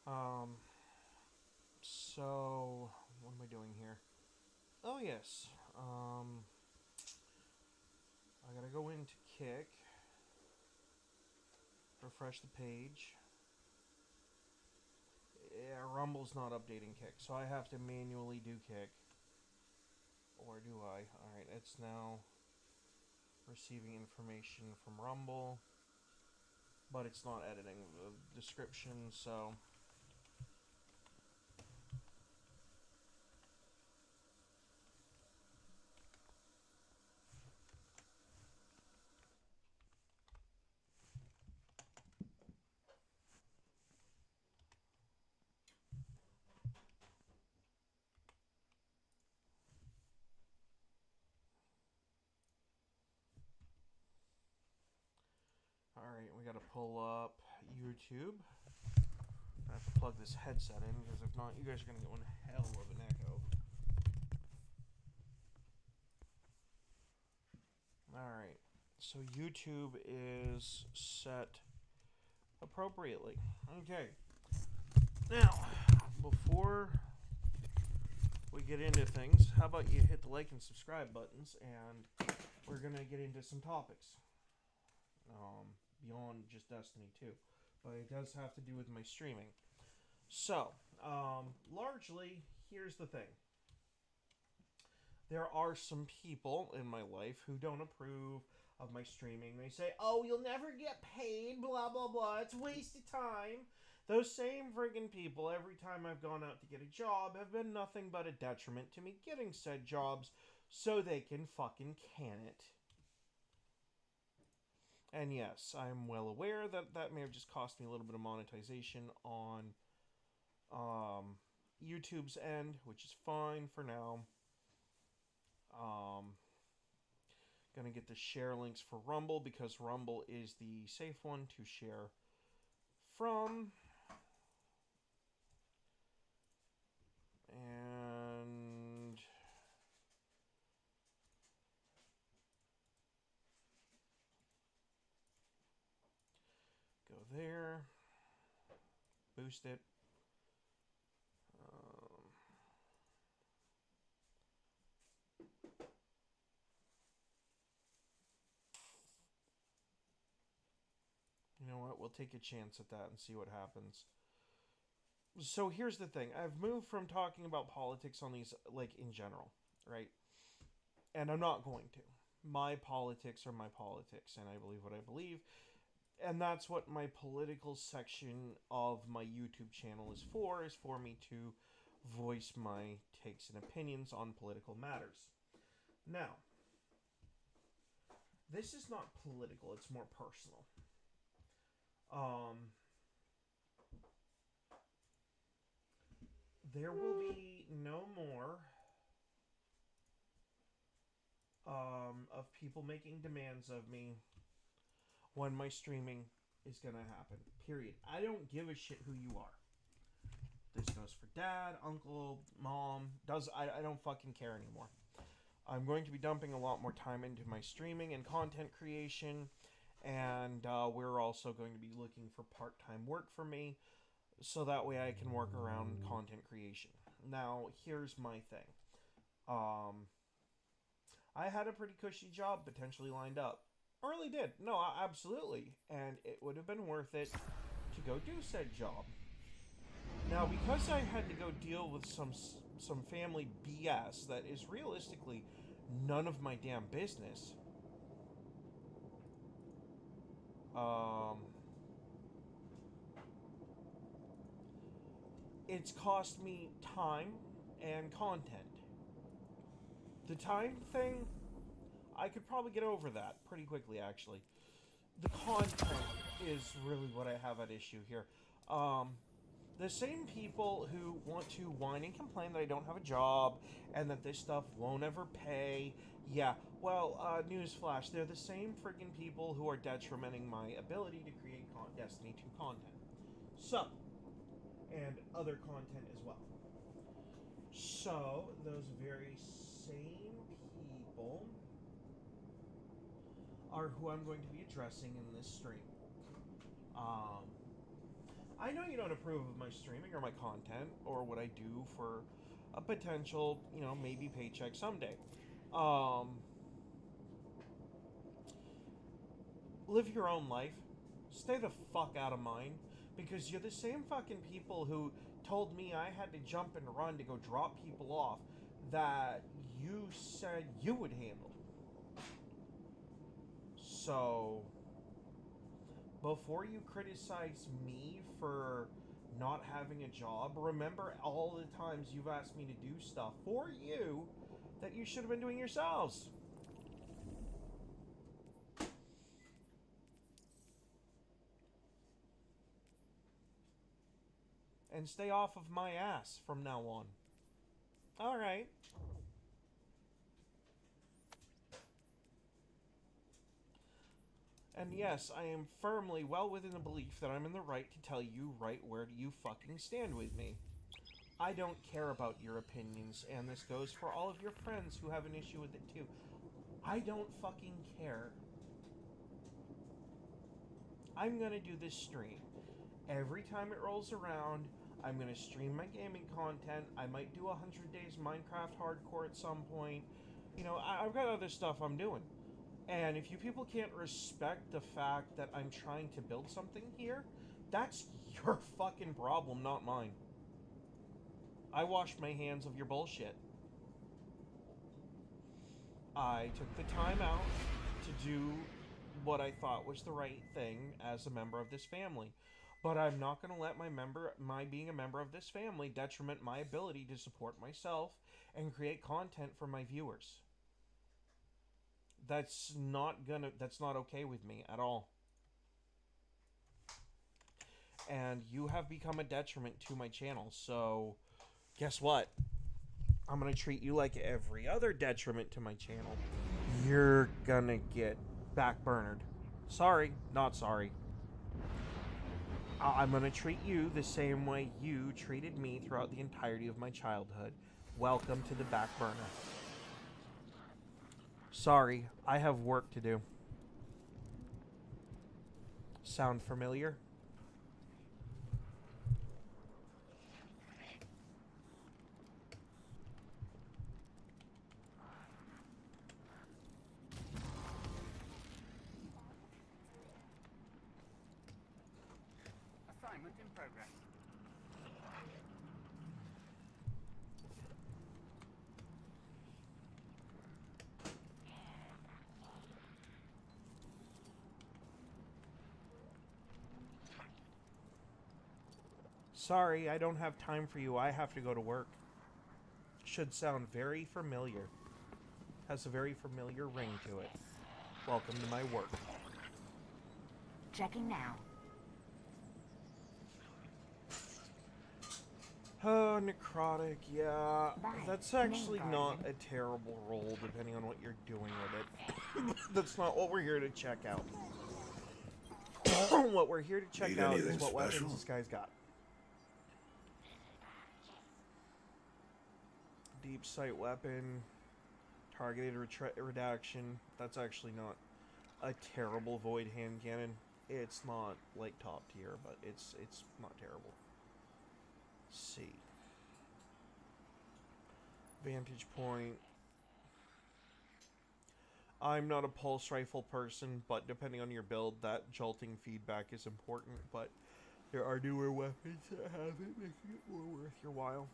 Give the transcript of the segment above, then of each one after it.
Um, so, what am I doing here? Oh, yes. I gotta go into Kick, refresh the page. Yeah, Rumble's not updating Kick, so I have to manually do Kick. Or do I? Alright, it's now receiving information from Rumble, but it's not editing the description, so. Alright, we gotta pull up YouTube. I have to plug this headset in, because if not, you guys are gonna get one hell of an echo. Alright, so YouTube is set appropriately. Okay, now, before we get into things, how about you hit the like and subscribe buttons, and we're gonna get into some topics. Beyond just Destiny 2. But it does have to do with my streaming. So, largely, here's the thing. There are some people in my life who don't approve of my streaming. They say, oh, you'll never get paid, blah, blah, blah. It's wasted time. Those same friggin' people, every time I've gone out to get a job, have been nothing but a detriment to me getting said jobs so they can fucking can it. And yes, I'm well aware that that may have just cost me a little bit of monetization on YouTube's end, which is fine for now. Gonna get the share links for Rumble because Rumble is the safe one to share from. And go there, boost it. You know what? We'll take a chance at that and see what happens. So here's the thing. I've moved from talking about politics on these, like, in general, right? And I'm not going to. My politics are my politics, and I believe what I believe. And that's what my political section of my YouTube channel is for me to voice my takes and opinions on political matters. Now, this is not political, it's more personal. Um, there will be no more of people making demands of me when my streaming is gonna happen. Period. I don't give a shit who you are. This goes for dad, uncle, mom. I don't fucking care anymore. I'm going to be dumping a lot more time into my streaming and content creation, and we're also going to be looking for part-time work for me, so that way I can work around content creation. Now, here's my thing. I had a pretty cushy job potentially lined up. I really did. No, absolutely. And it would have been worth it to go do said job. Now, because I had to go deal with some family BS that is realistically none of my damn business, um, it's cost me time and content. The time thing, I could probably get over that pretty quickly, actually. The content is really what I have at issue here. The same people who want to whine and complain that I don't have a job and that this stuff won't ever pay. Yeah, well, newsflash, they're the same freaking people who are detrimenting my ability to create Destiny 2 content. So, and other content as well. So, those very same people are who I'm going to be addressing in this stream. Um, I know you don't approve of my streaming or my content or what I do for a potential, maybe paycheck someday. Um, Live your own life. Stay the fuck out of mine. Because you're the same fucking people who told me I had to jump and run to go drop people off that you said you would handle. So, before you criticize me for not having a job, remember all the times you've asked me to do stuff for you that you should have been doing yourselves. And stay off of my ass from now on. Alright. And yes, I am firmly well within the belief that I'm in the right to tell you right where you fucking stand with me. I don't care about your opinions, and this goes for all of your friends who have an issue with it too. I don't fucking care. I'm gonna do this stream. Every time it rolls around, I'm gonna stream my gaming content. I might do 100 days Minecraft hardcore at some point. I've got other stuff I'm doing. And if you people can't respect the fact that I'm trying to build something here, that's your fucking problem, not mine. I washed my hands of your bullshit. I took the time out to do what I thought was the right thing as a member of this family. But I'm not going to let my being a member of this family detriment my ability to support myself and create content for my viewers. That's not okay with me at all. And you have become a detriment to my channel, so guess what? I'm gonna treat you like every other detriment to my channel. You're gonna get backburnered. Sorry, not sorry. I'm gonna treat you the same way you treated me throughout the entirety of my childhood. Welcome to the back burner. Sorry, I have work to do. Sound familiar? Assignment in progress. Sorry, I don't have time for you. I have to go to work. Should sound very familiar. Has a very familiar ring to it. Welcome to my work. Checking now. Oh, necrotic, yeah. Bye. That's actually Name not garden. a terrible roll, depending on what you're doing with it. That's not what we're here to check out. What we're here to check Need out is anything what special? weapons this guy's got. Deep sight weapon, targeted redaction. That's actually not a terrible void hand cannon. It's not like top tier, but it's not terrible. See. Vantage point. I'm not a pulse rifle person, but depending on your build, that jolting feedback is important, but there are newer weapons that have it, making it more worth your while.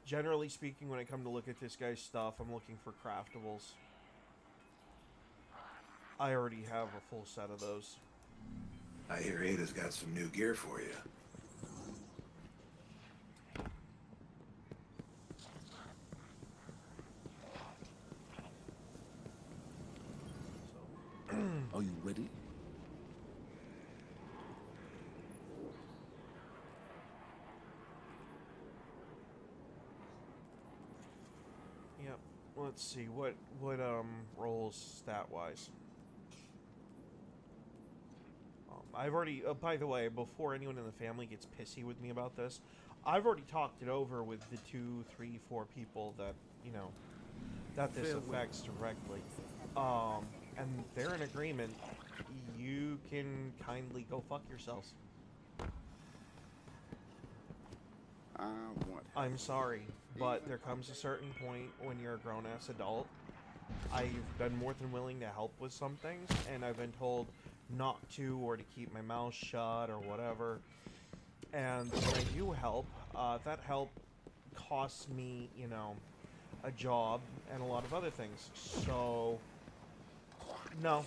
Generally speaking, when I come to look at this guy's stuff, I'm looking for craftables. I already have a full set of those. I hear Ada's got some new gear for you. Are you ready? Yep. Let's see what rolls stat wise. I've already. By the way, before anyone in the family gets pissy with me about this, I've already talked it over with the 2, 3, 4 people that that this affects directly. And they're in agreement. You can kindly go fuck yourselves. I'm sorry, but there comes a certain point when you're a grown-ass adult. I've been more than willing to help with some things, and I've been told not to, or to keep my mouth shut, or whatever. And when I do help, that help costs me, you know, a job and a lot of other things. So, no,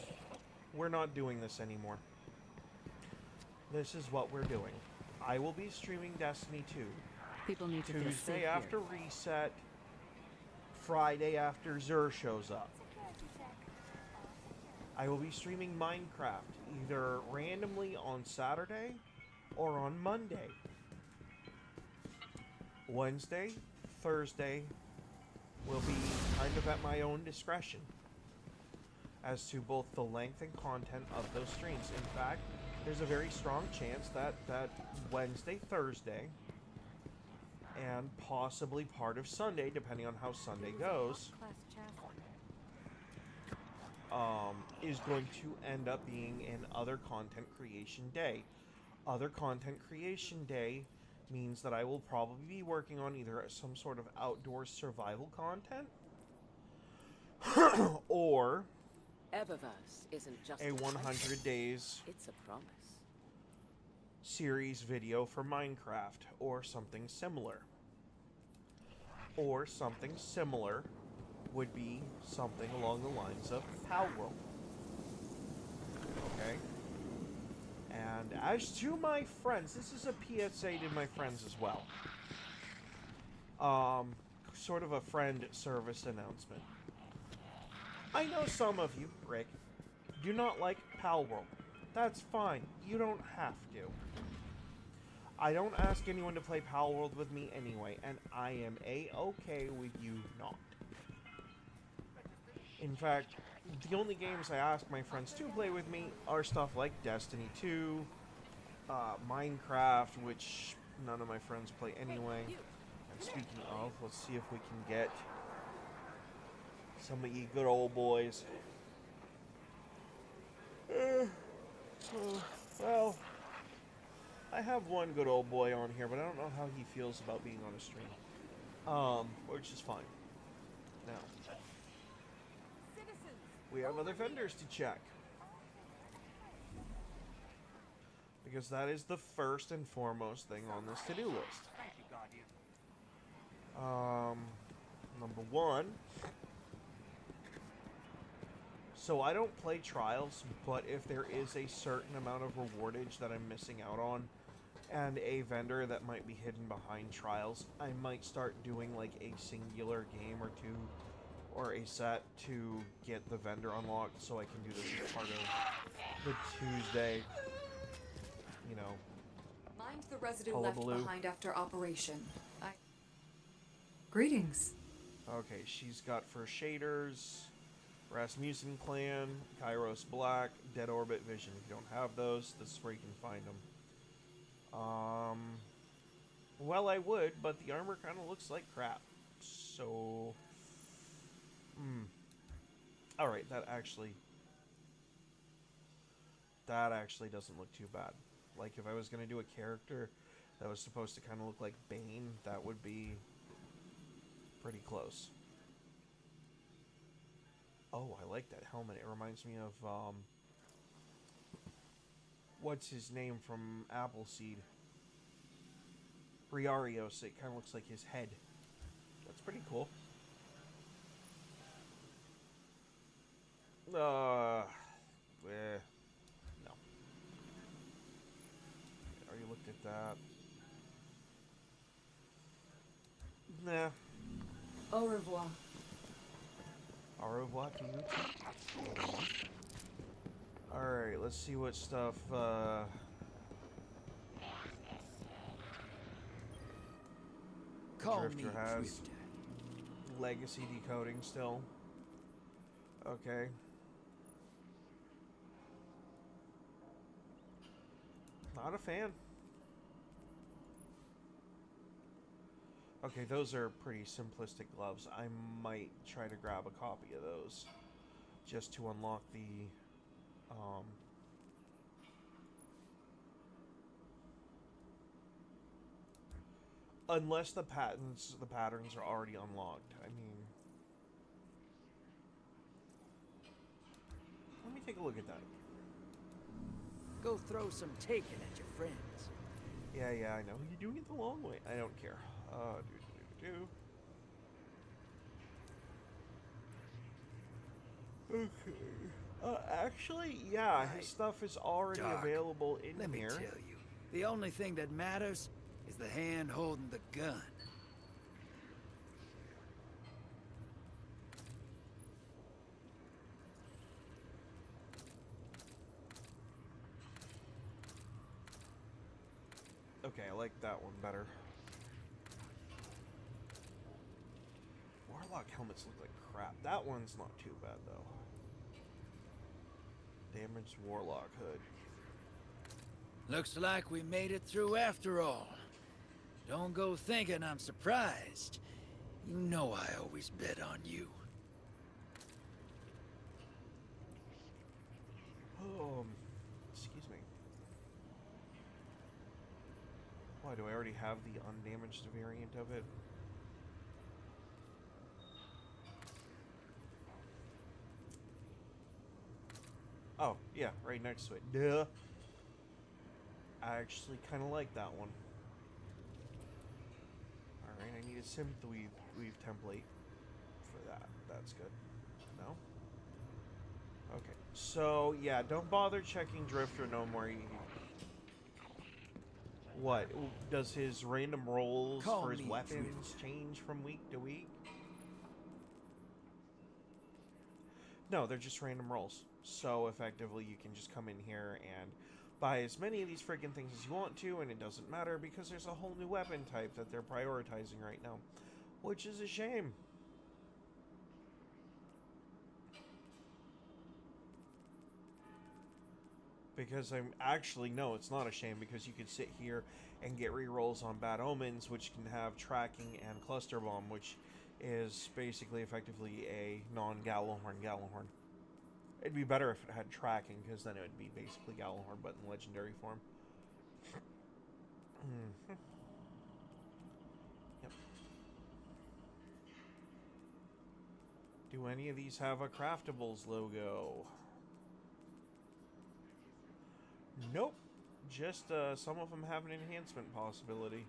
we're not doing this anymore. This is what we're doing. I will be streaming Destiny 2 People need to feel safe Tuesday here. after reset, Friday after Xur shows up. I will be streaming Minecraft either randomly on Saturday or on Monday. Wednesday, Thursday will be kind of at my own discretion as to both the length and content of those streams. In fact, there's a very strong chance that Wednesday, Thursday, and possibly part of Sunday, depending on how Sunday goes, is going to end up being an other content creation day. Other content creation day means that I will probably be working on either some sort of outdoor survival content or Eververse isn't just a 100 days it's a promise. series video for Minecraft or something similar. Or something similar would be something along the lines of Palworld. Okay? And as to my friends, this is a PSA to my friends as well. Sort of a friend service announcement. I know some of you, Rick, do not like Palworld. That's fine. You don't have to. I don't ask anyone to play Palworld with me anyway, and I am A-okay with you not. In fact, the only games I ask my friends to play with me are stuff like Destiny 2, Minecraft, which none of my friends play anyway. And speaking of, let's see if we can get some of you good old boys. Well, I have one good old boy on here, but I don't know how he feels about being on a stream. Which is fine. Now, we have other vendors to check. Because that is the first and foremost thing on this to-do list. Number one. So I don't play Trials, but if there is a certain amount of rewardage that I'm missing out on, and a vendor that might be hidden behind Trials, I might start doing like a singular game or two, or a set to get the vendor unlocked, so I can do this as part of the Tuesday, you know. Mind the residue left Hullabaloo. behind after operation. Greetings. Okay, she's got for shaders, Rasmussen Clan, Kairos Black, Dead Orbit Vision. If you don't have those, this is where you can find them. Well, I would, but the armor kind of looks like crap. So, alright, that actually doesn't look too bad. Like, if I was going to do a character that was supposed to kind of look like Bane, that would be pretty close. Oh, I like that helmet. It reminds me of, what's his name from Appleseed? Briarios. It kind of looks like his head. That's pretty cool. No. Already looked at that. Nah. Au revoir. Au revoir to you too. Alright, let's see what stuff, Drifter has. Legacy decoding still. Okay. Not a fan. Okay, those are pretty simplistic gloves. I might try to grab a copy of those just to unlock the Unless the patterns are already unlocked. I mean, let me take a look at that. Go throw some taking at your friends. Yeah, I know. You're doing it the long way. I don't care. Okay. Actually, yeah, his stuff is already Doc, available in Let me here. tell you, the only thing that matters is the hand holding the gun. Okay, I like that one better. Warlock helmets look like crap. That one's not too bad, though. Damaged Warlock hood. Looks like we made it through after all. Don't go thinking I'm surprised. You know I always bet on you. Excuse me. Why, do I already have the undamaged variant of it? Oh, yeah, right next to it. Duh. I actually kind of like that one. Alright, I need a synth weave template for that. That's good. No? Okay. So, yeah, don't bother checking Drifter no more. What? Does his random rolls Call for his me weapons change from week to week? No, they're just random rolls. So, effectively, you can just come in here and buy as many of these freaking things as you want to, and it doesn't matter because there's a whole new weapon type that they're prioritizing right now. Which is a shame. Because no, it's not a shame, because you could sit here and get rerolls on Bad Omens, which can have tracking and cluster bomb, which is basically effectively a non-Gallowhorn Gallowhorn. It'd be better if it had tracking, because then it would be basically Gallowhorn, but in legendary form. Yep. Do any of these have a Craftables logo? Nope. Just some of them have an enhancement possibility.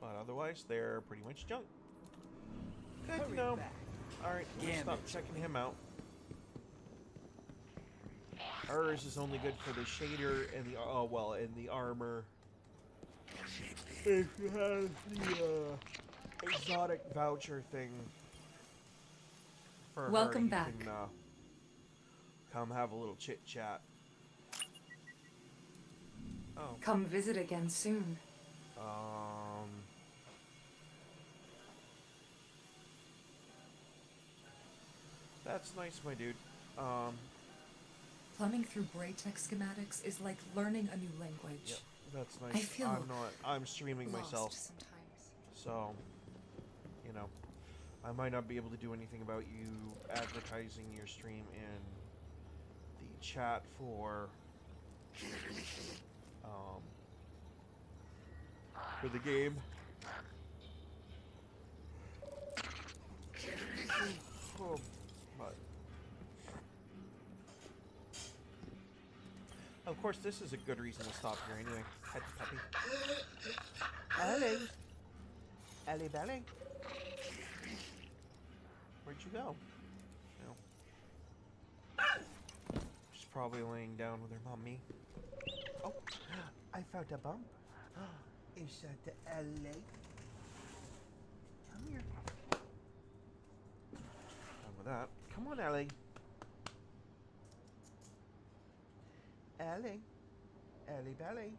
But otherwise, they're pretty much junk. Good to know. Alright, let's stop checking him out. Hers is only good for the shader and the, and the armor. If you have the exotic voucher thing for Welcome her, back. you can come have a little chit chat. Oh. Come visit again soon. That's nice, my dude. Plumbing through Braytech schematics is like learning a new language. Yep, that's nice. I feel I'm streaming lost myself, sometimes. so, you know, I might not be able to do anything about you advertising your stream in the chat for the game. But of course, this is a good reason to stop here anyway. Pet puppy. Ellie. Ellie Belly. Where'd you go? No. She's probably laying down with her mommy. Oh, I found a bump. Is that the Ellie? Come here. Done with that. Come on, Ellie. Ellie. Ellie Belly.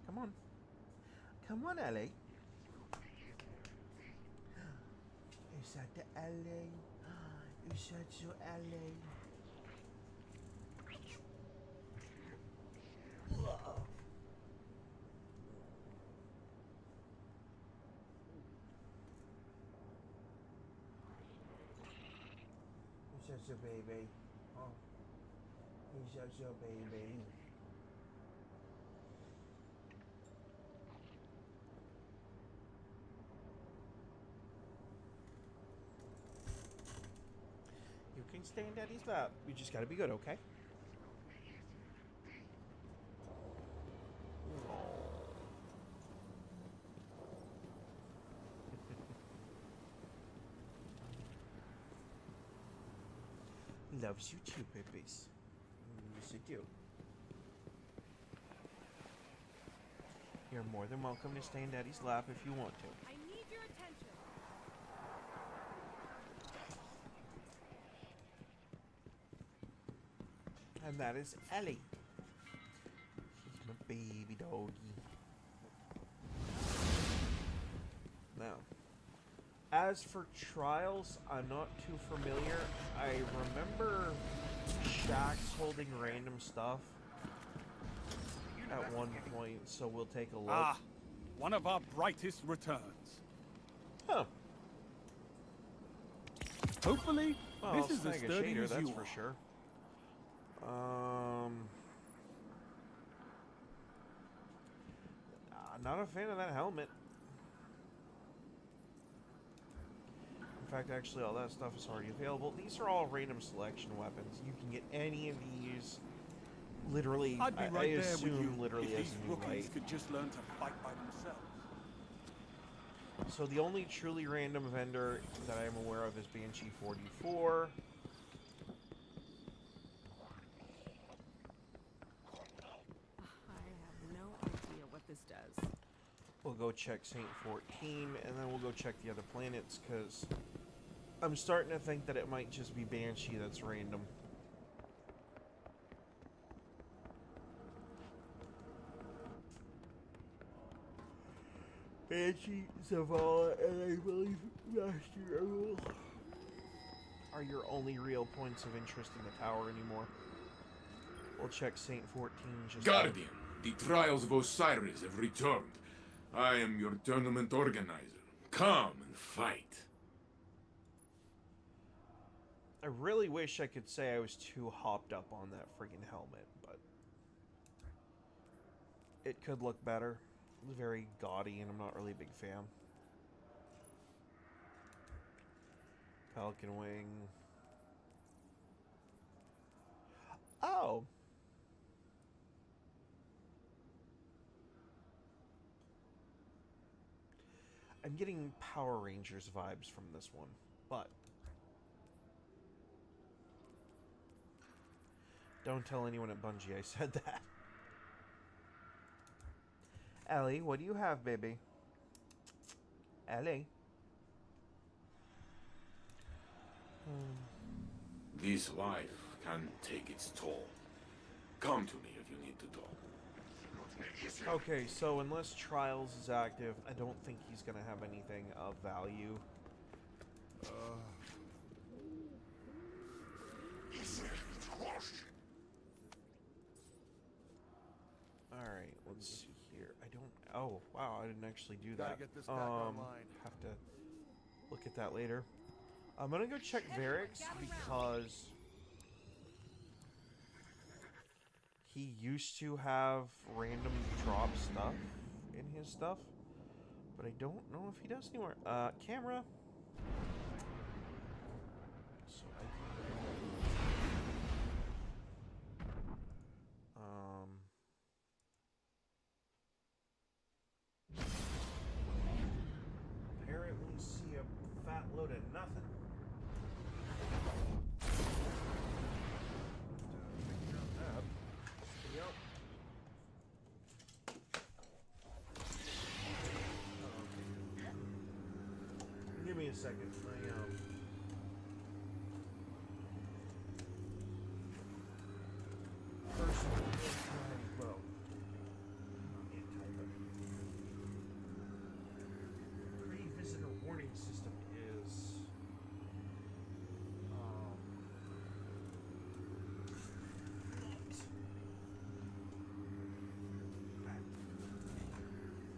Come on. Come on, Ellie. Is that the Ellie? Is that your Ellie? Is that your baby? Oh. Is that your baby? stay in Daddy's lap. We just gotta be good, okay? Loves you too, babies. Yes, I do. You're more than welcome to stay in Daddy's lap if you want to. I need your attention. And that is Ellie. She's my baby doggy. Now, as for Trials, I'm not too familiar. I remember Shaxx holding random stuff at one point, so we'll take a look. Ah, one of our brightest returns. Huh. Hopefully, Well, this is as snag a sturdy shader, as that's you for are. sure. Not a fan of that helmet. In fact, actually, all that stuff is already available. These are all random selection weapons. You can get any of these. Literally, I'd be I right there with assume you literally if as these a new rookies light. could just learn to fight by themselves. So the only truly random vendor that I am aware of is Banshee 44. I have no idea what this does. We'll go check Saint 14, and then we'll go check the other planets, because I'm starting to think that it might just be Banshee that's random. Banshee, Zavala, and I believe Master Earl are your only real points of interest in the tower anymore. We'll check Saint 14 just Guardian, the trials of Osiris have returned. I am your tournament organizer. Come and fight. I really wish I could say I was too hopped up on that friggin' helmet, but it could look better. It's very gaudy, and I'm not really a big fan. Pelican Wing. Oh! I'm getting Power Rangers vibes from this one, but don't tell anyone at Bungie I said that. Ellie, what do you have, baby? Ellie? This life can take its toll. Come to me if you need to talk. Okay, so unless Trials is active, I don't think he's gonna have anything of value. Alright, let's see here. I don't... Oh, wow, I didn't actually do that. Gotta get this back online. Have to look at that later. I'm gonna go check Varix because he used to have random drop stuff in his stuff, but I don't know if he does anymore. Camera. So I apparently see a fat load of nothing. Give me a second. Personal well, pre-visitor warning system is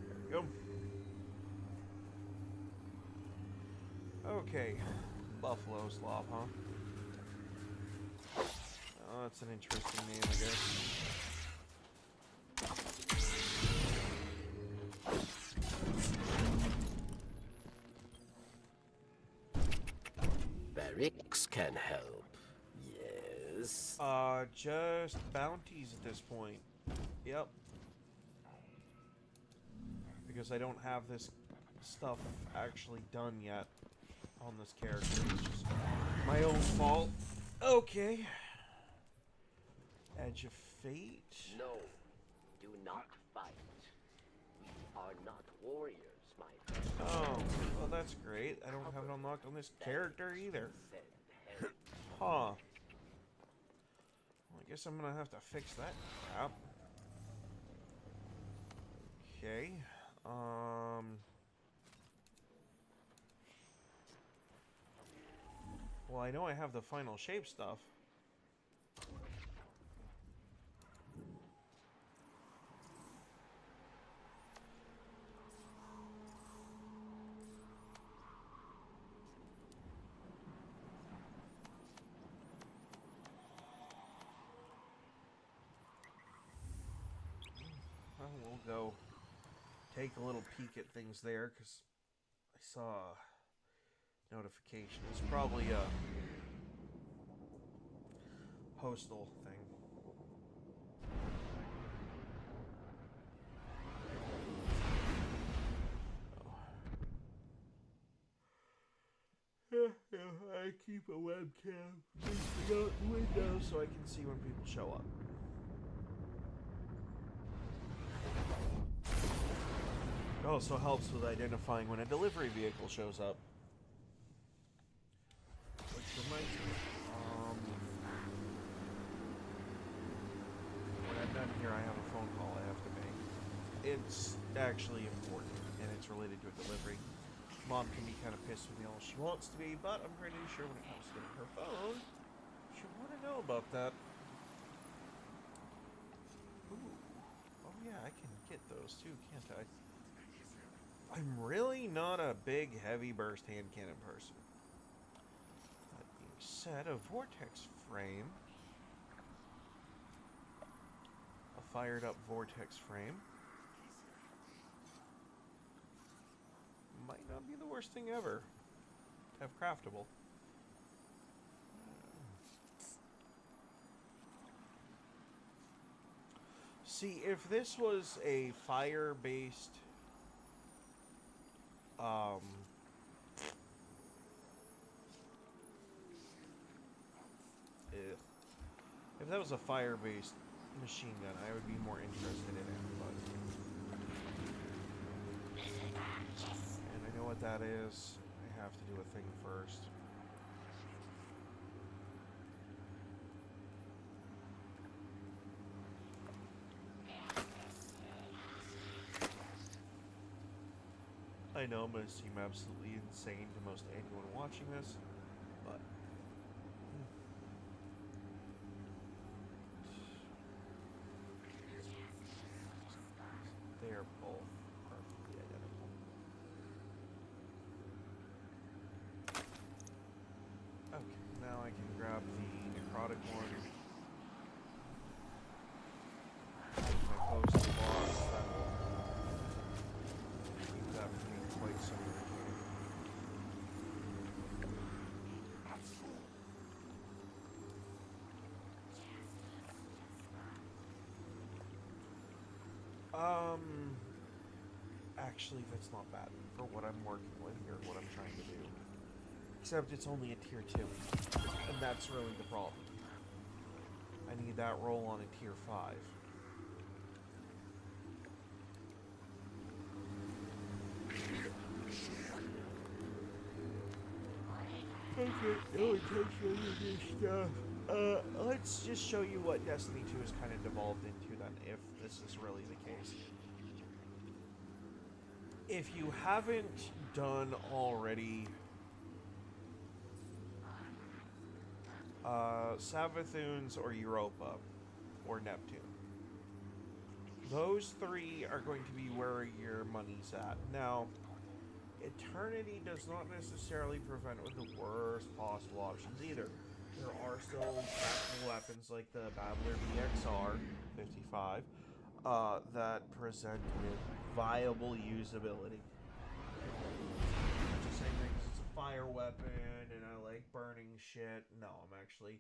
there we go. Okay, Buffalo Slop, huh? Oh, that's an interesting name, I guess. Varix can help. Just bounties at this point. Yep. Because I don't have this stuff actually done yet on this character. It's just my own fault. Okay. Edge of Fate. No, do not fight. We are not warriors, my friend. Oh, well that's great. I don't have it unlocked on this character either. Said Huh. Well, I guess I'm gonna have to fix that crap. Okay. Well, I know I have the final shape stuff. Well, we'll go take a little peek at things there, because I saw a notification. It's probably a postal thing. Yeah, I keep a webcam facing out the window so I can see when people show up. It also helps with identifying when a delivery vehicle shows up. Which reminds me, when I'm done here, I have a phone call I have to make. It's actually important, and it's related to a delivery. Mom can be kind of pissed with me all she wants to be, but I'm pretty sure when it comes to getting her phone, she'll want to know about that. Ooh. Oh yeah, I can get those too, can't I? I'm really not a big, heavy burst hand cannon person. That being said, a vortex frame. A fired up vortex frame. Might not be the worst thing ever to have craftable. See, if this was a fire-based if that was a fire-based machine gun, I would be more interested in it, but and I know what that is. I have to do a thing first. I know I'm going to seem absolutely insane to most anyone watching this, but they are both perfectly identical. Okay, now I can grab the necrotic one. My post boss, that will keep that for me quite some irritating. Actually, that's not bad for what I'm working with here, what I'm trying to do. Except it's only a tier 2, and that's really the problem. I need that roll on a tier 5. Okay, no attention to this stuff. Let's just show you what Destiny 2 has kind of devolved into then, if this is really the case. If you haven't done already Savathûns or Europa or Neptune, those three are going to be where your money's at. Now, Eternity does not necessarily prevent with the worst possible options either. There are still practical weapons like the Battler BXR 55 that present with viable usability. I'm just saying that because it's a fire weapon and I like burning shit. No, I'm actually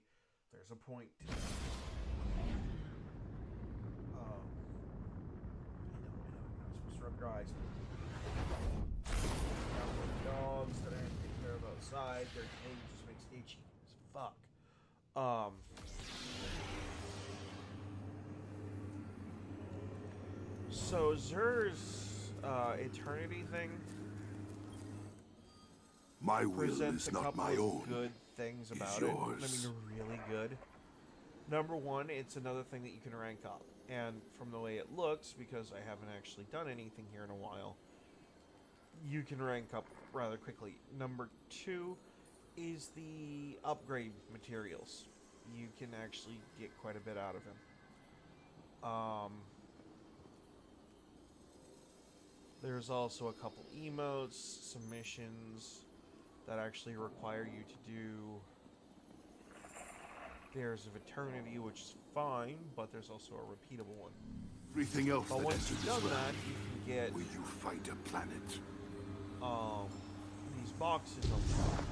There's a point to that. I know, you're not supposed to rub your eyes. Got little dogs that I have to take care of outside. Their cage just makes itchy as fuck. So Xur's eternity thing My will presents is a not couple my of own. good things It's about it. I yours. mean, really good. Number one, it's another thing that you can rank up. And from the way it looks, because I haven't actually done anything here in a while, you can rank up rather quickly. Number two is the upgrade materials. You can actually get quite a bit out of him. There's also a couple emotes, some missions that actually require you to do There's of Eternity, which is fine, but there's also a repeatable one. Everything else But that once enters you've this done realm, that, you can get will you fight a planet? these boxes unlocked.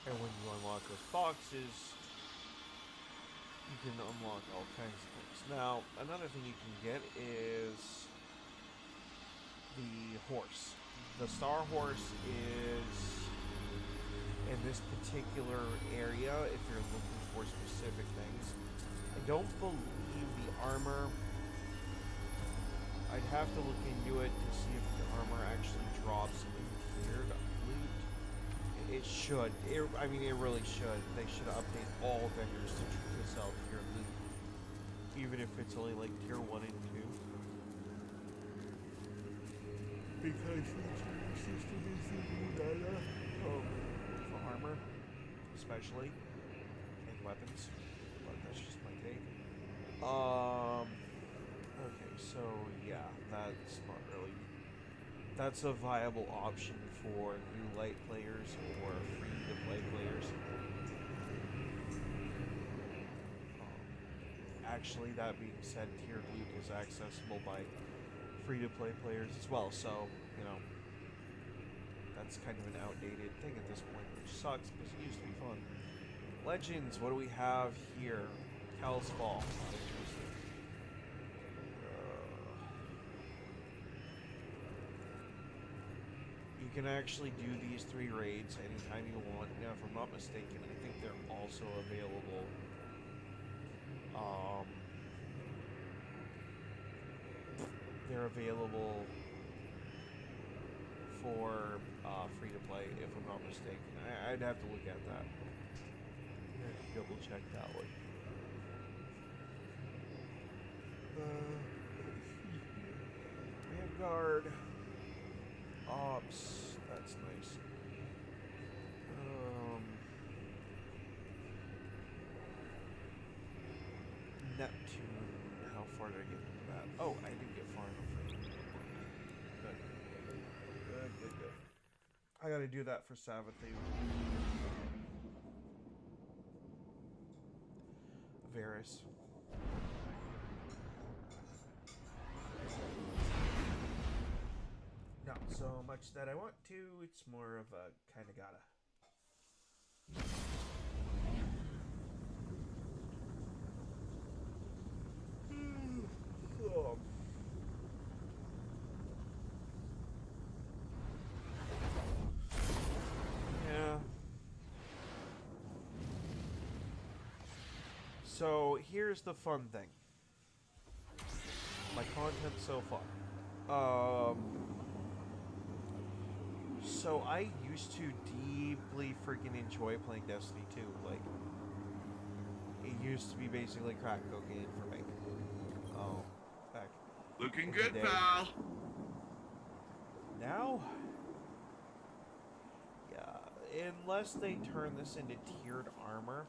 And when you unlock those boxes, you can unlock all kinds of things. Now, another thing you can get is the horse. The Star Horse is in this particular area if you're looking for specific things. I don't believe the armor. I'd have to look into it to see if the armor actually drops in tiered loot. It should. I mean, it really should. They should update all vendors to sell tiered loot, even if it's only like tier 1 and 2. Because the tier system is the new data for armor, especially, and weapons. But that's just my take. Okay, so yeah, that's not really. That's a viable option for new light players or free-to-play players. Actually, that being said, tiered loot is accessible by free-to-play players as well, so, you know, that's kind of an outdated thing at this point, which sucks because it used to be fun. Legends, what do we have here? Cal's Fall. Not interested. You can actually do these 3 raids anytime you want. Now, if I'm not mistaken, I think they're also available. They're available for free to play, if I'm not mistaken. I'd have to look at that. I'd have to double check that one. Vanguard. Ops. That's nice. Neptune. How far did I get into that? Oh, I didn't get far enough. Good. I gotta do that for Savathun. Varys. Not so much that I want to, it's more of a kinda gotta. Yeah. So here's the fun thing. My content so far. So I used to deeply freaking enjoy playing Destiny 2. Like, it used to be basically crack cocaine for me. Oh, back. Looking in good, the day. pal. Now, yeah, unless they turn this into tiered armor.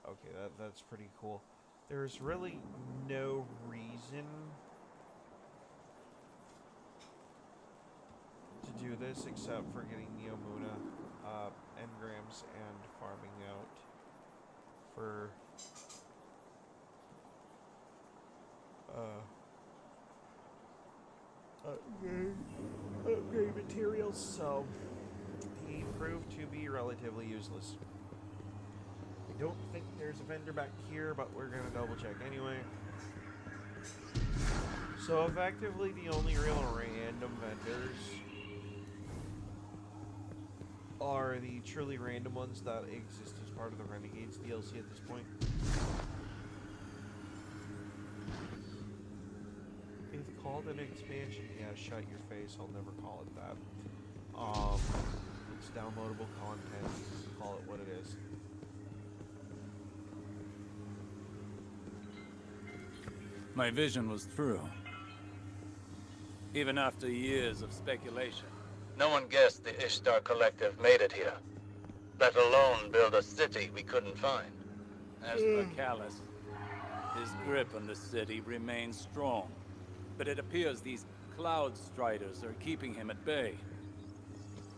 Okay, that's pretty cool. There's really no reason to do this except for getting Neomuna engrams and farming out for upgrade materials, so he proved to be relatively useless. I don't think there's a vendor back here, but we're gonna double check anyway. So effectively, the only real random vendors are the truly random ones that exist as part of the Renegades DLC at this point. It's called an expansion. Yeah, shut your face. I'll never call it that. It's downloadable content. Call it what it is. My vision was true. Even after years of speculation, no one guessed the Ishtar Collective made it here, let alone build a city we couldn't find. As for Callus, his grip on the city remains strong, but it appears these Cloud Striders are keeping him at bay.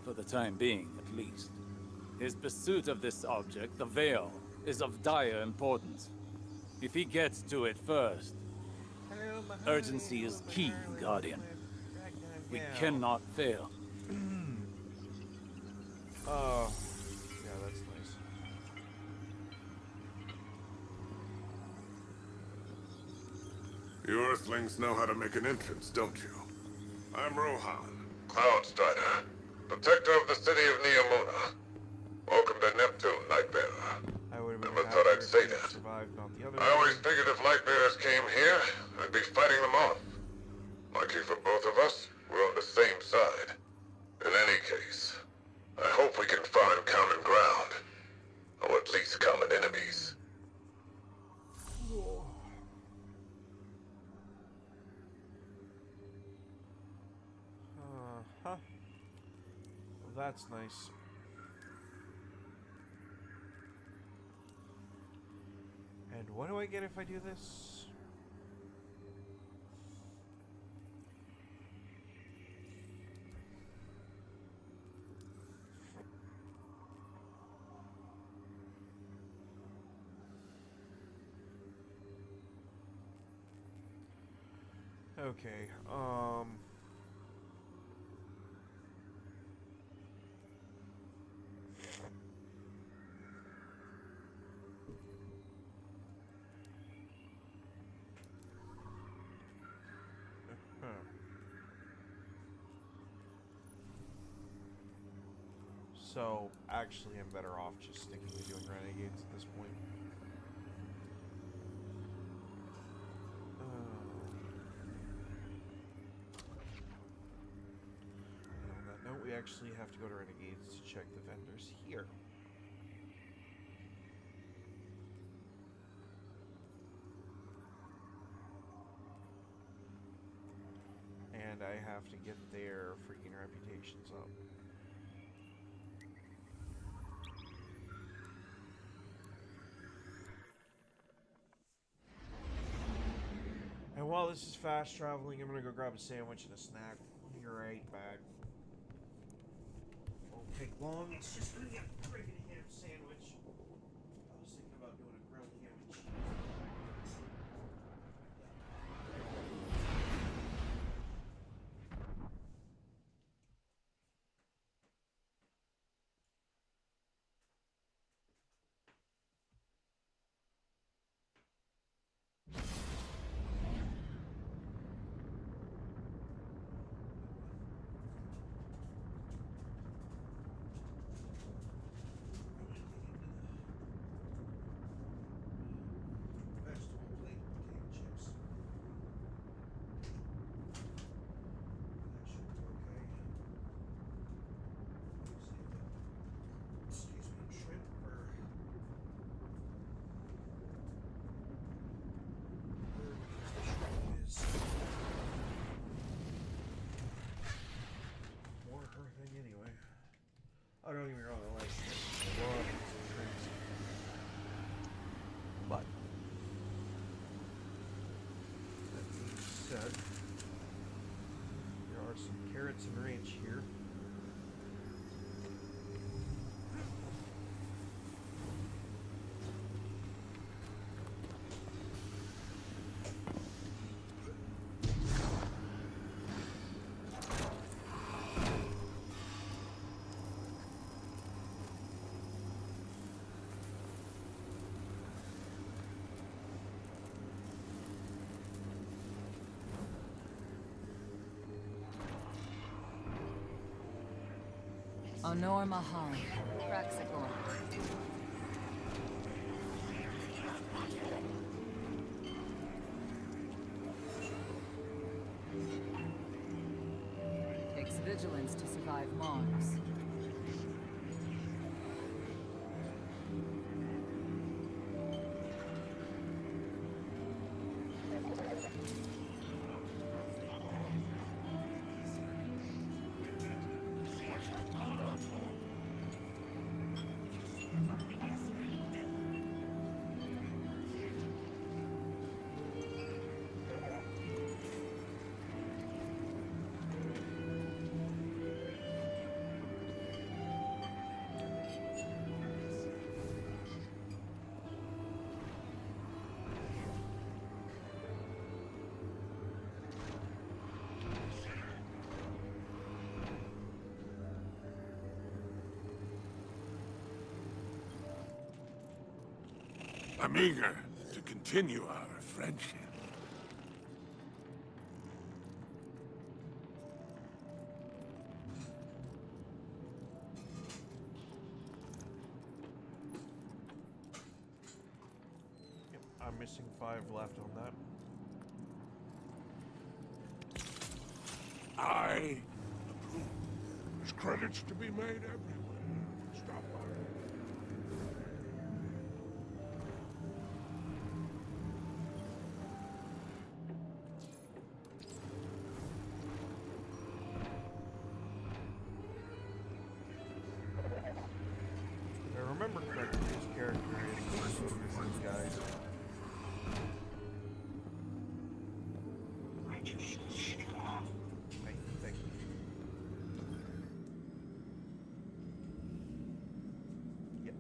For the time being, at least. His pursuit of this object, the Veil, is of dire importance. If he gets to it first, urgency is key, Guardian. We cannot fail. Yeah, that's nice. You Earthlings know how to make an entrance, don't you? I'm Rohan, Cloud Strider, protector of the city of Neomuna. Welcome to Neptune, Nightbearer. I would have been Never happy thought I'd if say you that. survived, not the other I always way. figured if Lightbearers came here, I'd be fighting them off. Lucky for both of us, we're on the same side. In any case, I hope we can find common ground. Or at least common enemies. Well, that's nice. And what do I get if I do this? Okay, So, actually, I'm better off just sticking to doing Renegades at this point. And on that note, we actually have to go to Renegades to check the vendors here. And I have to get their freaking reputations up. And while this is fast traveling, I'm gonna go grab a sandwich and a snack. I'll be right back. Won't take long. It's just gonna be a freaking ham sandwich. I was thinking about doing a grilled ham and cheese. Vegetable plate, potato chips. That should be okay. Excuse me, shrimp or where the shrimp is. More her thing anyway. Oh, don't get me wrong, I like shrimp. I love shrimps. But that being said, there are some carrots and ranch here. Honor Mahal. Praxagor. Takes vigilance to survive Mars. I'm eager to continue our friendship. Yep, I'm missing 5 left on that. I approve. There's credits to be made everywhere. Stop by. If I remember correctly, his character is one of these guys. I think. Yep.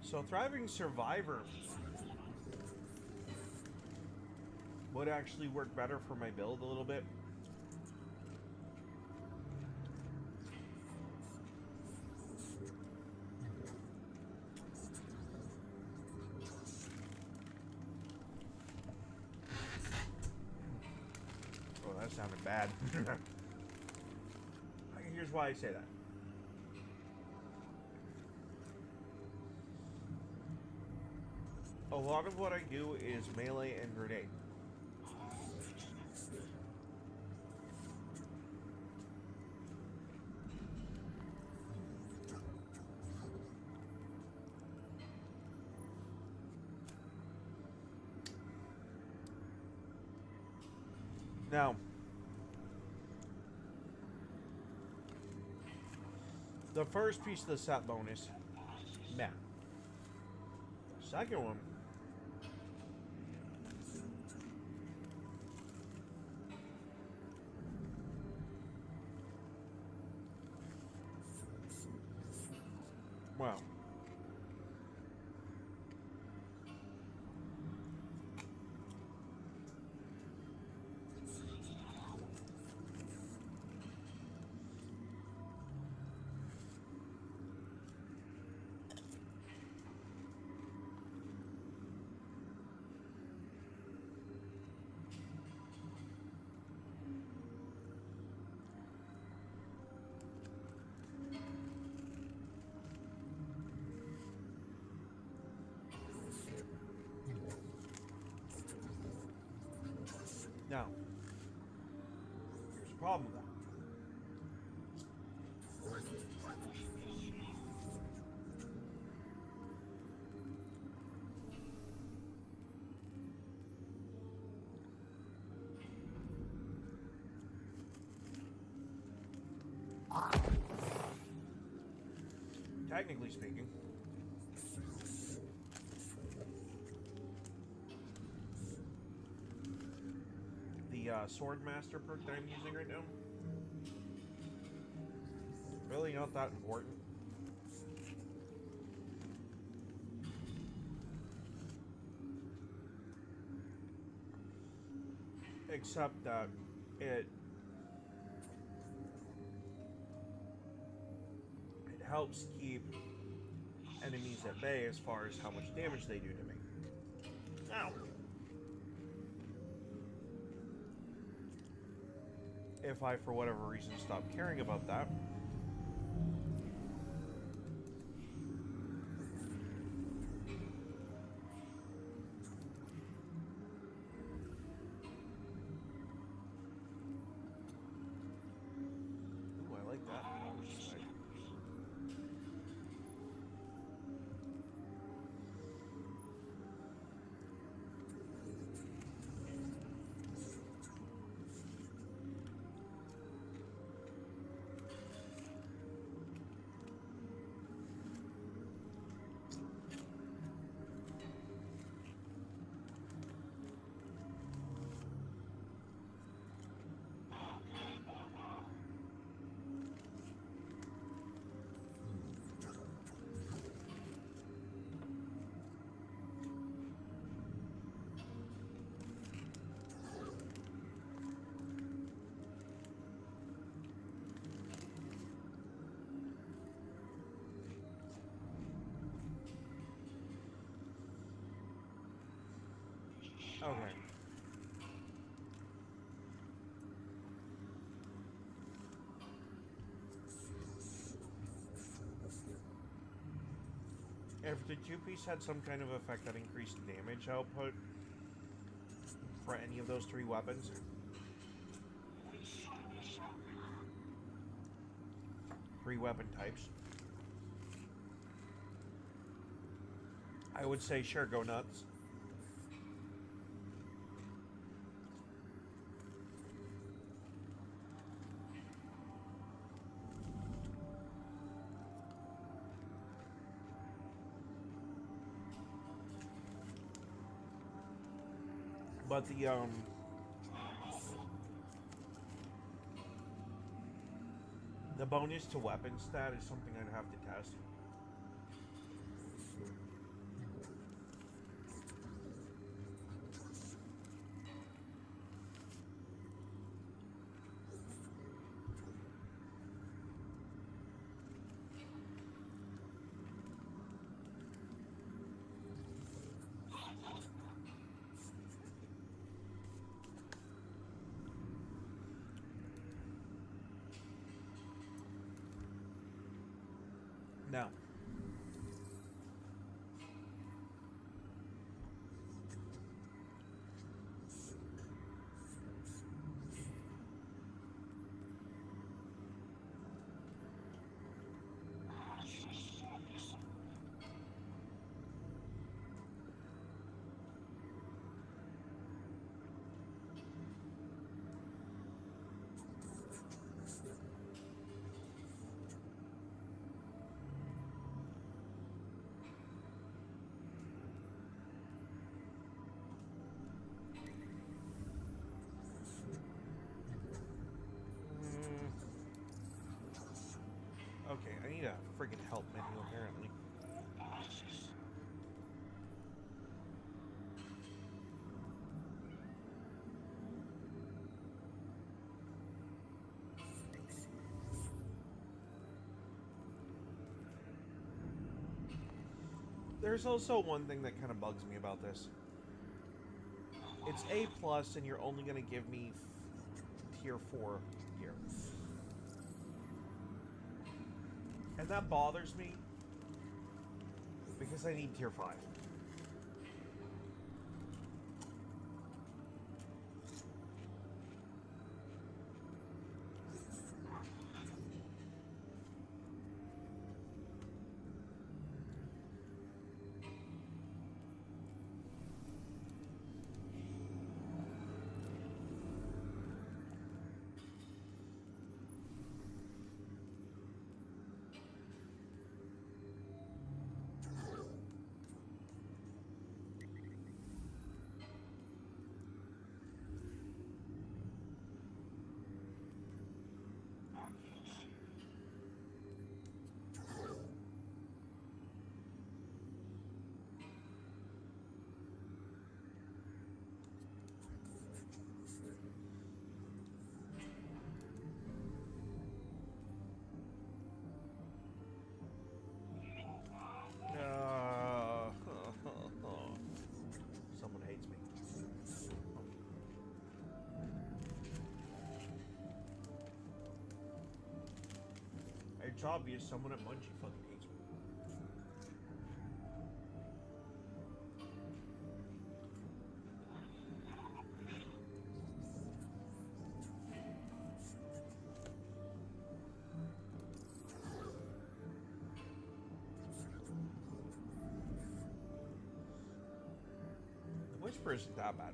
So Thriving Survivor would actually work better for my build a little bit. Oh, that sounded bad. Here's why I say that. A lot of what I do is melee and grenade. Now, the first piece of the set bonus, meh. Second one, wow. Now, here's the problem with that. Technically speaking, the Sword Master perk that I'm using right now, really not that important. Except that it helps keep enemies at bay as far as how much damage they do to me. Now, if I, for whatever reason, stop caring about that, ooh, I like that. Okay. If the two-piece had some kind of effect that increased damage output for any of those three weapons, three weapon types, I would say sure, go nuts. But the bonus to weapon stat is something I'd have to test. No. Okay, I need a friggin' help menu apparently. There's also one thing that kind of bugs me about this. It's A+, and you're only going to give me tier 4 gear. And that bothers me, because I need tier 5. Someone hates me. It's obvious someone at Bungie fucking hates me. The Whisper isn't that bad.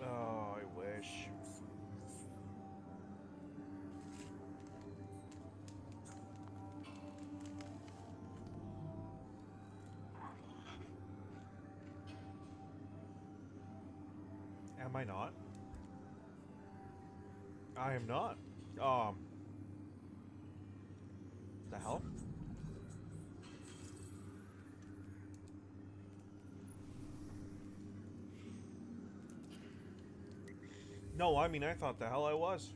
Oh, I wish. Am I not? I am not. The hell? No, I mean, I thought the hell I was.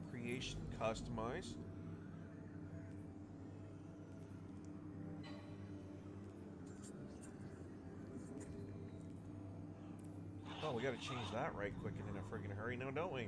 Creation, customize. Oh, we gotta change that right quick and in a friggin' hurry now, don't we?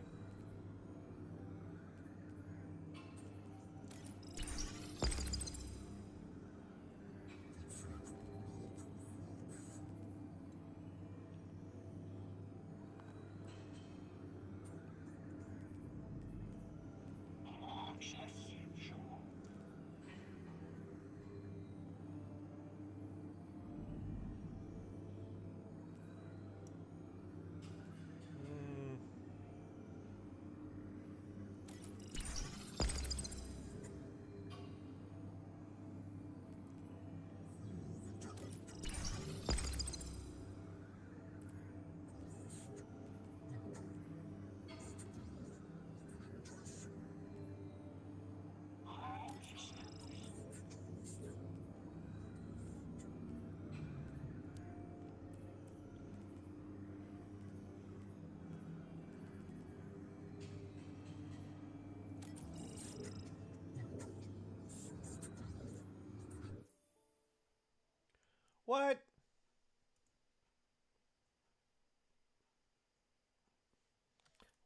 What?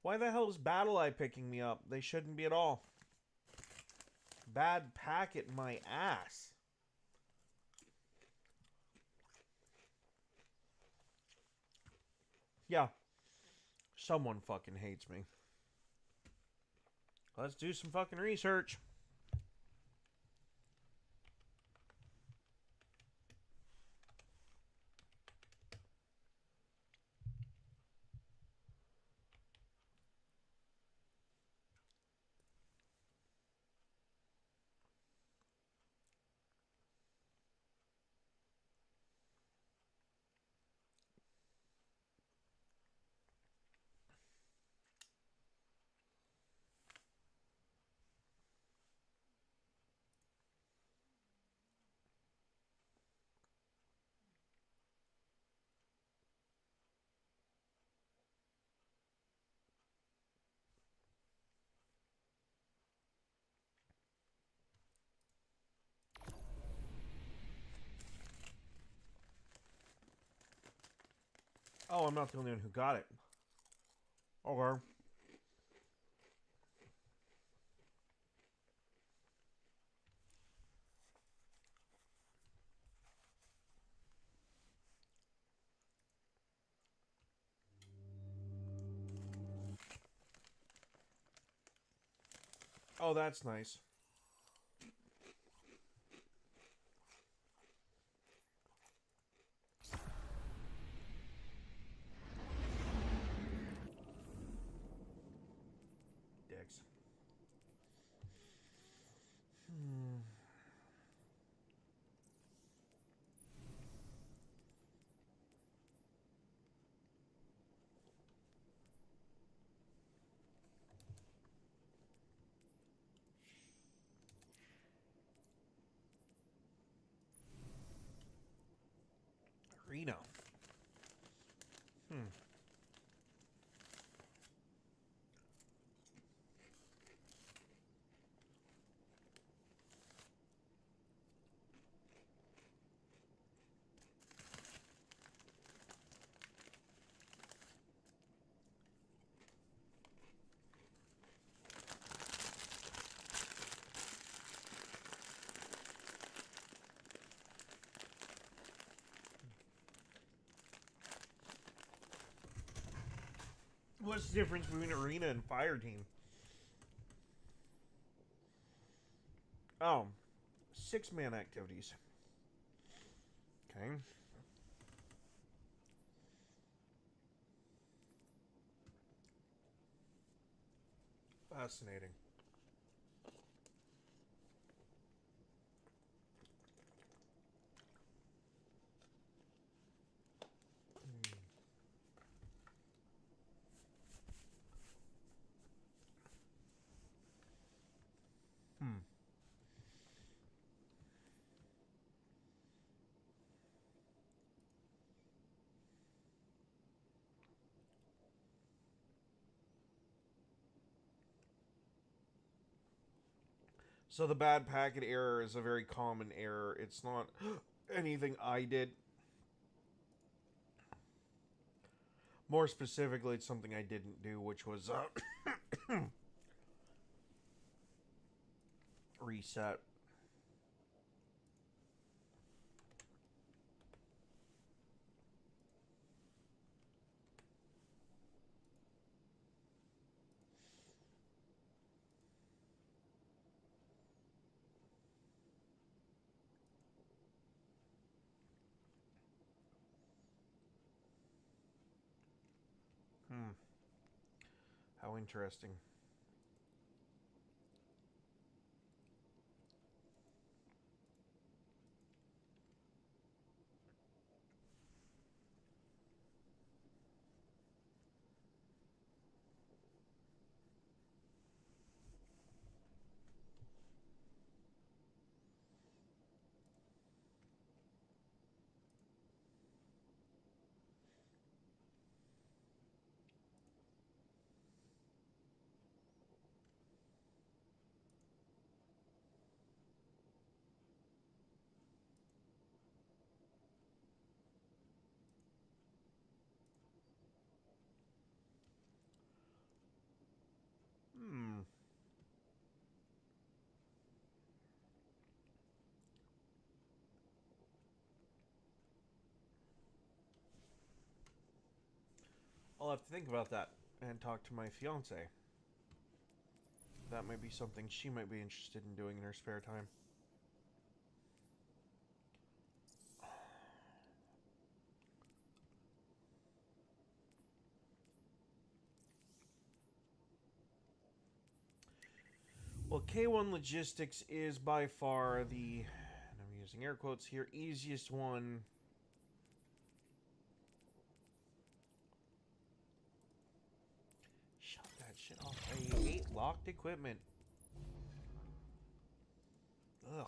Why the hell is Battle Eye picking me up? They shouldn't be at all. Bad packet in my ass. Yeah. Someone fucking hates me. Let's do some fucking research. Oh, I'm not the only one who got it. Okay. Oh, that's nice. Dicks. Reno. What's the difference between arena and fire team? Oh, 6-man activities. Okay. Fascinating. So the bad packet error is a very common error. It's not anything I did. More specifically, it's something I didn't do, which was reset. How interesting. I'll have to think about that and talk to my fiance. That might be something she might be interested in doing in her spare time. Well, K1 Logistics is by far the, and I'm using air quotes here, easiest one. Shut that shit off. I hate locked equipment. Ugh.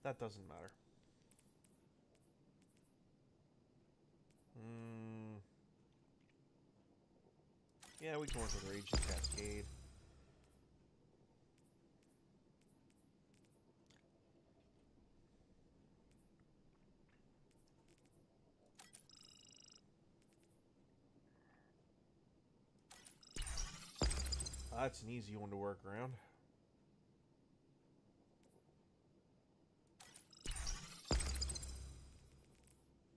That doesn't matter. Yeah, we can work with Rage and Cascade. That's an easy one to work around.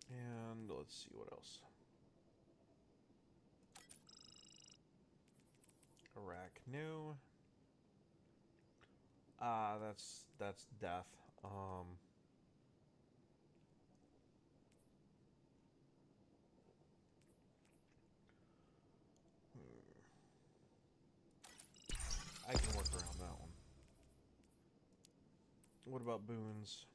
And let's see what else. Arachnu. That's death. I can work around that one. What about boons?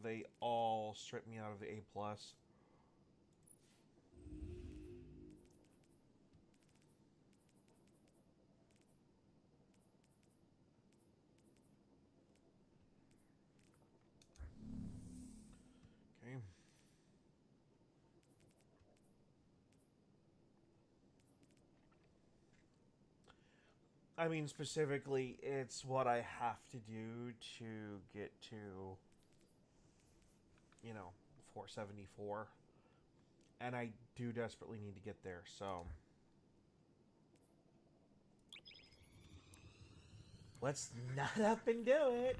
They all strip me out of the A+. Okay. I mean, specifically, it's what I have to do to get to, you know, 474. And I do desperately need to get there, so... let's nut up and do it!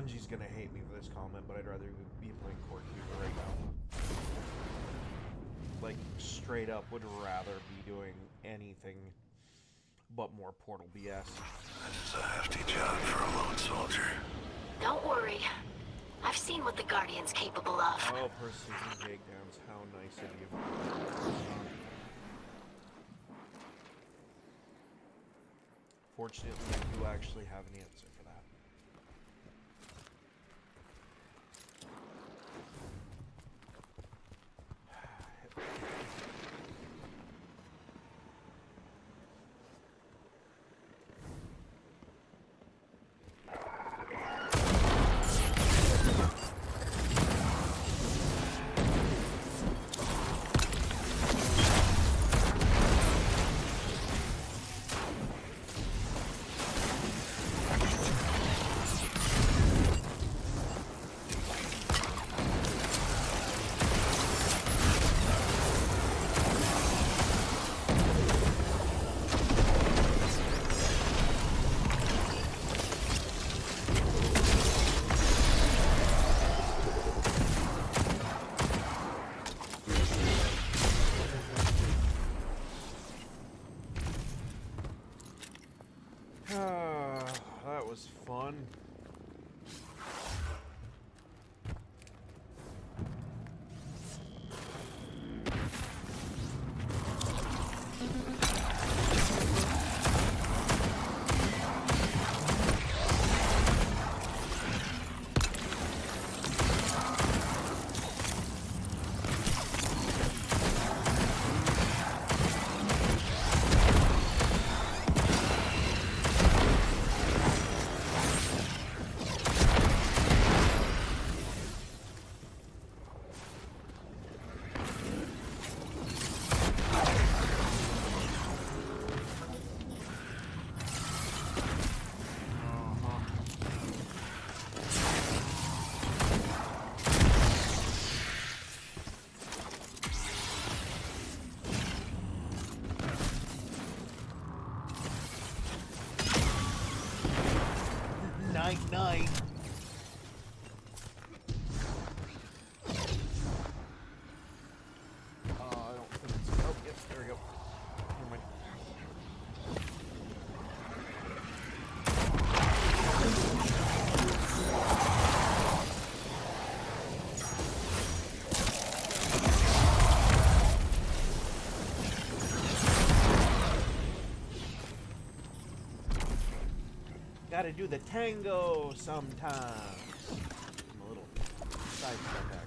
Bungie's gonna hate me for this comment, but I'd rather be playing Core Keeper right now. Like, straight up, would rather be doing anything but more Portal BS. It's a hefty job for a lone soldier. Don't worry. I've seen what the Guardian's capable of. Oh, precision takedowns. How nice of you. Fortunately, I do actually have an answer for that. That was fun. Night. I don't think it's... Oh, yep, there we go. Never mind. Gotta do the tango sometimes. A little side step action.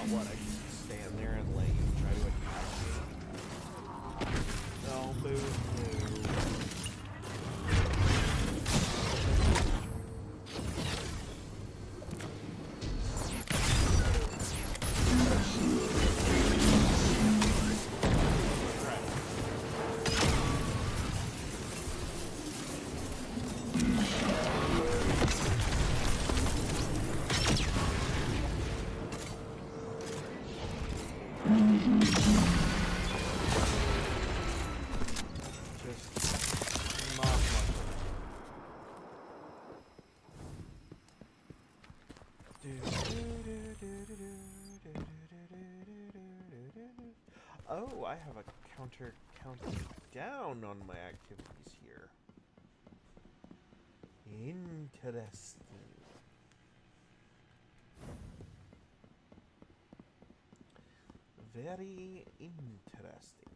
What, I just stand there and let you try to attack me? No, boo. Oh, I have a counter counting down on my activities here. Interesting. Very interesting.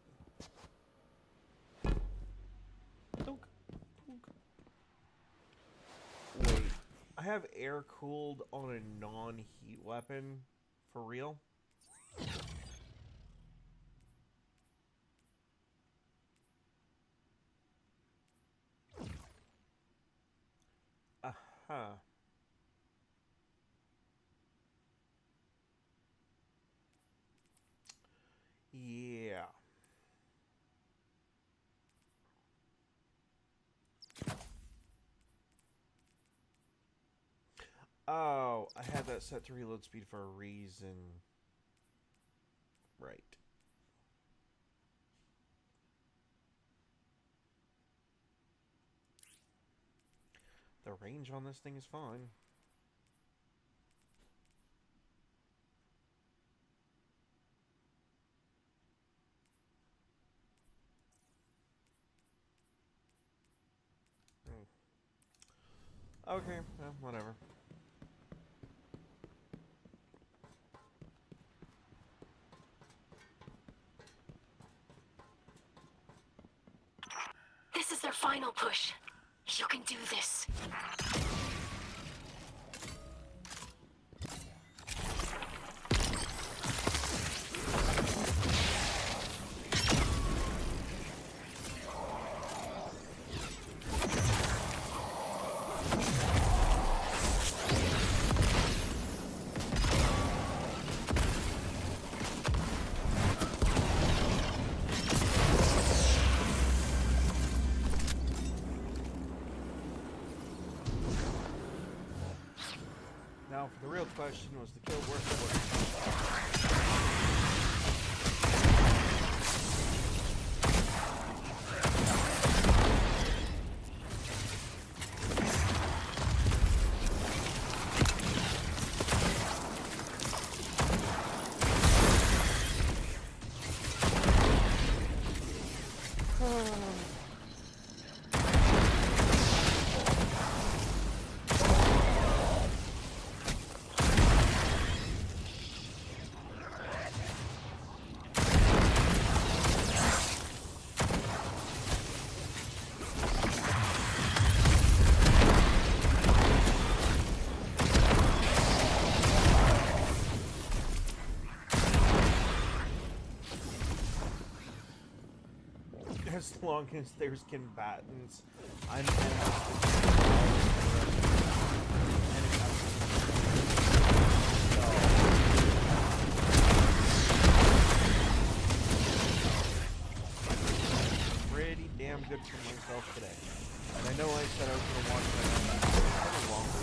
Dunk, dunk. Wait, I have air cooled on a non-heat weapon? For real? Aha. Yeah. Oh, I had that set to reload speed for a reason. Right. The range on this thing is fine. Okay, well, whatever. This is their final push. You can do this. Now, for the real question, was the kill worth the work? As long as there's combatants, I'm pretty damn good for myself today. And I know I said I was going to watch that a little longer.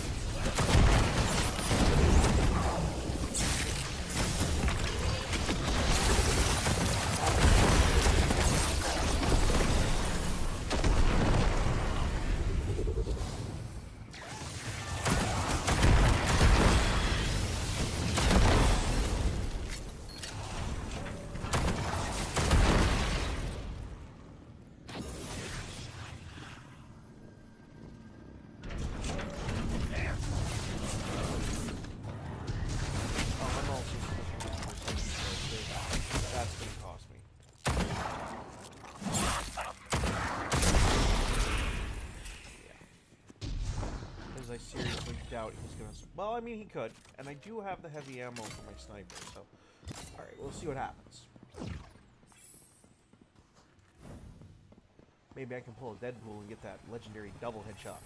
I seriously doubt he's gonna. Well, I mean, he could, and I do have the heavy ammo for my sniper, so. Alright, we'll see what happens. Maybe I can pull a Deadpool and get that legendary double headshot.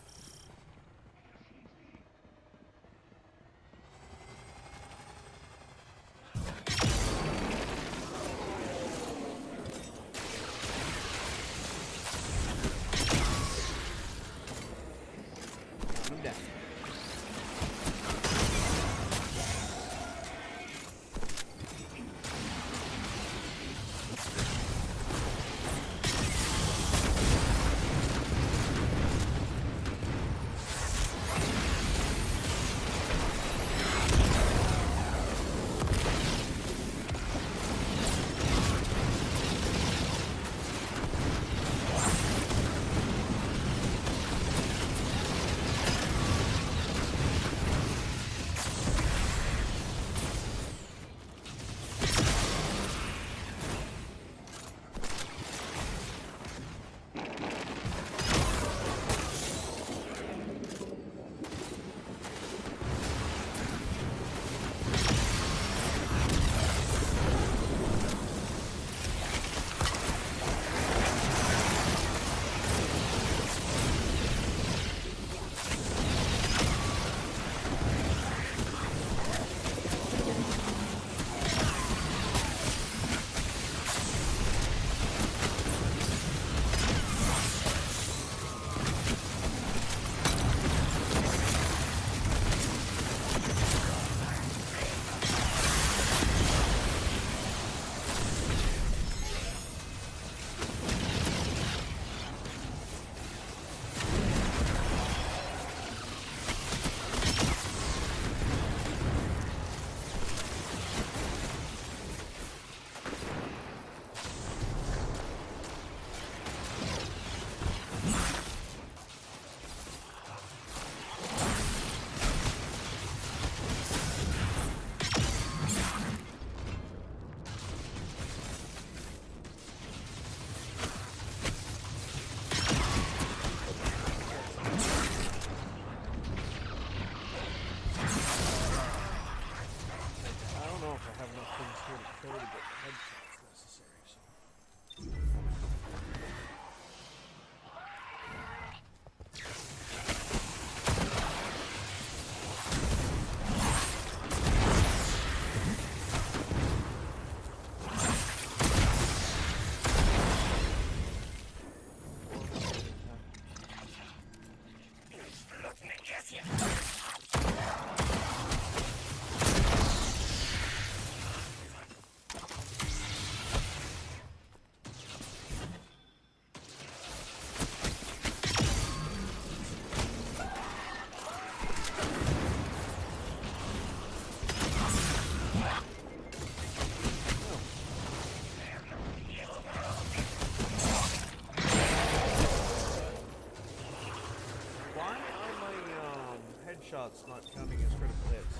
shots not counting as critical hits.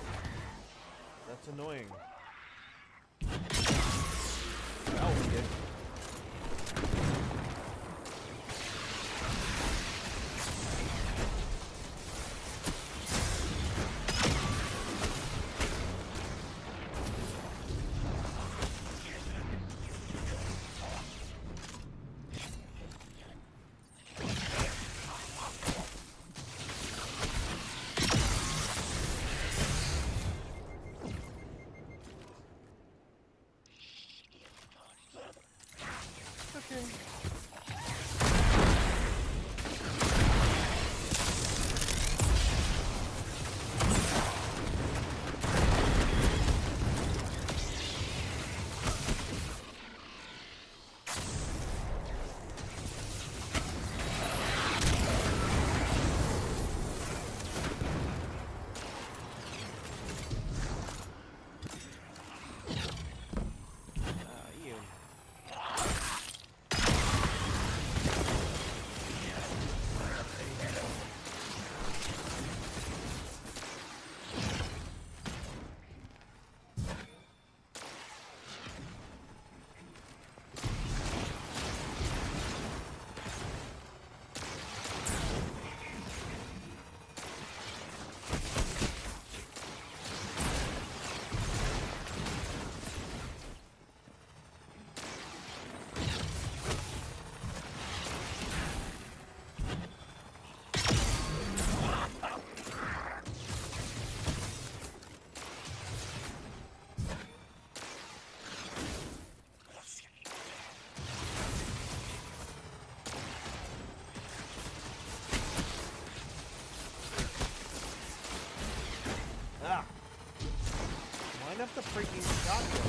That's annoying. That'll be it. Line up the freaking shotgun.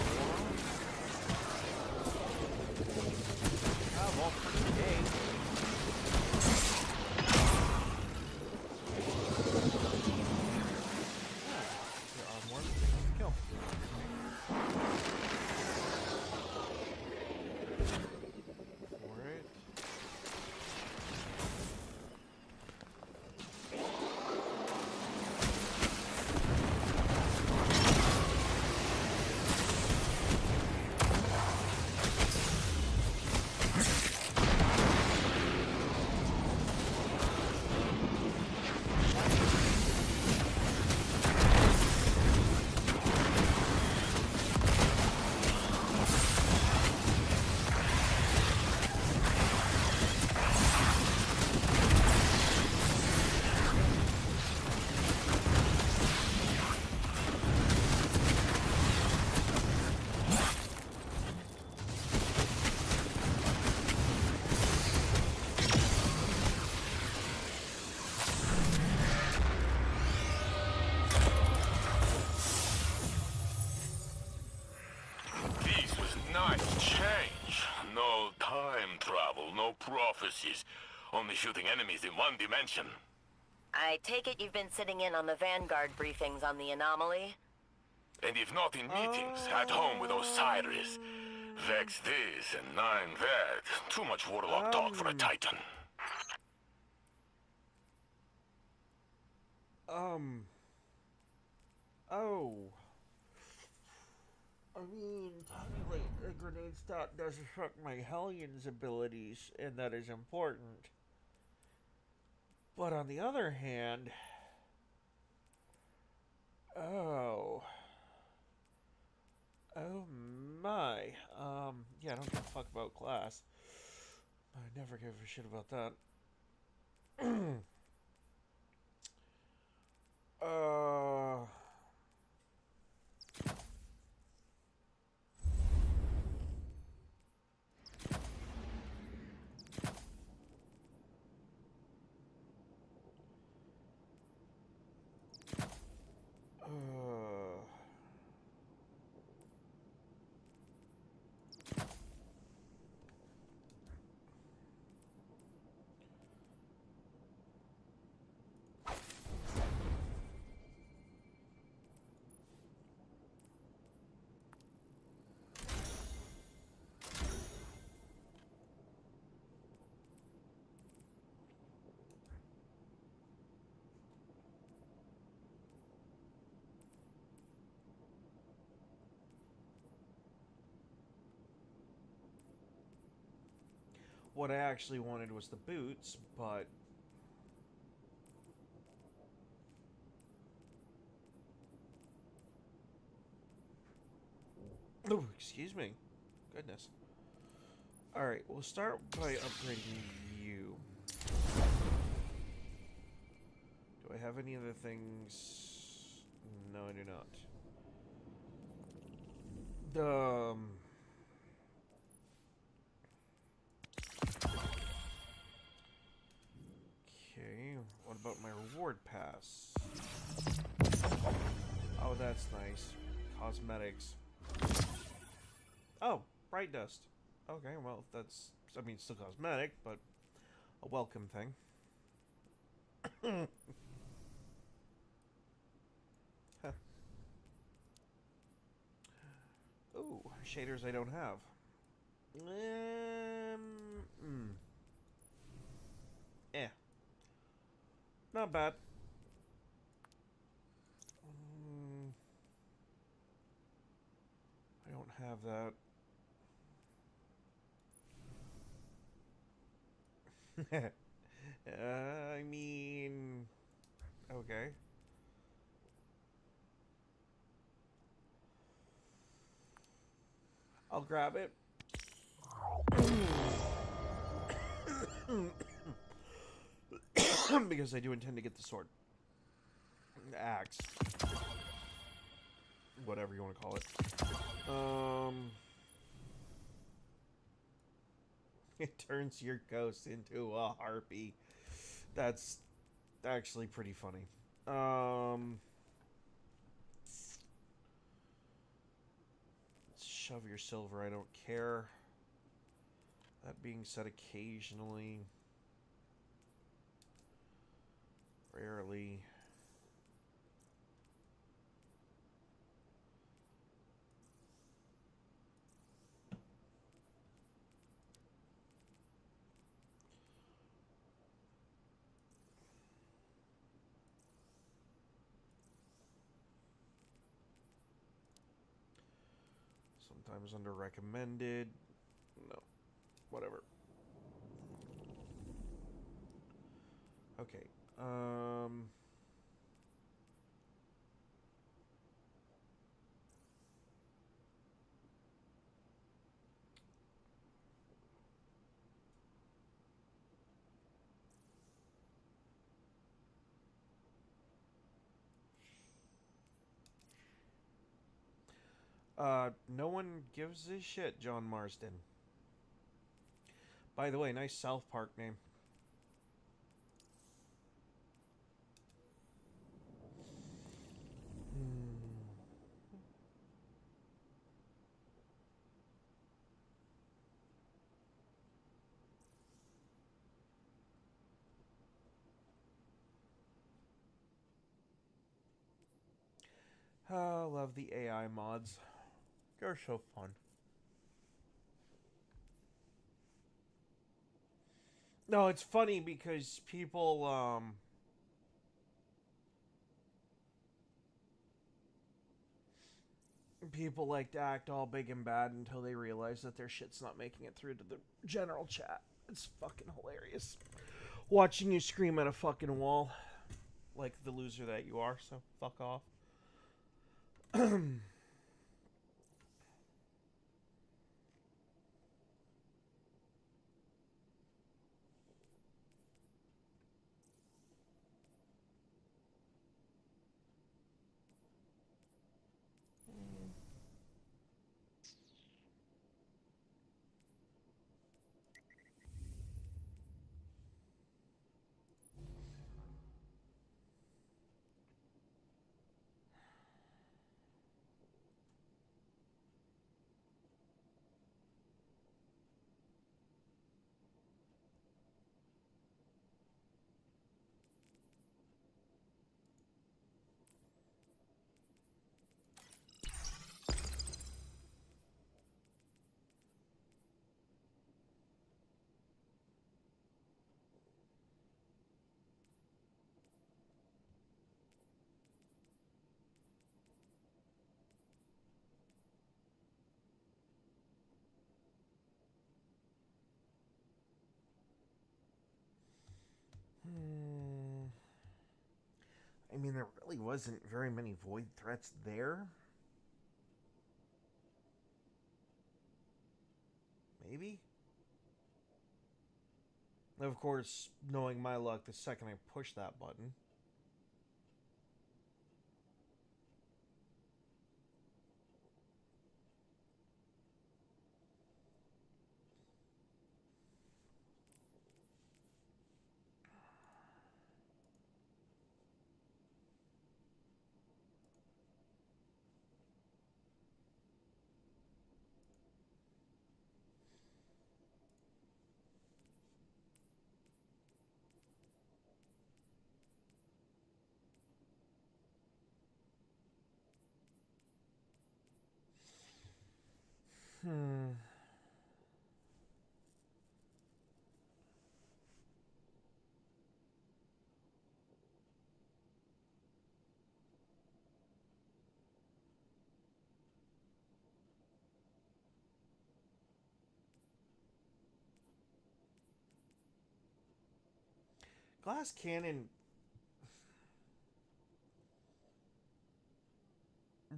Oh, well, freaking day. There are more things to kill. Alright. prophecies, only shooting enemies in one dimension. I take it you've been sitting in on the Vanguard briefings on the anomaly? And if not in meetings, at home with Osiris. Vex this and Nine that. Too much warlock talk for a Titan. Oh. I mean, technically, the grenade stat does affect my Hellions abilities, and that is important. But on the other hand... Oh my. Yeah, I don't give a fuck about class. I never give a shit about that. What I actually wanted was the boots, but... Oh, excuse me. Goodness. Alright, we'll start by upgrading you. Do I have any other things? No, I do not. Okay, what about my reward pass? Oh, that's nice. Cosmetics. Oh, bright dust. Okay, well, that's... I mean, still cosmetic, but a welcome thing. Huh. Ooh, shaders I don't have. Eh. Not bad. I don't have that. I mean... Okay. I'll grab it. Because I do intend to get the sword. The axe. Whatever you want to call it. It turns your ghost into a harpy. That's actually pretty funny. Shove your silver, I don't care. That being said, occasionally, rarely. Sometimes under recommended. No. Whatever. Okay. No one gives a shit, John Marsden. By the way, nice South Park name. I love the AI mods. They're so fun. No, it's funny because people, people like to act all big and bad until they realize that their shit's not making it through to the general chat. It's fucking hilarious. Watching you scream at a fucking wall. Like the loser that you are, so fuck off. there really wasn't very many void threats there. Maybe? Of course, knowing my luck, the second I push that button. Glass Cannon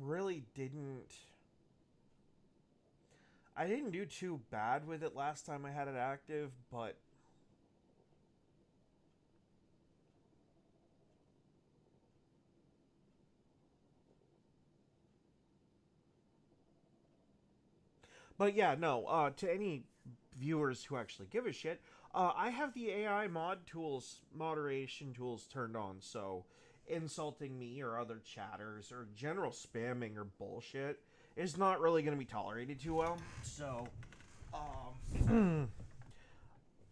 really didn't... I didn't do too bad with it last time I had it active, but... But yeah, no, to any viewers who actually give a shit, I have the AI moderation tools turned on, so insulting me or other chatters or general spamming or bullshit is not really going to be tolerated too well. So,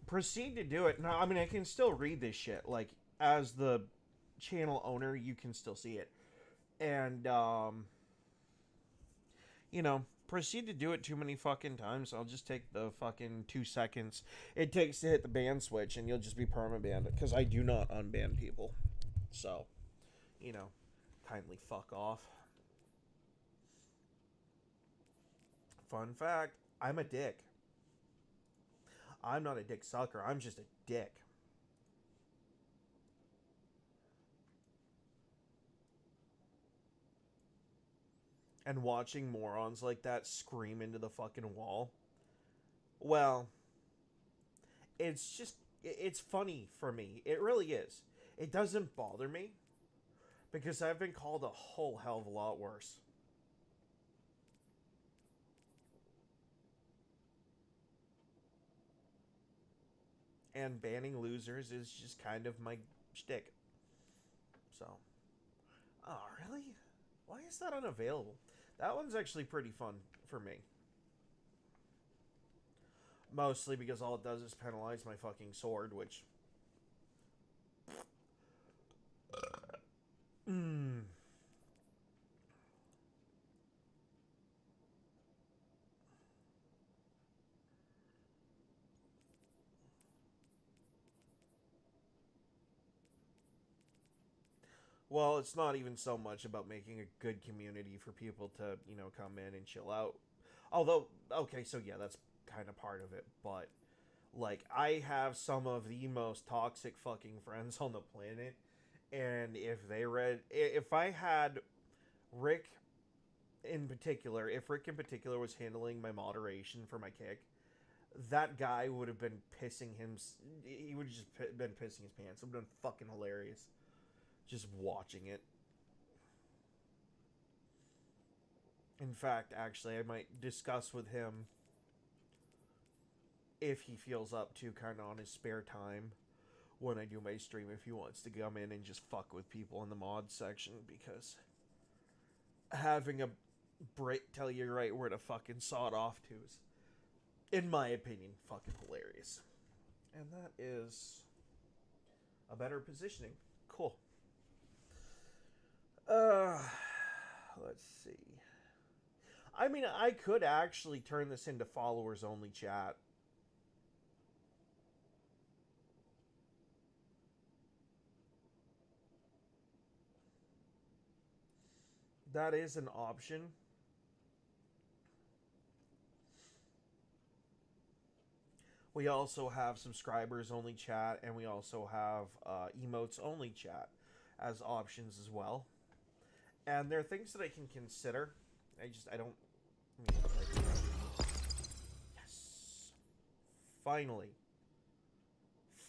proceed to do it. Now, I mean, I can still read this shit. Like, as the channel owner, you can still see it. And, you know, proceed to do it too many fucking times. I'll just take the fucking 2 seconds it takes to hit the ban switch, and you'll just be perma-banned, because I do not unban people. So, you know, kindly fuck off. Fun fact, I'm a dick. I'm not a dick sucker, I'm just a dick. And watching morons like that scream into the fucking wall, well, it's just, it's funny for me. It really is. It doesn't bother me, because I've been called a whole hell of a lot worse. And banning losers is just kind of my shtick. So, oh, really? Why is that unavailable? That one's actually pretty fun for me. Mostly because all it does is penalize my fucking sword, which... Well, it's not even so much about making a good community for people to, you know, come in and chill out. Although, okay, so yeah, that's kind of part of it, but, like, I have some of the most toxic fucking friends on the planet, and if I had Rick in particular, if Rick in particular was handling my moderation for my kick, that guy would have been he would have just been pissing his pants. It would have been fucking hilarious. Just watching it. In fact, actually, I might discuss with him if he feels up to, kind of on his spare time when I do my stream, if he wants to come in and just fuck with people in the mod section, because having a Brit tell you right where to fucking saw it off to is, in my opinion, fucking hilarious. And that is a better positioning. Cool. Let's see. I mean, I could actually turn this into followers only chat. That is an option. We also have subscribers only chat, and we also have emotes only chat. as options as well. And there are things that I can consider. I don't... Yes. Finally.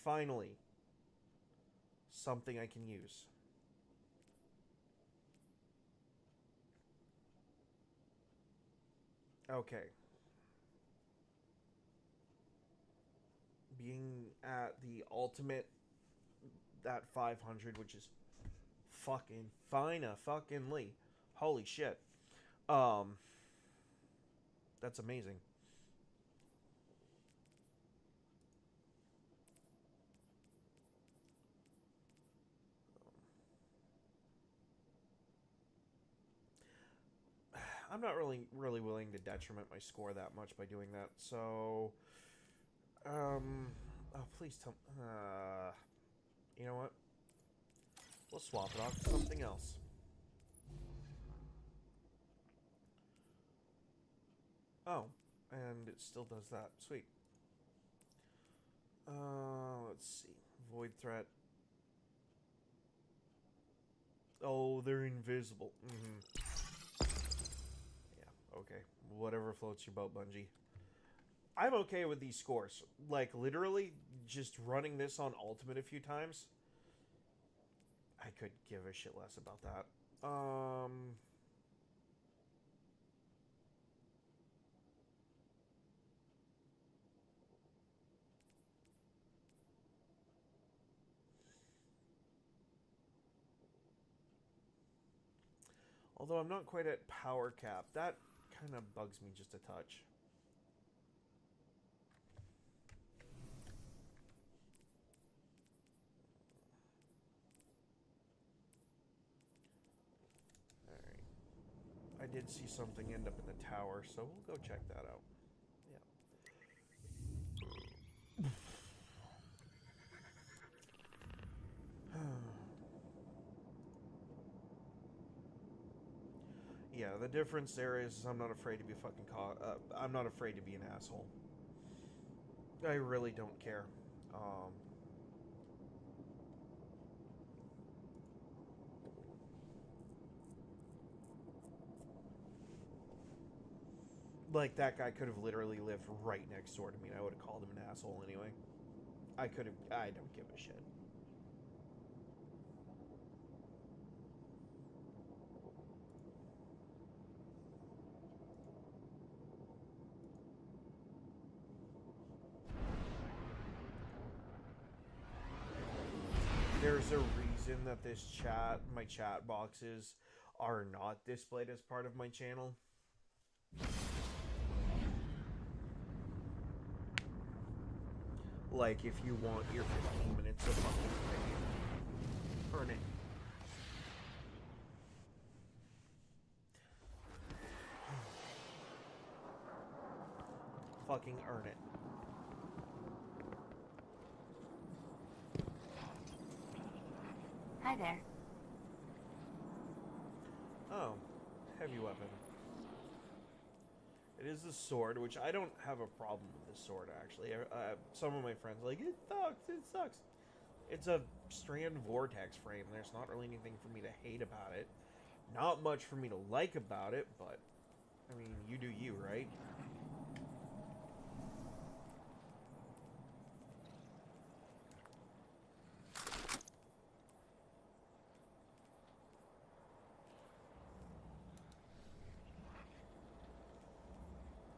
Finally. Something I can use. Okay. Being at the ultimate, that 500, which is fucking fina-fucking-ly. Holy shit. That's amazing. I'm not really willing to detriment my score that much by doing that. So, oh, please tell. You know what? We'll swap it off to something else. Oh, and it still does that. Sweet. Let's see. Void threat. Oh, they're invisible. Yeah, okay. Whatever floats your boat, Bungie. I'm okay with these scores. Like, literally, just running this on Ultimate a few times, I could give a shit less about that. Although I'm not quite at power cap. That kind of bugs me just a touch. Alright. I did see something end up in the tower, so we'll go check that out. Yeah. Yeah, the difference there is I'm not afraid to be fucking caught. I'm not afraid to be an asshole. I really don't care. Like, that guy could have literally lived right next door to me, and I would have called him an asshole anyway. I could have... I don't give a shit. There's a reason that this chat, my chat boxes, are not displayed as part of my channel. Like, if you want your 15 minutes of fucking fame, earn it. Fucking earn it. Hi there. Oh, heavy weapon. It is a sword, which I don't have a problem with this sword, actually. Some of my friends are like, it sucks. It's a strand vortex frame. There's not really anything for me to hate about it. Not much for me to like about it, but, I mean, you do you, right?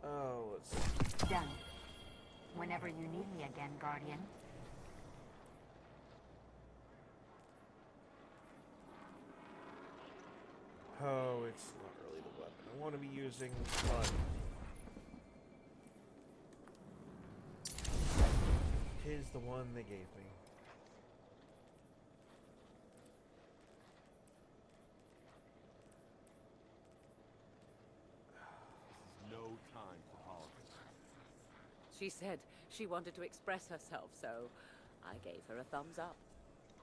Oh, let's see. Done. Whenever you need me again, Guardian. Oh, it's not really the weapon I want to be using, but... tis the one they gave me. No time for politics. She said she wanted to express herself, so I gave her a thumbs up. This is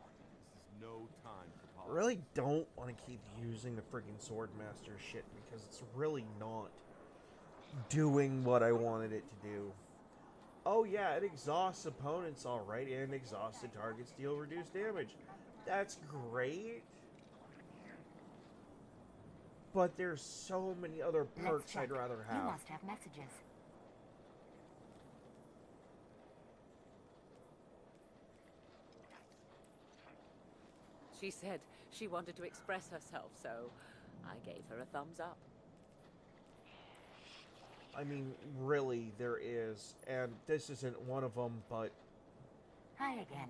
no time for I politics. really don't want to keep using the friggin' Swordmaster shit because it's really not doing what I wanted it to do. Oh yeah, it exhausts opponents alright, and exhausted targets deal reduced damage. that's great. But there's so many other perks I'd rather have. You must have messages. She said she wanted to express herself, so I gave her a thumbs up. I mean, really, there is. And this isn't one of them, but... Hi again.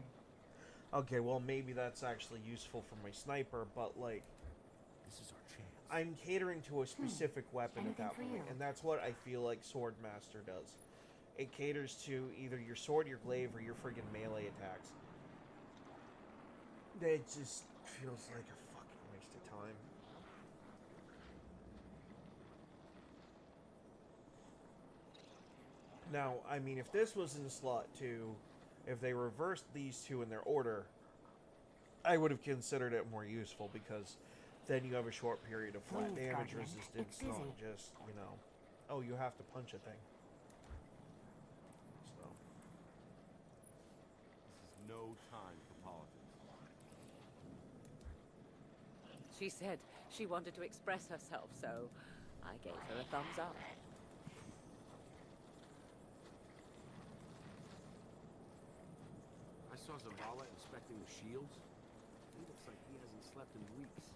Okay, well, maybe that's actually useful for my sniper, but, like... This is our chance. I'm catering to a specific weapon at Anything that for point, you? and that's what I feel like Swordmaster does. It caters to either your sword, your glaive, or your friggin' melee attacks. It just feels like a fucking waste of time. Now, I mean, if this was in slot 2, if they reversed these two in their order, I would have considered it more useful, because then you have a short period of flat Please, damage Guardian. resistance, It's not busy. just, you know, oh, you have to punch a thing. So, This is no time for politics. She said she wanted to express herself, so I gave her a thumbs up. I saw Zavala inspecting the shields. He looks like he hasn't slept in weeks.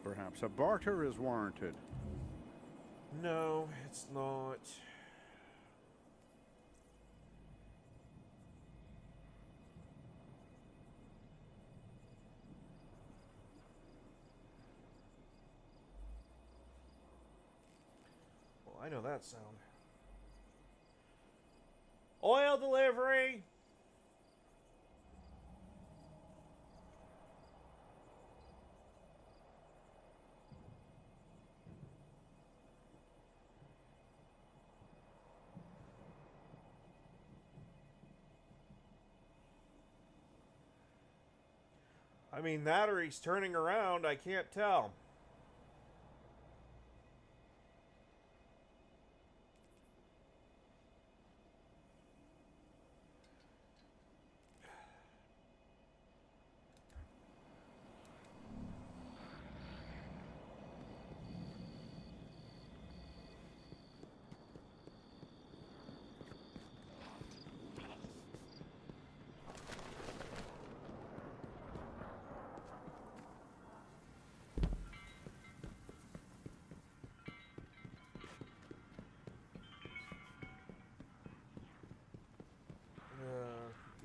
Perhaps a barter is warranted. no, it's not. Well, I know that sound. Oil delivery! I mean, that or he's turning around, I can't tell.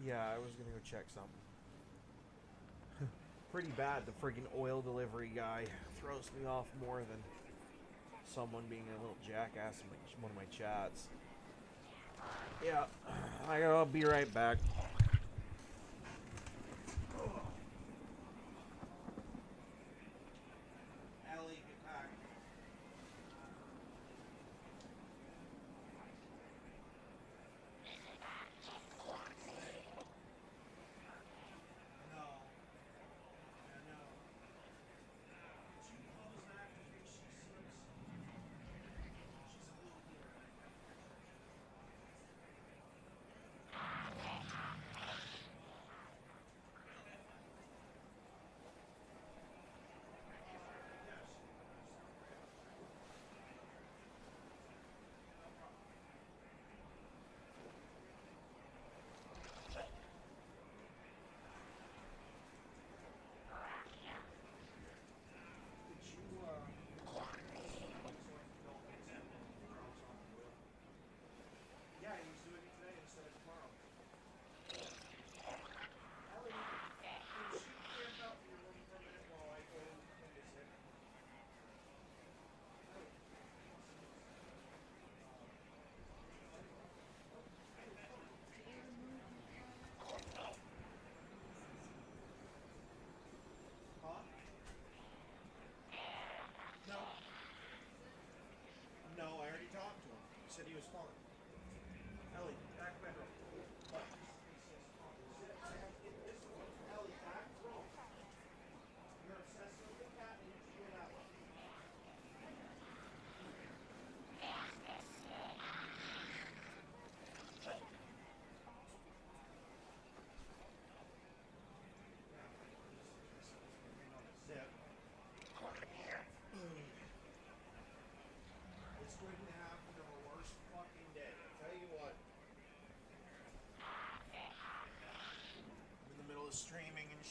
Yeah, I was gonna go check something. Pretty bad, the friggin' oil delivery guy throws me off more than someone being a little jackass in one of my chats. Yeah, I'll be right back. Ellie, get back.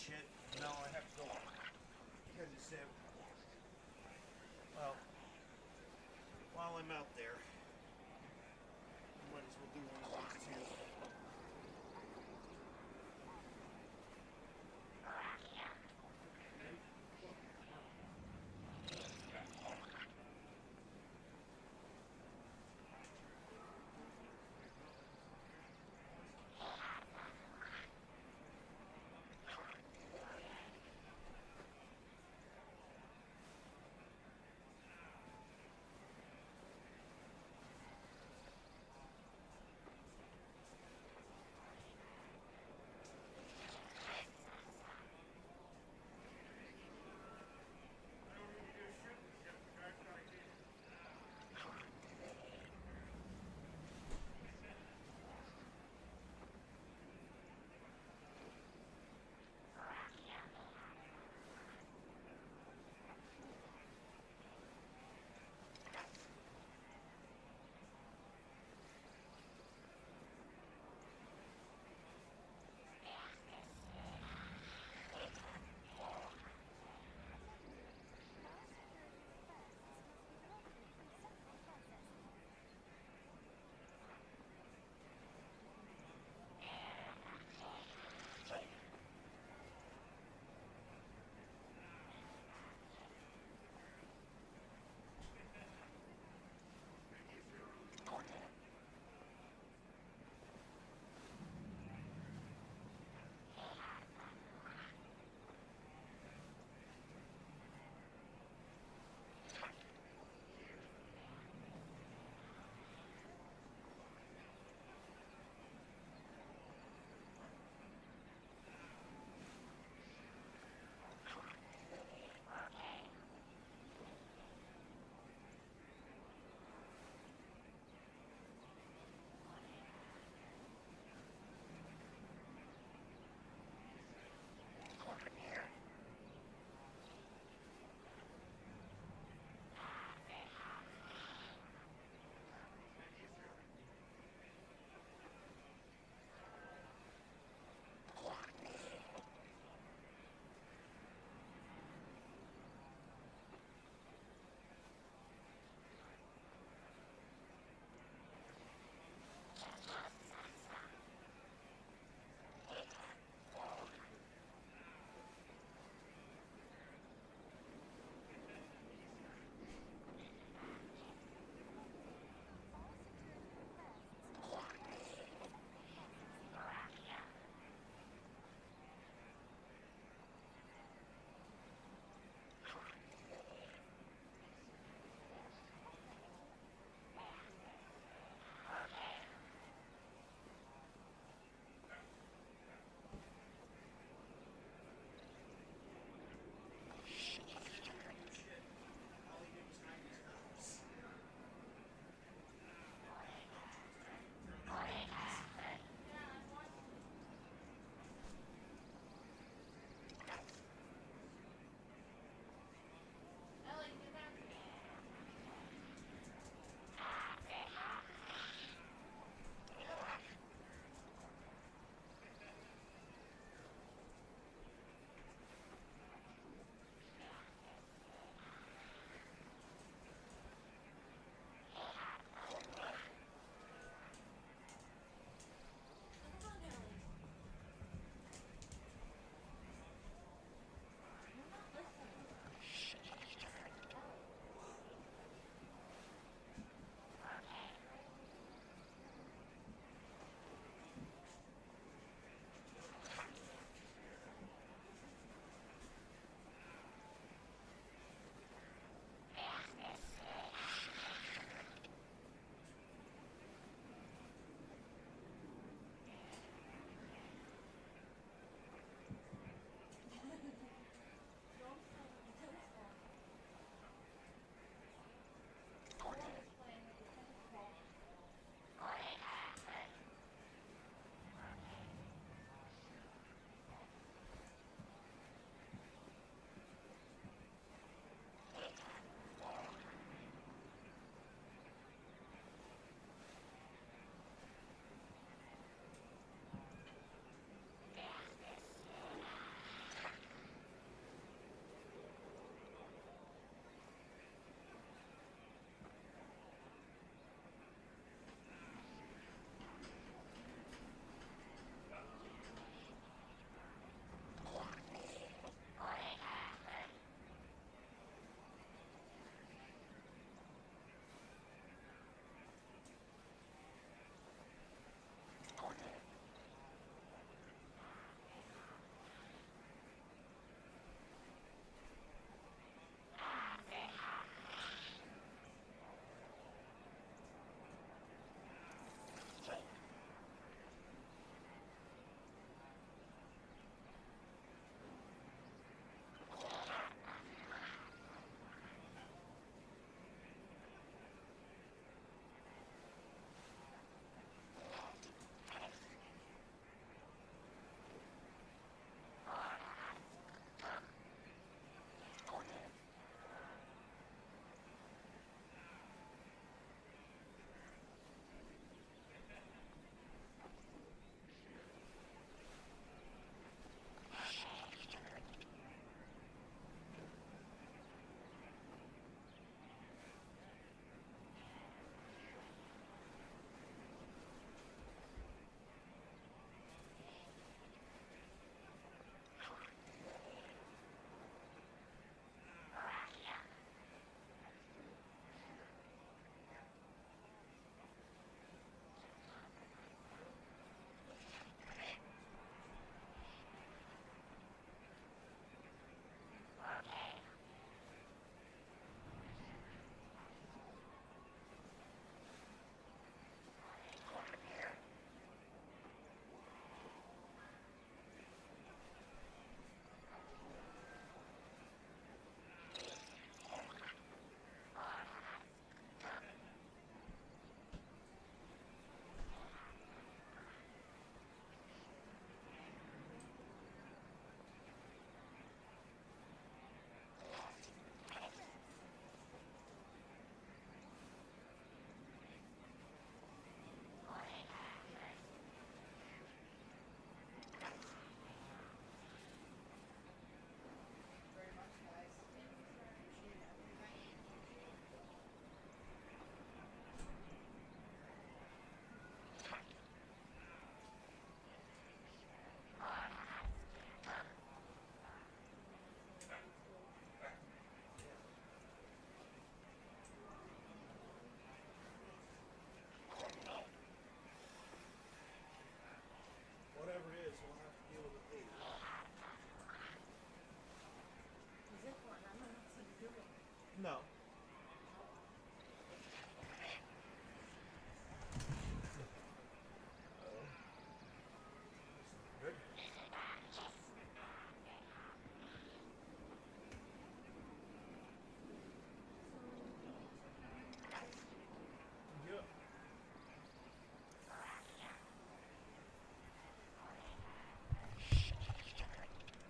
shit. Now I have to go tend to Sim. Well, while I'm out there, I might as well do one of these two.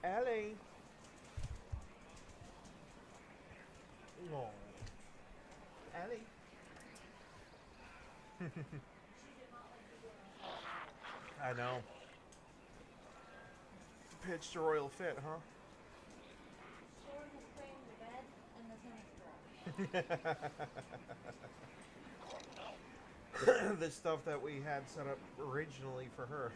Ellie. No. Ellie. I know. Pitched a royal fit, huh? The stuff that we had set up originally for her.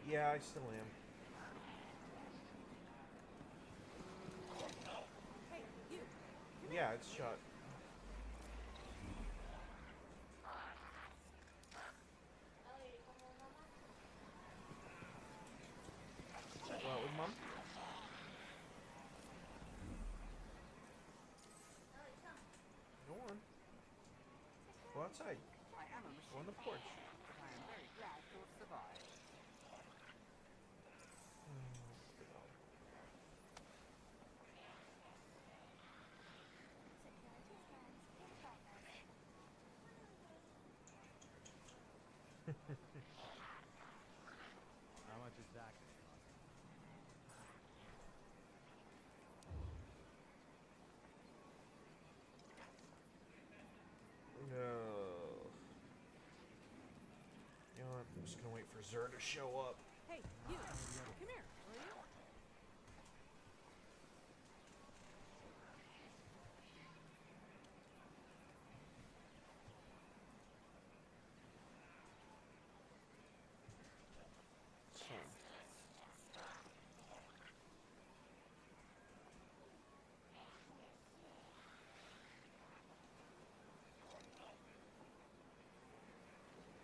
Yeah, I still am. Yeah, it's shut. What with Mom? Go on. Go outside. Go on the porch. I am very glad to have survived. How much is that? No. You know what? I'm just gonna wait for Zer to show up. Hey, you! Come here, will you?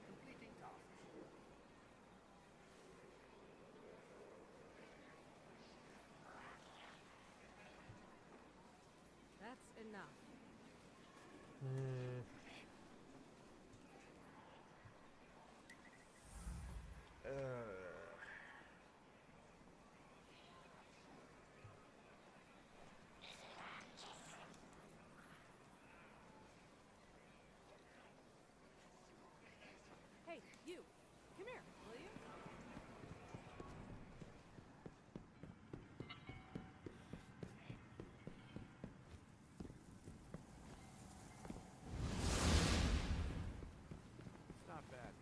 Completing task. That's enough. Hey, you! Come here, will you? It's not bad.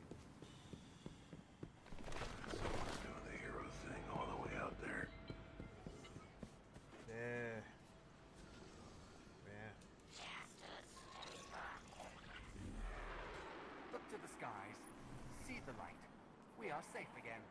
Doing the hero thing all the way out there. Yeah. Yeah. Look to the skies. See the light. We are safe again.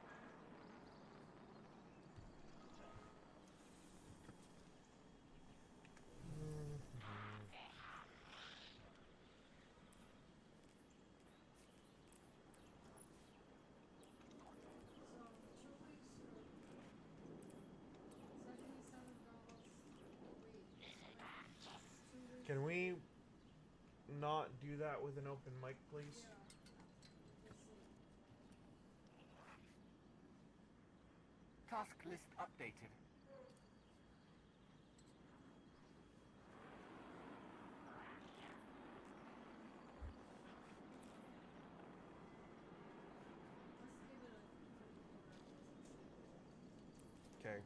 Can we not do that with an open mic, please? Task list updated. Okay.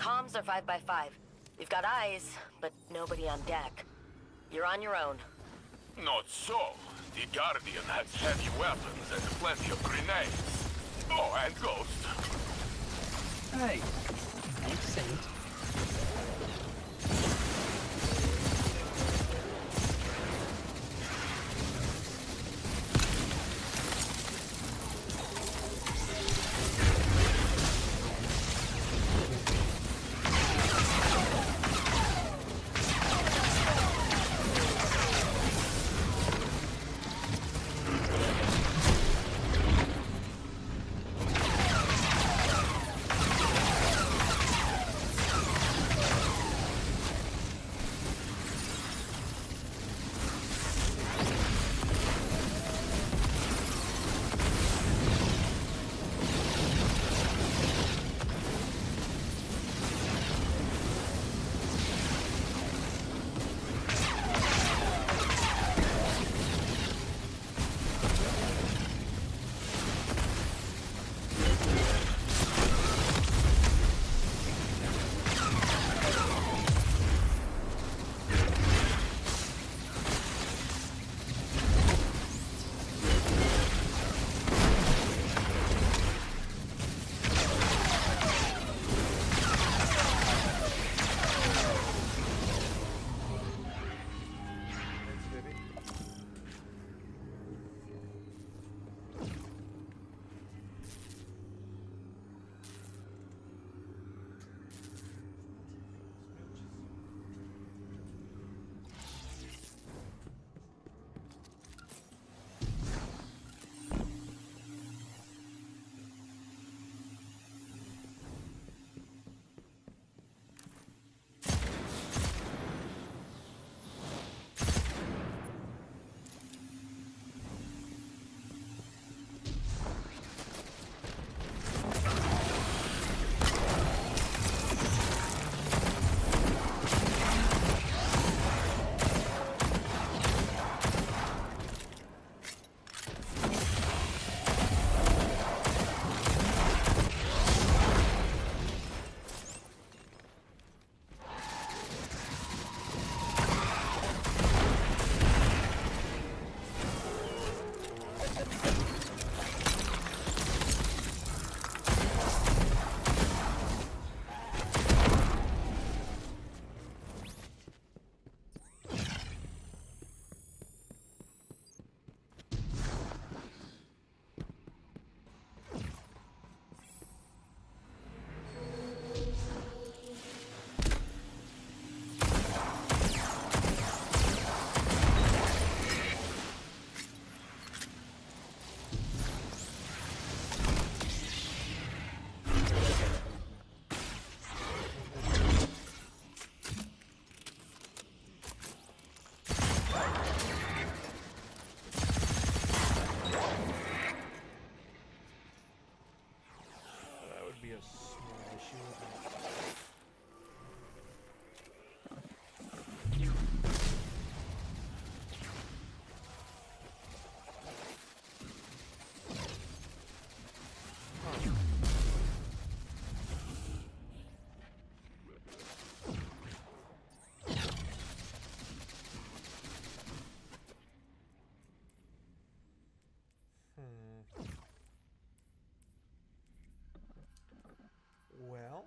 Comms are 5 by 5. We've got eyes, but nobody on deck. You're on your own. Not so. The Guardian has heavy weapons and plenty of grenades. Oh, and Ghost. Hey, thanks, Saint. Well...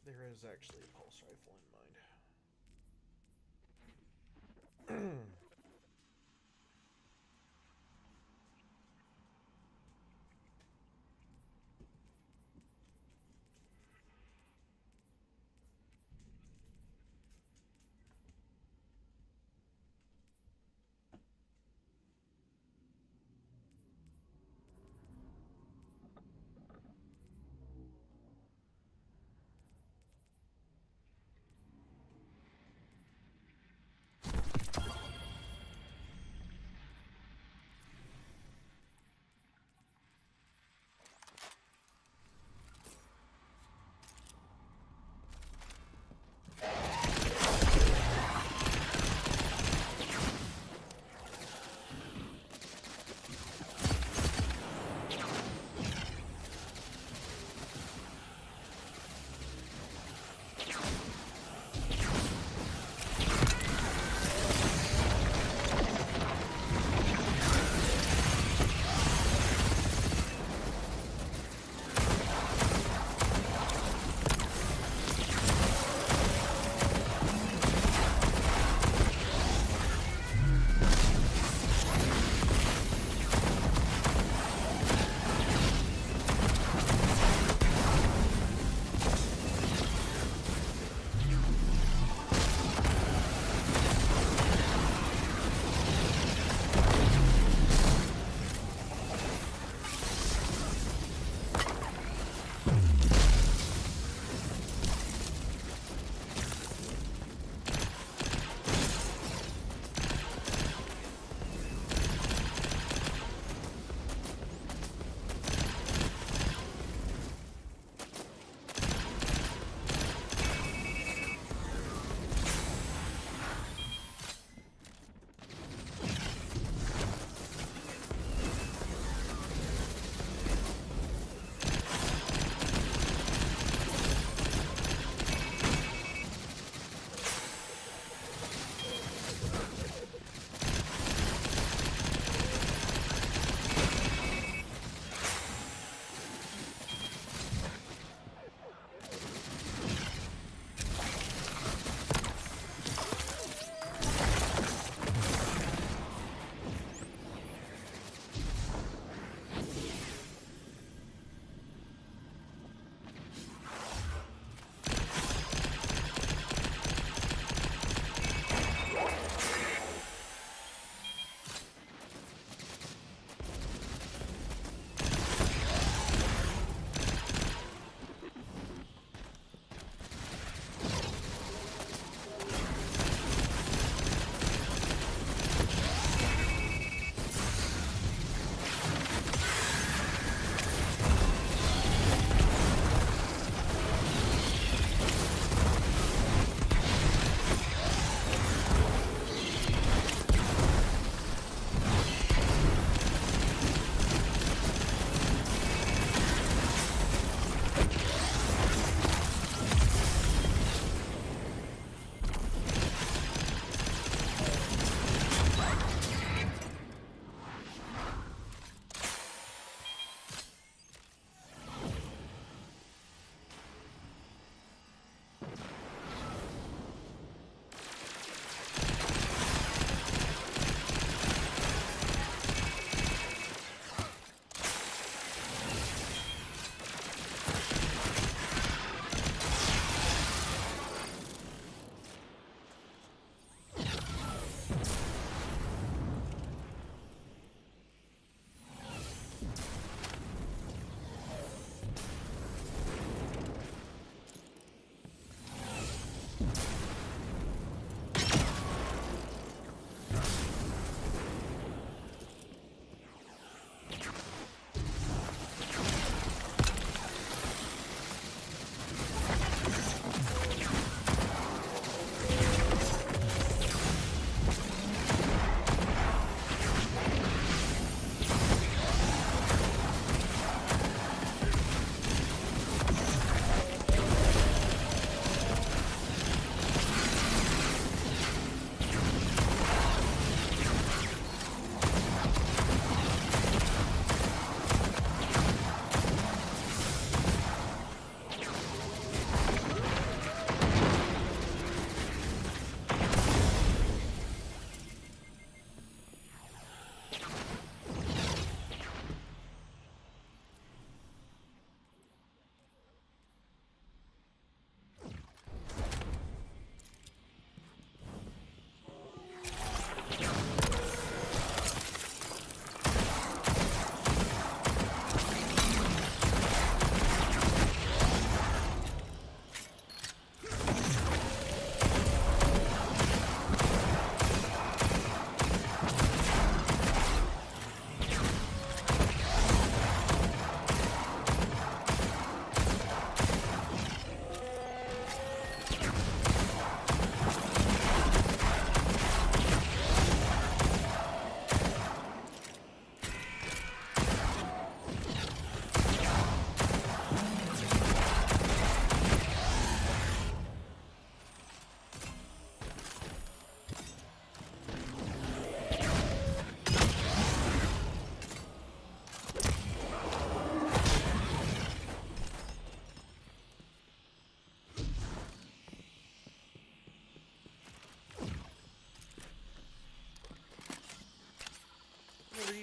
There is actually a pulse rifle in mind.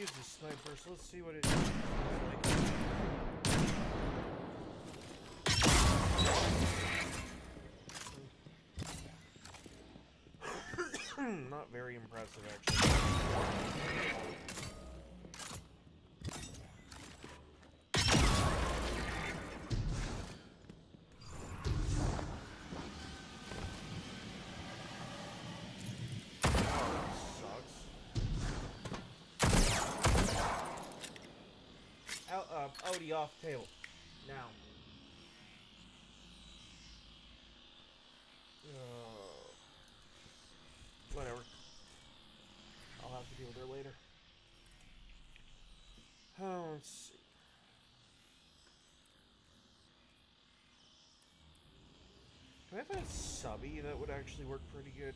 use the sniper, so let's see what it feels like. Not very impressive, actually. Odie off table. Now. Whatever. I'll have to deal with her later. Let's see. Do I have a subby that would actually work pretty good?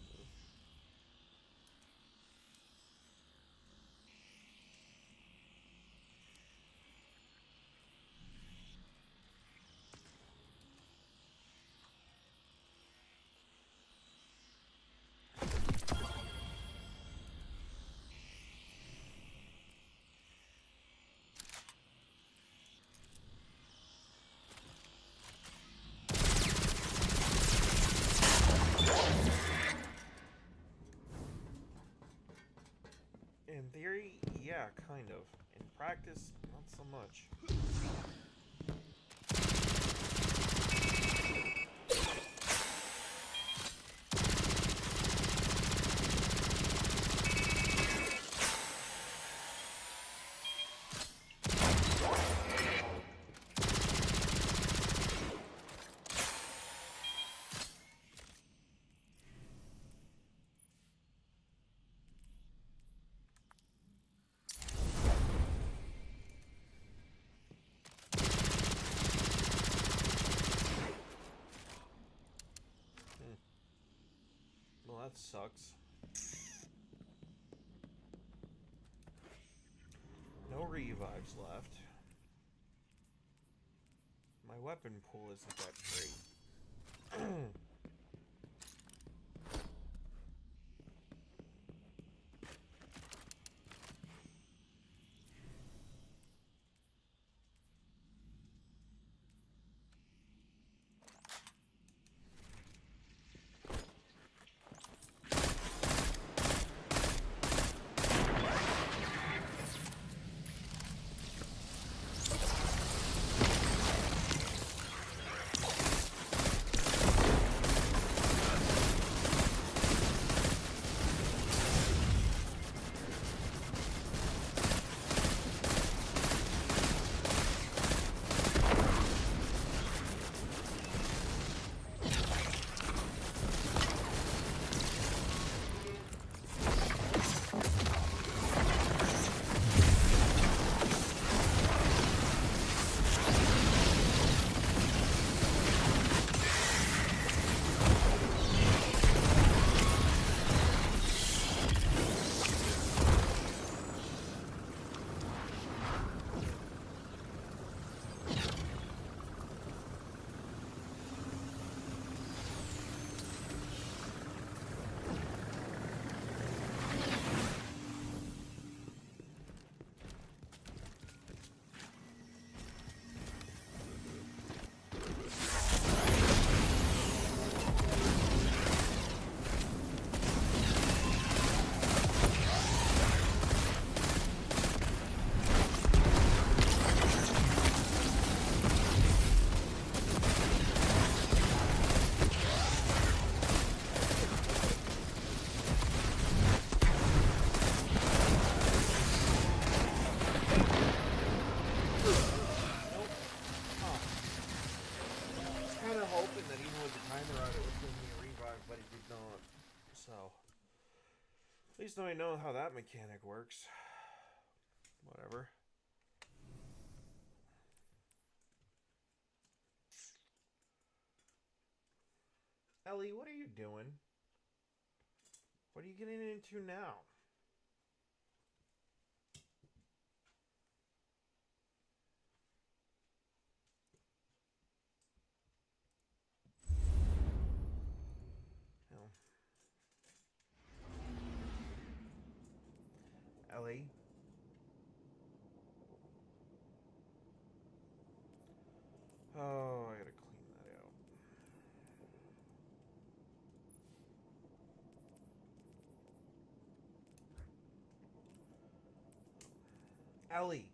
In theory, yeah, kind of. In practice, not so much. That sucks. No revives left. My weapon pool isn't that great. At least now I know how that mechanic works. Whatever. Ellie, what are you doing? What are you getting into now? Ellie? Ellie.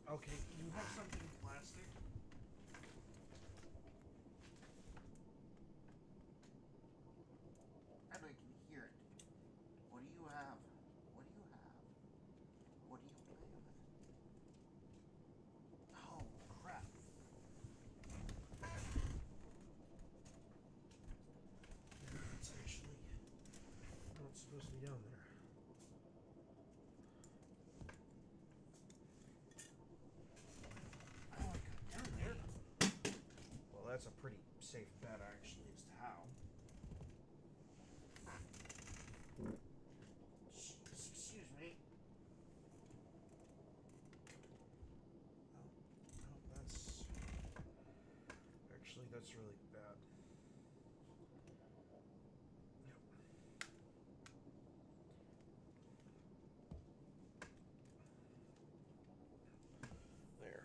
Okay, you have something plastic? I know you can hear it. What do you have? What do you have? What are you playing with? Oh, crap. It's actually not supposed to be down there. I don't want to cut down there. Well, that's a pretty safe bet, actually, as to how. Jeez, excuse me. Oh, that's... Actually, that's really bad. Yep. There.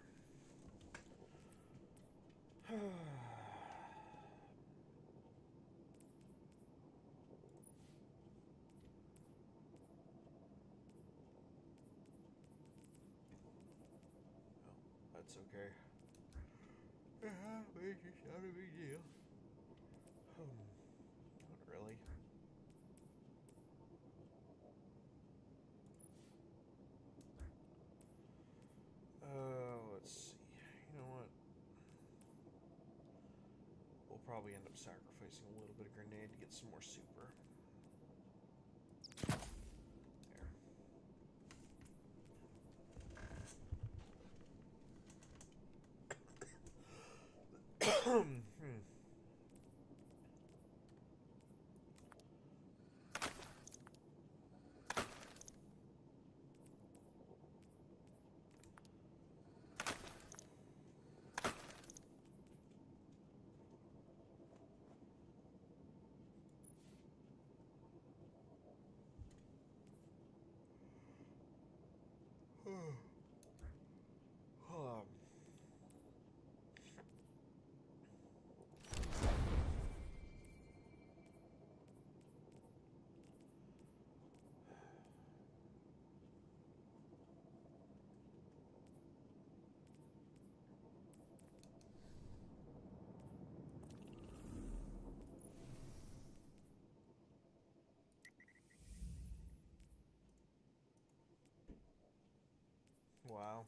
That's okay. It's not a big deal. Not really. Let's see. You know what? We'll probably end up sacrificing a little bit of grenade to get some more super. Wow.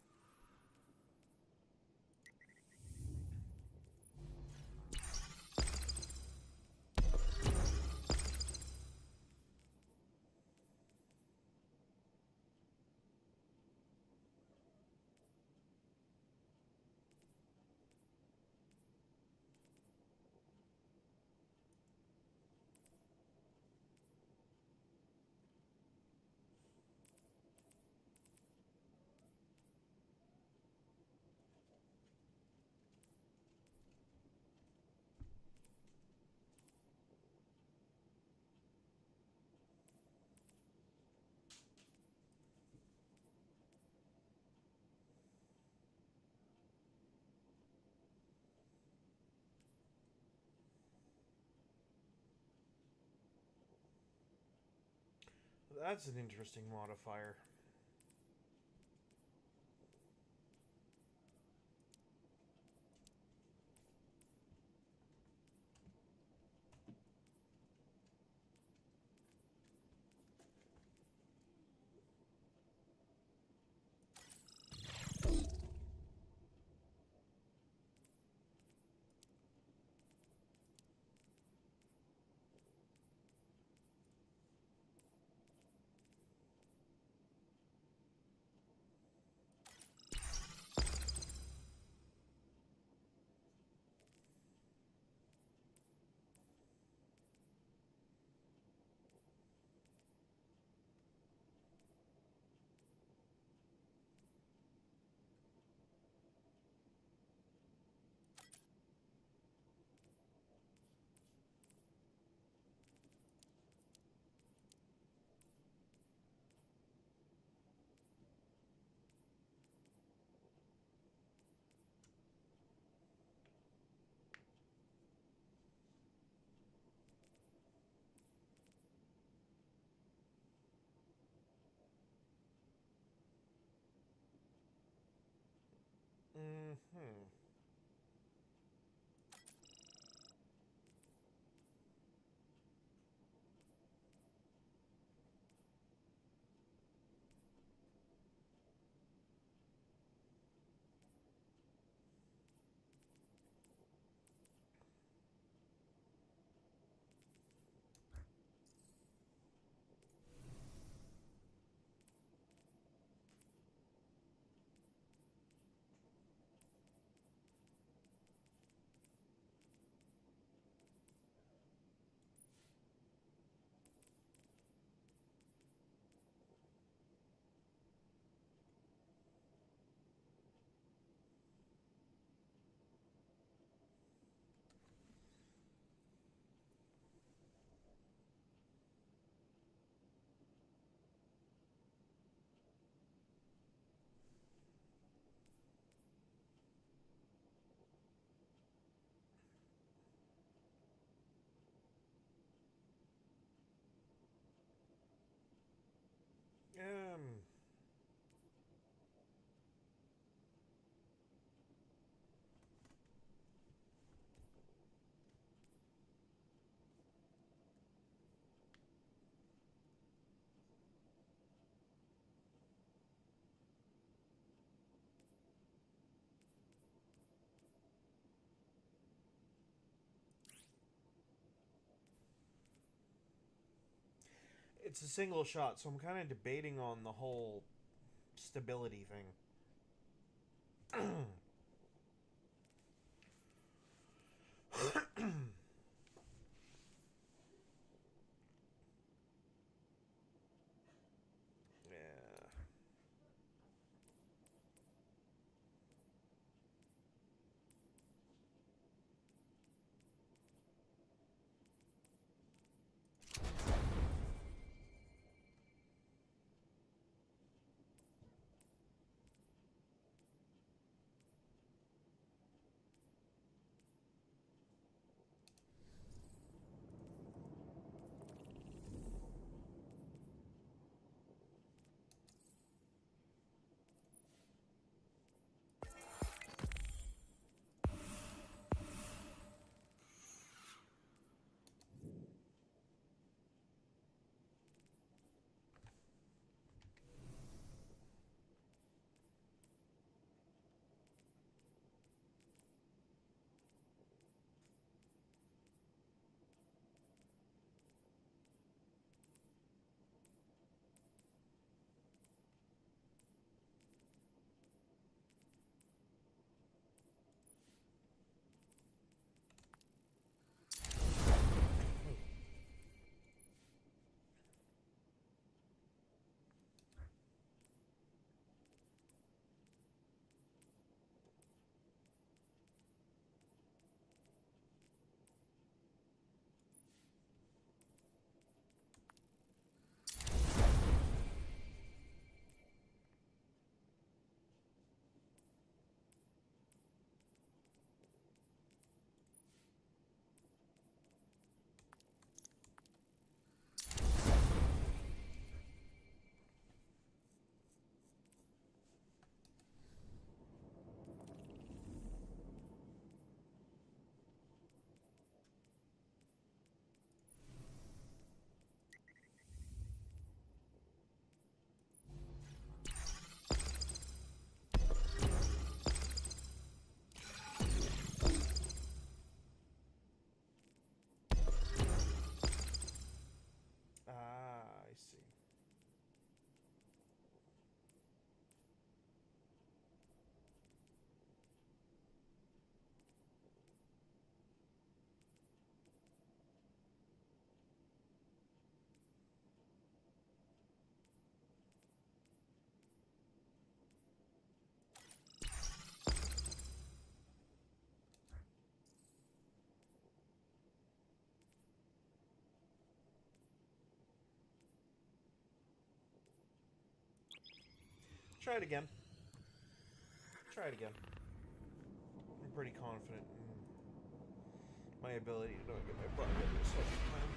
That's an interesting modifier. Mm-hmm. Um. It's a single shot, so I'm kind of debating on the whole stability thing. Yeah. Ah, I see. Try it again. Try it again. I'm pretty confident in my ability to get my butt in this second time.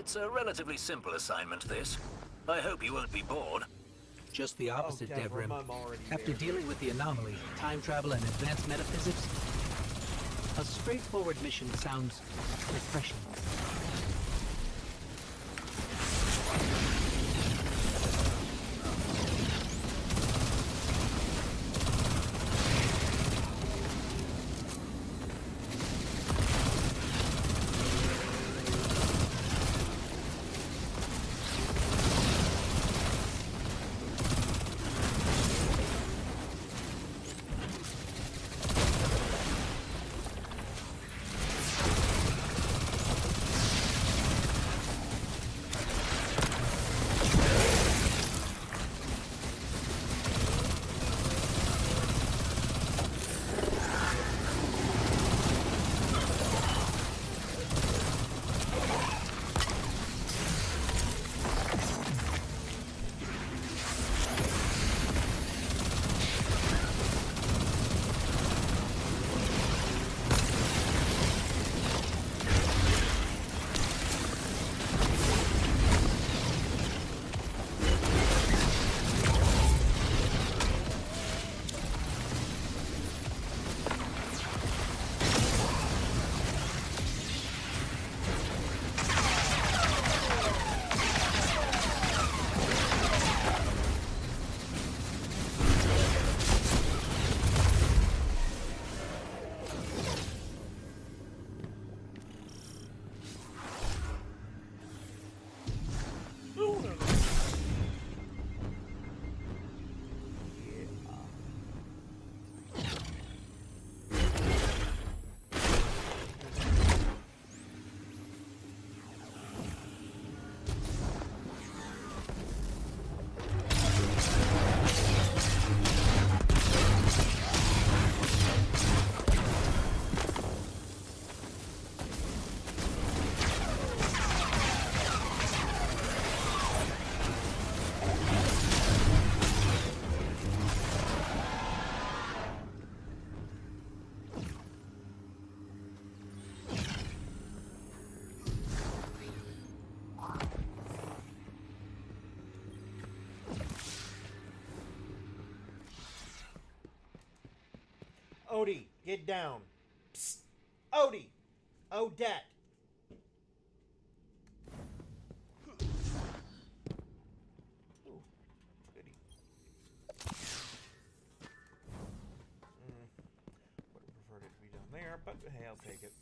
It's a relatively simple assignment, this. I hope you won't be bored. Just the opposite, Devrim, Devrim. I'm already After there. dealing with the anomaly, time travel, and advanced metaphysics, a straightforward mission sounds refreshing. Odie, get down. Psst. Odie! Odette! Ooh, goody. Would have preferred it to be down there, but hey, I'll take it.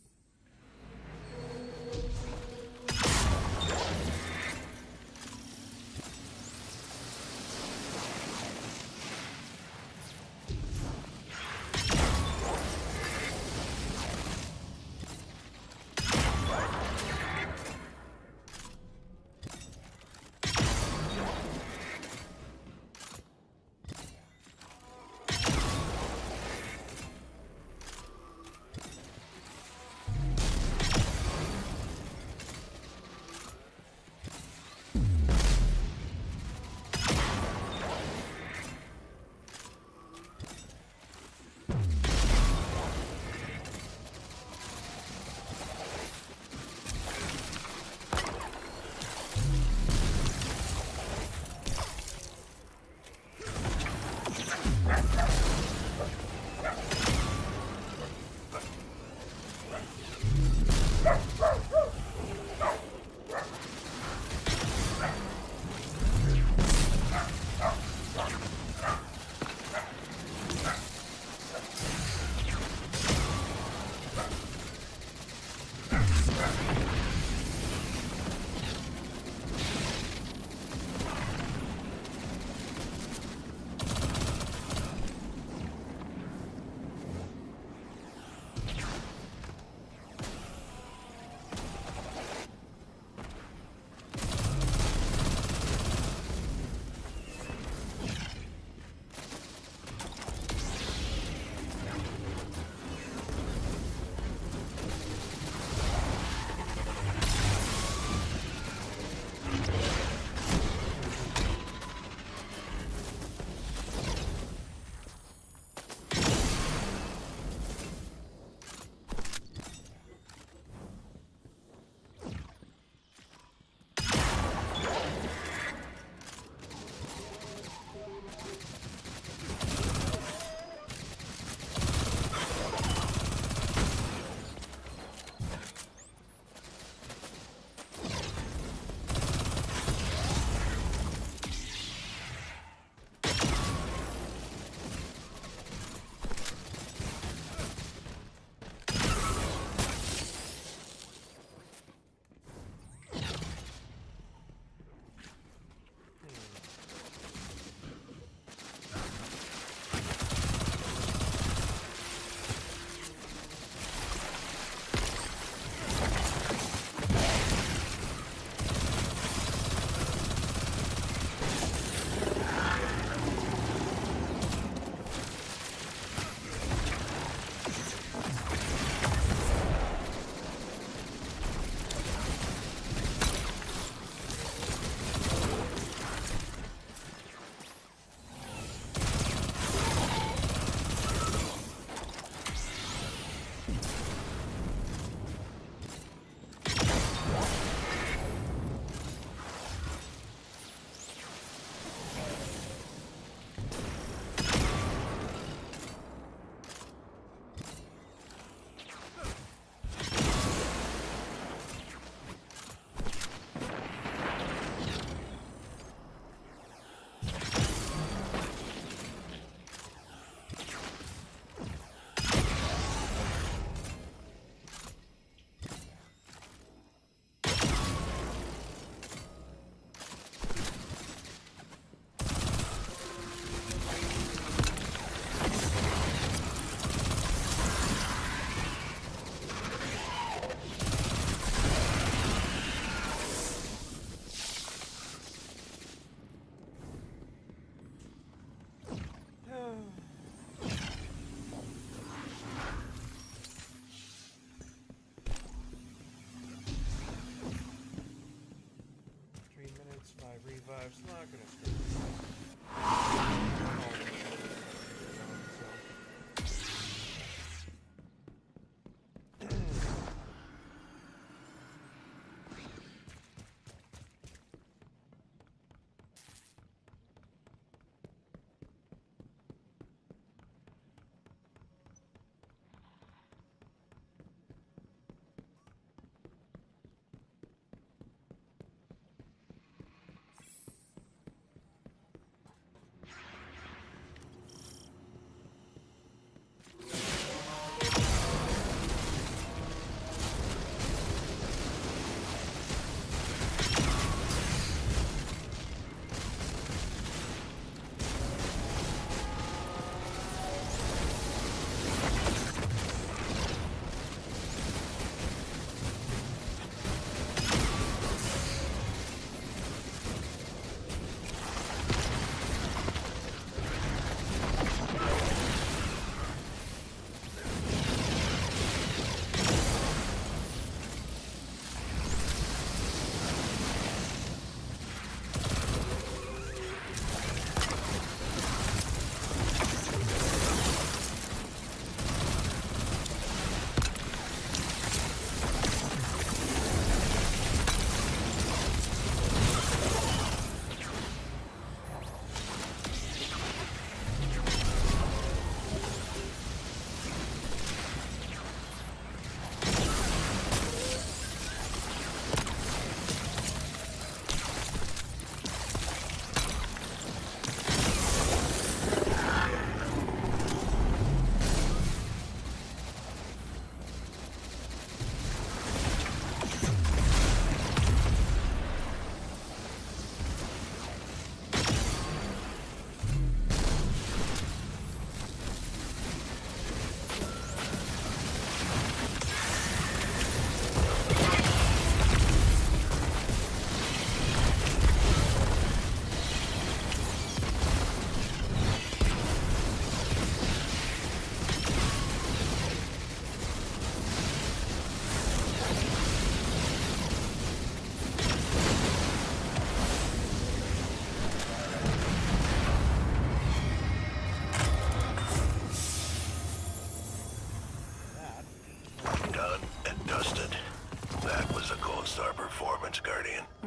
It's not gonna stay.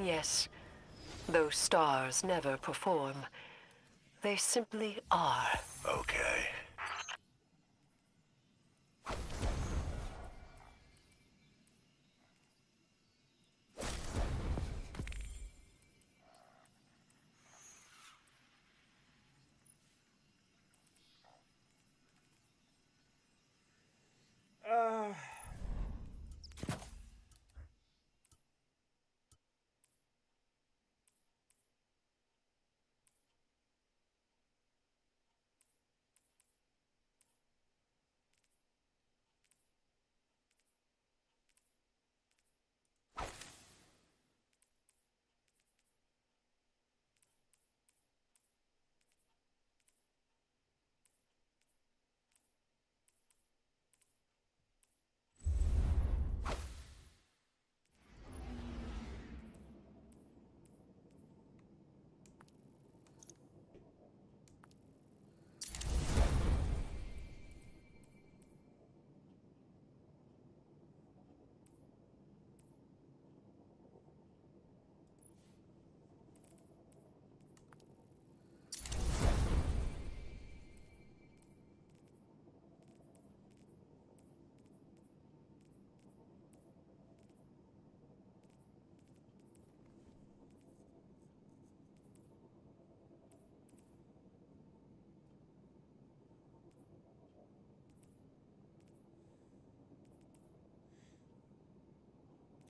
Yes, those stars never perform. They simply are. Okay.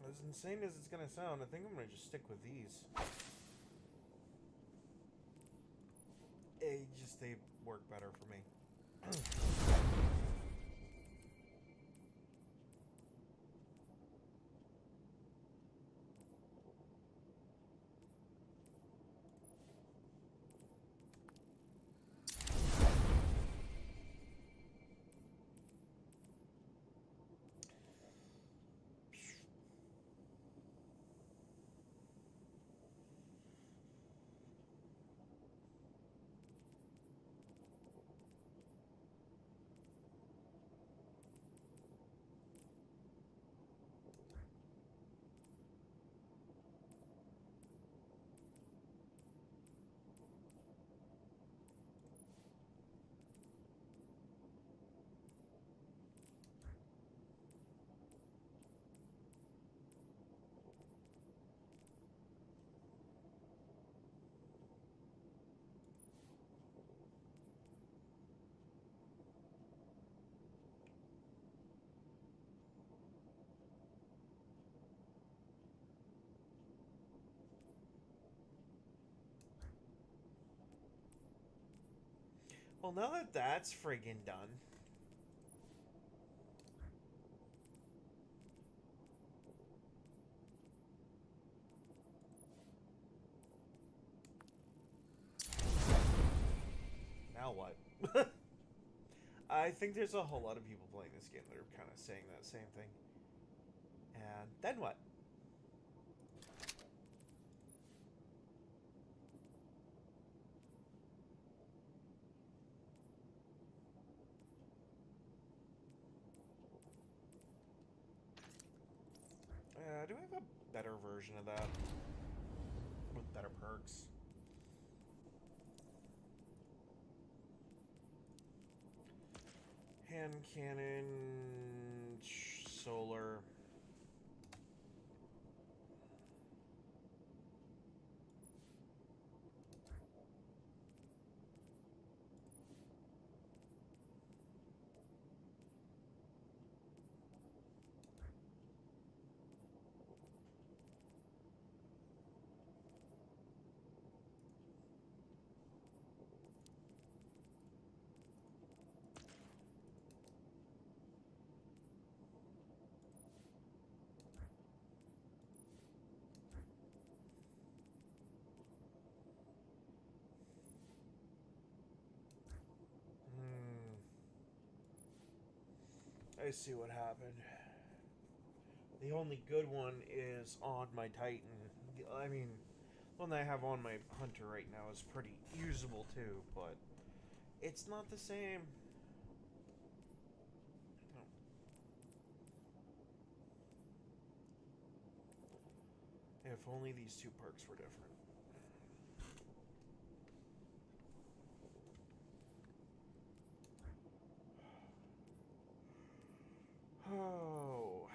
As insane as it's gonna sound, I think I'm gonna just stick with these. They work better for me. Well, now that that's friggin' done. Now what? I think there's a whole lot of people playing this game that are kind of saying that same thing. And then what? Do we have a better version of that? With better perks? Hand cannon, solar. I see what happened. The only good one is on my Titan. I mean, the one that I have on my Hunter right now is pretty usable too, but it's not the same. No. If only these two perks were different. Oh.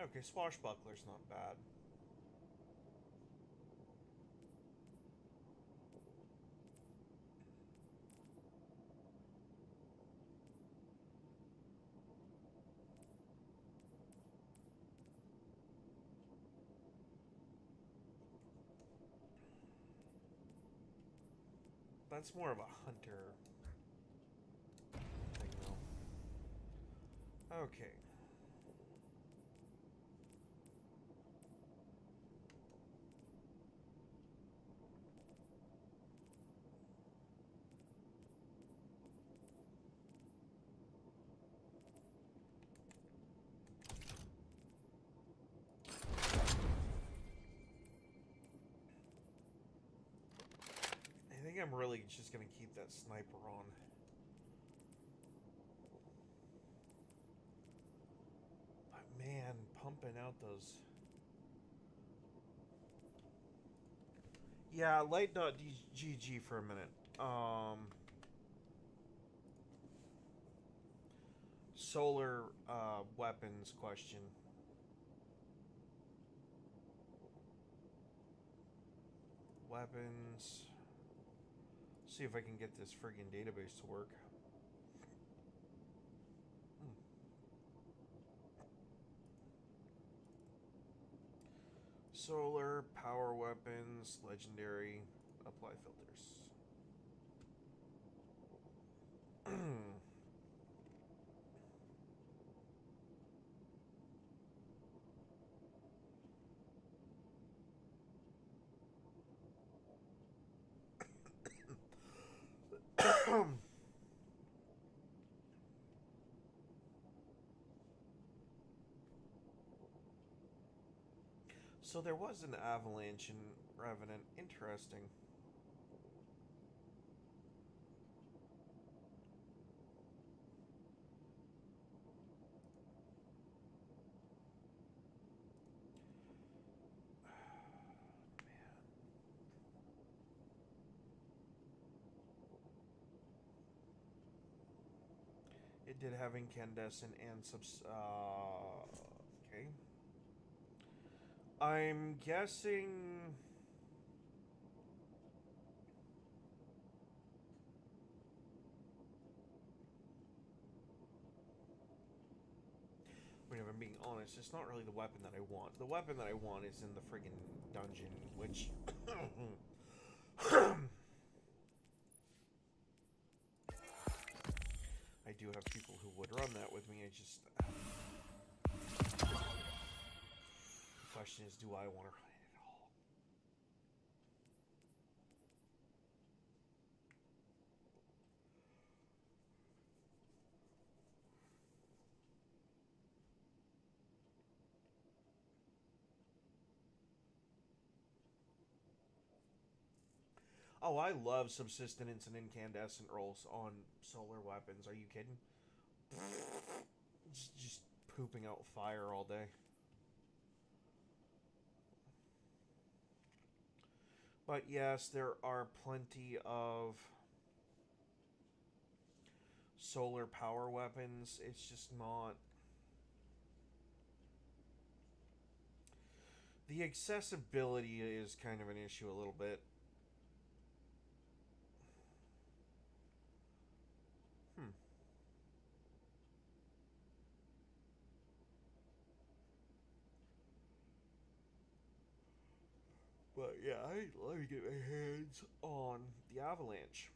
Okay, Swashbuckler's not bad. That's more of a hunter thing, though. Okay. I think I'm really just gonna keep that sniper on. But man, pumping out those. Yeah, light.gg for a minute. Solar weapons question. Weapons. See if I can get this friggin' database to work. Solar, power weapons, legendary, apply filters. So there was an avalanche in Revenant. Interesting. It did have incandescent and okay. I'm guessing. We have a I'm being honest, it's not really the weapon that I want. The weapon that I want is in the friggin' dungeon, which... I do have people who would run that with me, I just... The question is, do I want to run it at all? Oh, I love subsistence and incandescent rolls on solar weapons. Are you kidding? Just pooping out fire all day. But yes, there are plenty of solar power weapons. It's just not... The accessibility is kind of an issue a little bit. But yeah, let me get my hands on the Avalanche.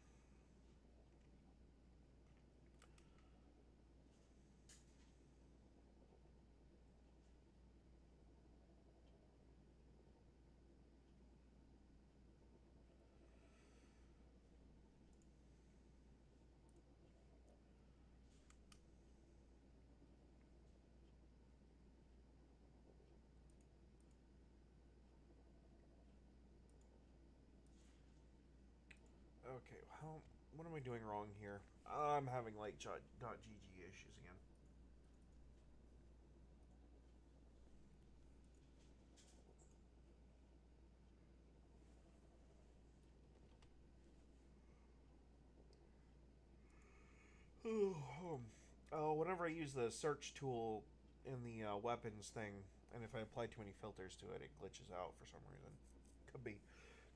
Okay, well, what am I doing wrong here? I'm having like .gg issues again. Whenever I use the search tool in the weapons thing, and if I apply too many filters to it, it glitches out for some reason.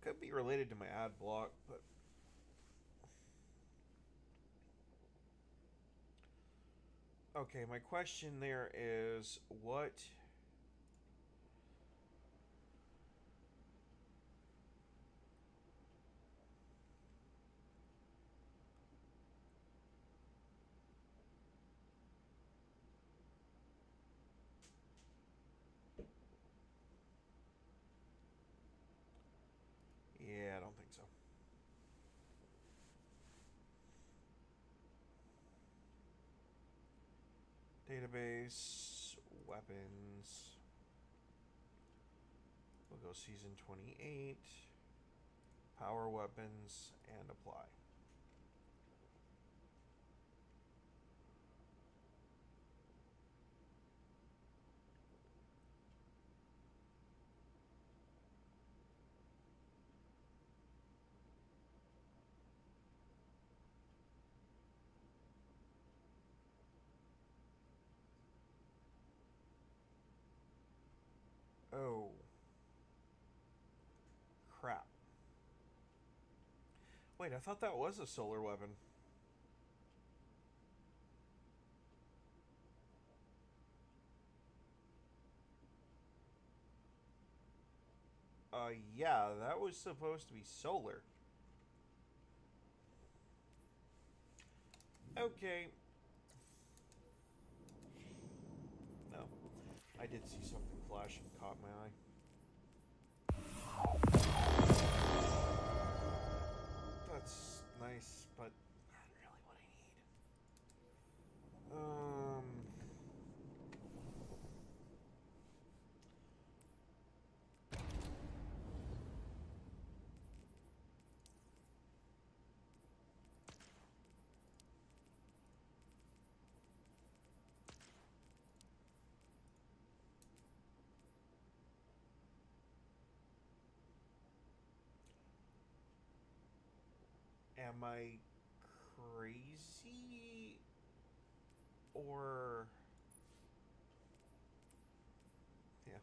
Could be related to my ad block, but okay, my question there is what... Yeah, I don't think so. Database, weapons. We'll go season 28, power weapons, and apply. Oh. Crap. Wait, I thought that was a solar weapon. Yeah, that was supposed to be solar. Okay. No. I did see something flash and caught my eye. That's nice, but not really what I need. Am I crazy? Or... yeah.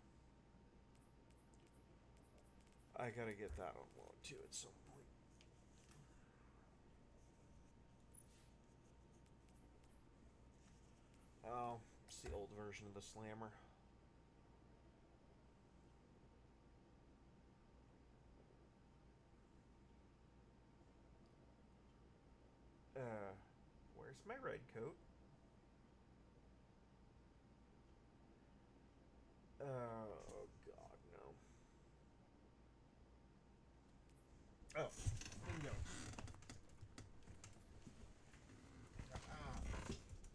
I gotta get that on load too at some point. Oh, It's the old version of the slammer. Where's my red coat? Oh god, no. Oh, bingo.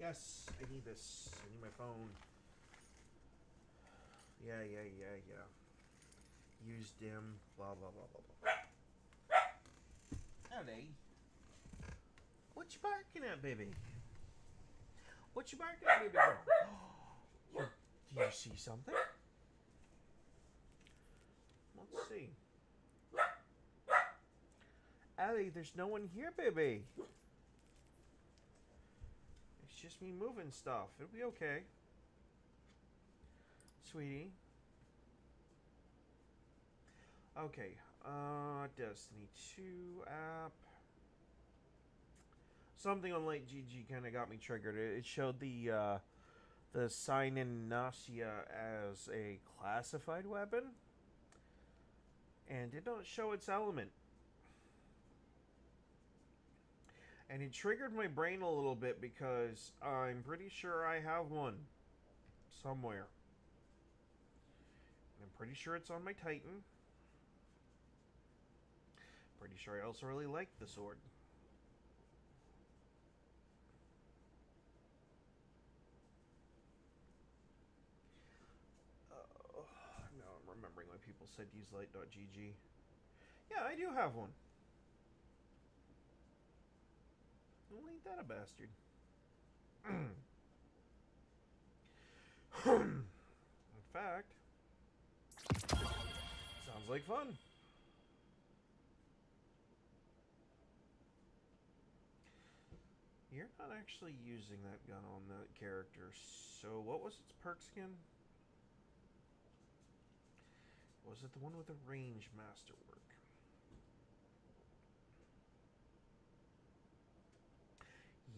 Yes, I need this. I need my phone. Yeah. Use dim, blah, blah, blah, blah, blah. Howdy. What you barking at, baby? What you barking at, baby girl? Do you see something? Let's see. Allie, there's no one here, baby. It's just me moving stuff. It'll be okay. Sweetie. Okay. Destiny 2 app. Something on Light GG kind of got me triggered. It showed the sign-in Nausea as a classified weapon, and did not show its element. And it triggered my brain a little bit because I'm pretty sure I have one somewhere. And I'm pretty sure it's on my Titan. Pretty sure I also really like the sword. Now I'm remembering why people said use light.gg. Yeah, I do have one. Well, ain't that a bastard? In fact, sounds like fun. You're not actually using that gun on that character, so what was its perks again? Was it the one with the range masterwork?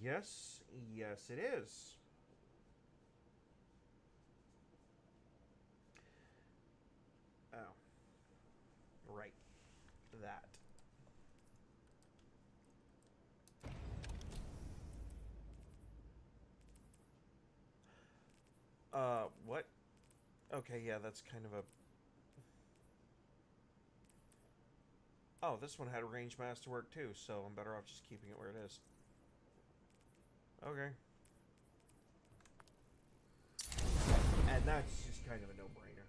Yes, it is. Oh. Right. That. What? Okay, yeah, that's kind of a... Oh, this one had a range masterwork too, so I'm better off just keeping it where it is. Okay. And that's just kind of a no-brainer.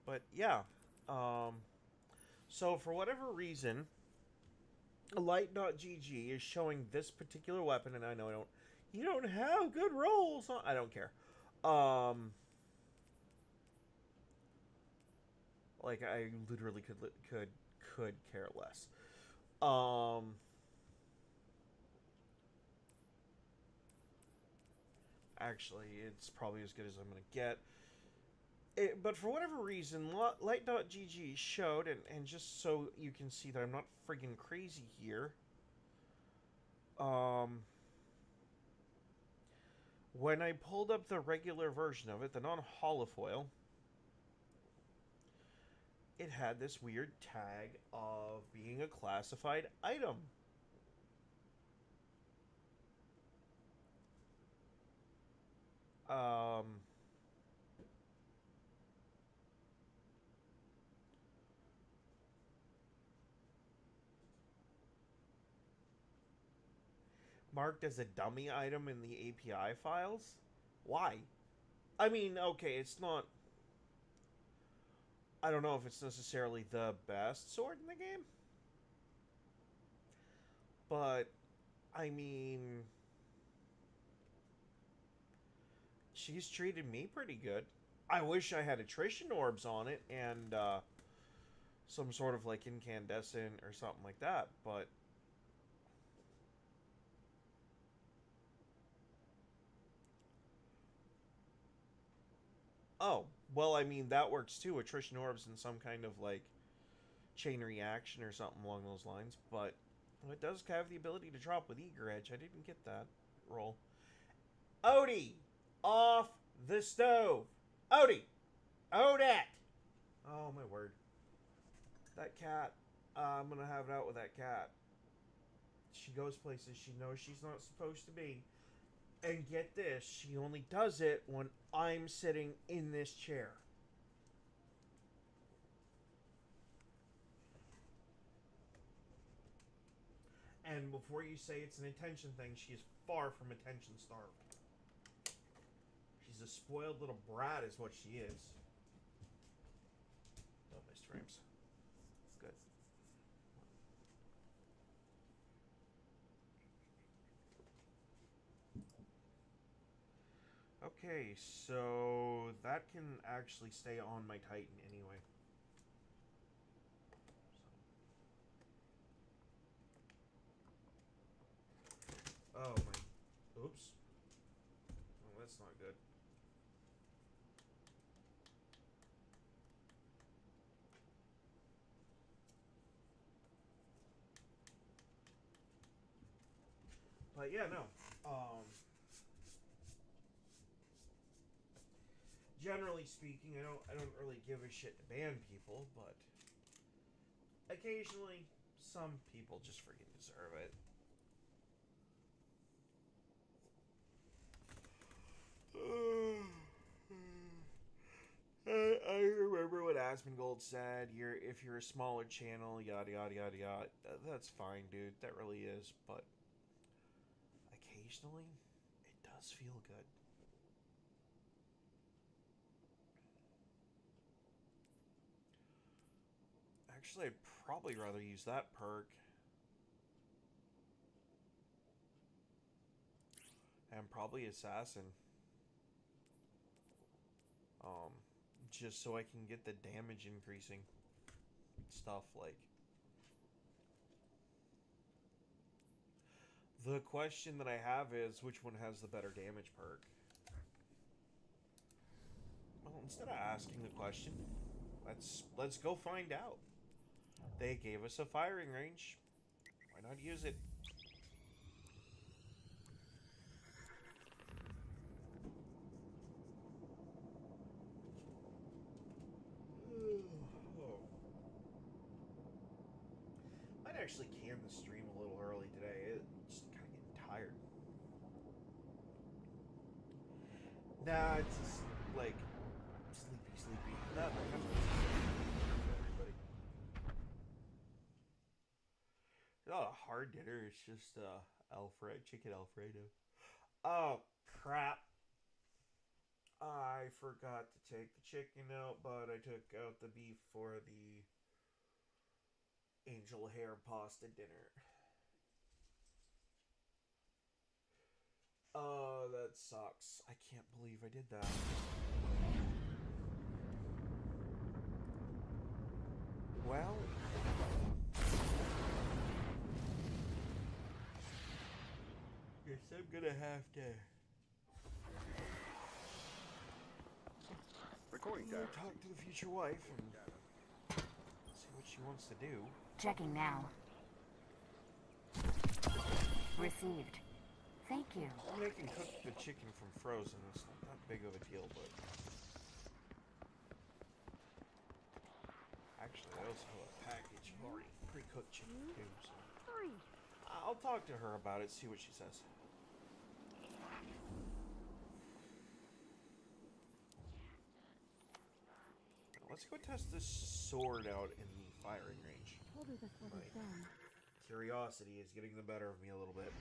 But yeah, so for whatever reason, Light.gg is showing this particular weapon, and I know you don't have good rolls. I don't care. Like I literally could care less. Actually, it's probably as good as I'm gonna get. But for whatever reason, Light.gg showed, and just so you can see that I'm not friggin' crazy here, when I pulled up the regular version of it, the non-holofoil, it had this weird tag of being a classified item. Marked as a dummy item in the API files? Why? I mean, okay, it's not... I don't know if it's necessarily the best sword in the game. But, I mean... she's treated me pretty good. I wish I had attrition orbs on it and some sort of like incandescent or something like that, but oh, well, I mean that works too, attrition orbs and some kind of like chain reaction or something along those lines, but It does have the ability to drop with Eager Edge. I didn't get that roll. Odie! Off the stove! Odie! Odette! Oh, my word. That cat. I'm gonna have it out with that cat. She goes places she knows she's not supposed to be. And get this, she only does it when I'm sitting in this chair. And before you say it's an attention thing, she is far from attention starved. She's a spoiled little brat is what she is. Oh, missed frames. Good. Okay, so that can actually stay on my Titan anyway. Oh my. Oops. Oh, that's not good. But yeah, no. Generally speaking, I don't really give a shit to ban people, but occasionally some people just freaking deserve it. I remember what Asmongold said. If you're a smaller channel, yada yada yada yada. That's fine, dude. That really is. But occasionally, it does feel good. Actually, I'd probably rather use that perk. And probably Assassin. Just so I can get the damage increasing stuff, like. The question that I have is, which one has the better damage perk? Well, instead of asking the question, let's go find out. They gave us a firing range. Why not use it? I'd actually can the stream a little early today. It's just kind of getting tired. Nah, it's just like sleepy. Not everybody. Not a hard dinner. It's just chicken Alfredo. Oh crap! I forgot to take the chicken out, but I took out the beef for the angel hair pasta dinner. Oh, that sucks. I can't believe I did that. Well, guess I'm gonna have to talk to the future wife and see what she wants to do. Checking now. Received. Thank you. I mean, I can cook the chicken from frozen. It's not that big of a deal, but actually, I also have a package of already pre-cooked chicken too. So I'll talk to her about it. See what she says. Let's go test this sword out in the firing range. My curiosity is getting the better of me a little bit.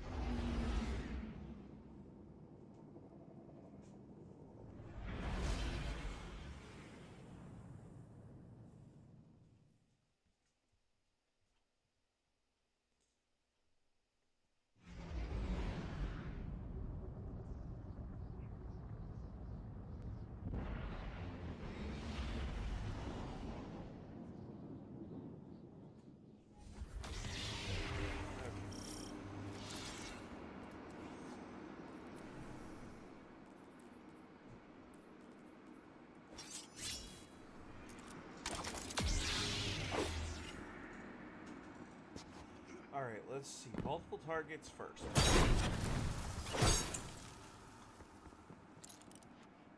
Alright, let's see. Multiple targets first.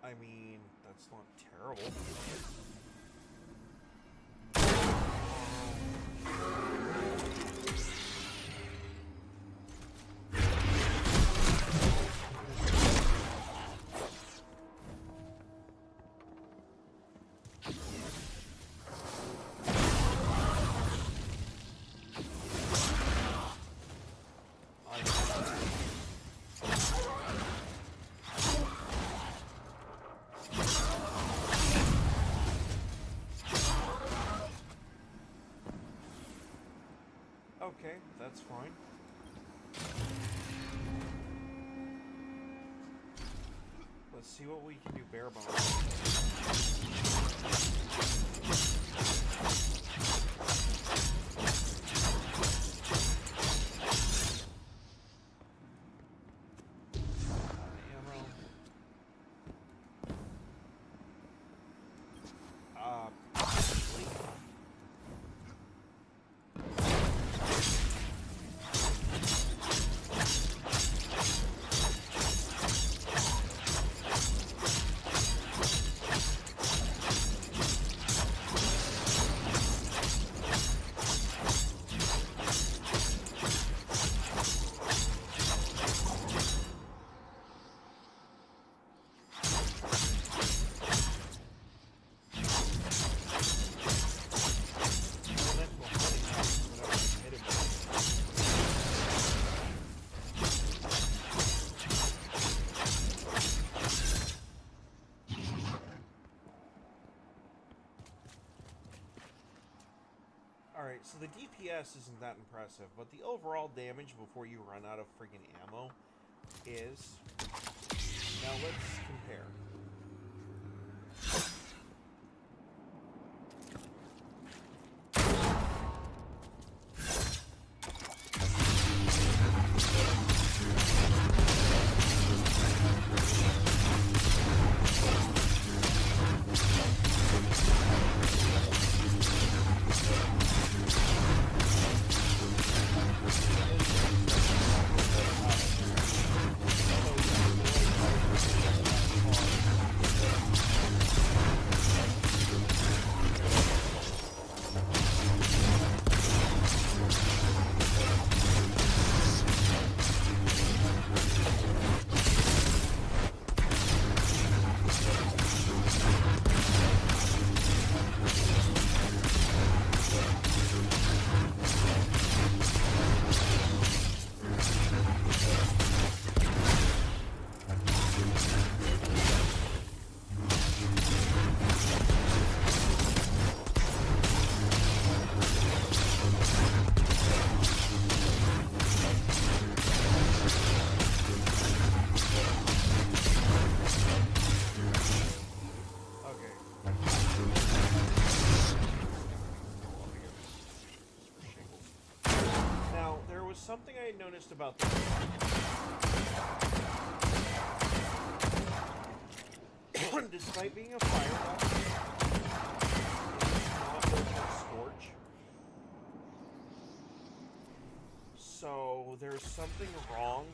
I mean, that's not terrible. Okay, that's fine. Let's see what we can do bare bones. Alright, so the DPS isn't that impressive, but the overall damage before you run out of friggin' ammo is. Now let's compare. Something I noticed about this. Despite being a fireball, it's not built with Scorch. So there's something wrong.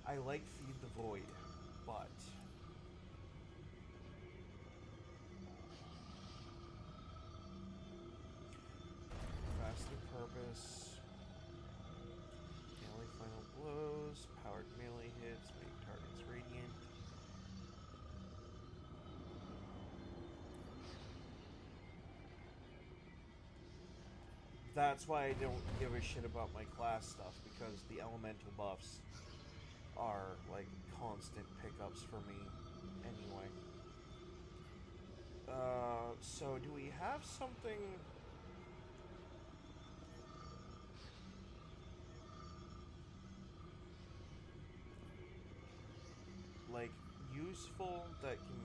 I like Feed the Void, but Faster Purpose, melee final blows, powered melee hits, make targets radiant. That's why I don't give a shit about my class stuff, because the elemental buffs are like constant pickups for me anyway. So do we have something like useful that can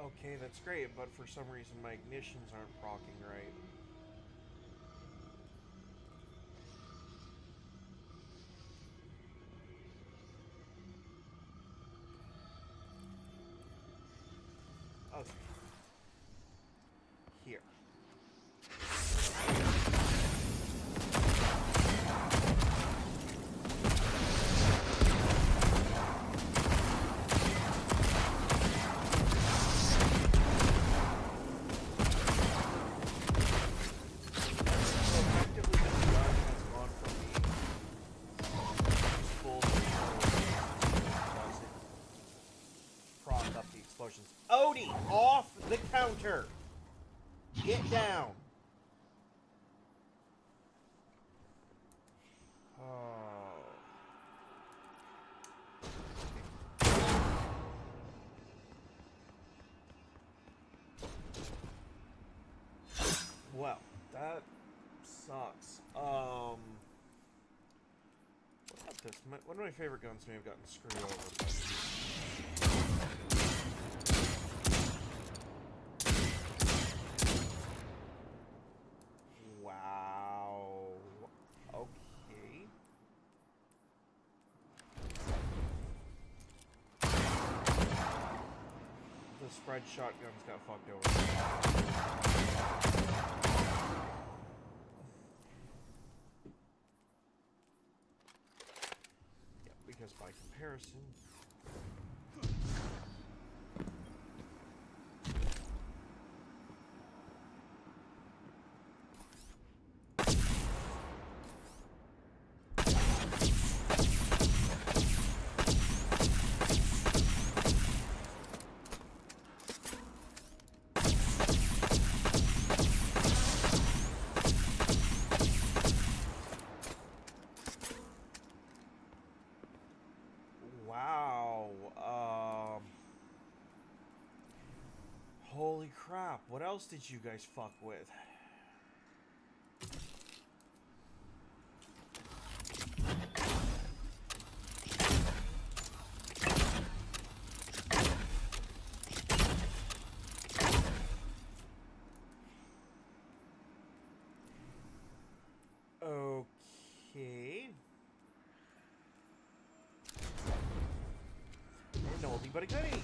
Okay, that's great, but for some reason my ignitions aren't procking right. Okay. Here. Odie, off the counter! Get down! Oh. Well, that sucks. What about this? One of my favorite guns may have gotten screwed over. Wow. Okay. The spread shotguns got fucked over. Yeah, because by comparison... Wow, holy crap, what else did you guys fuck with? Okay. An oldie but a goodie.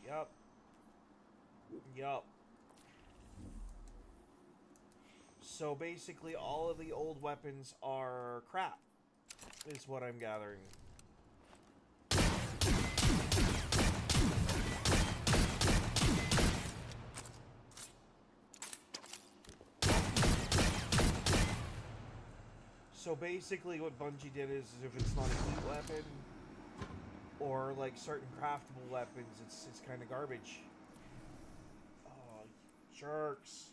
Yup. Yup. So basically all of the old weapons are crap, is what I'm gathering. So basically what Bungie did is if it's not a heat weapon or like certain craftable weapons, it's kind of garbage. Oh, jerks.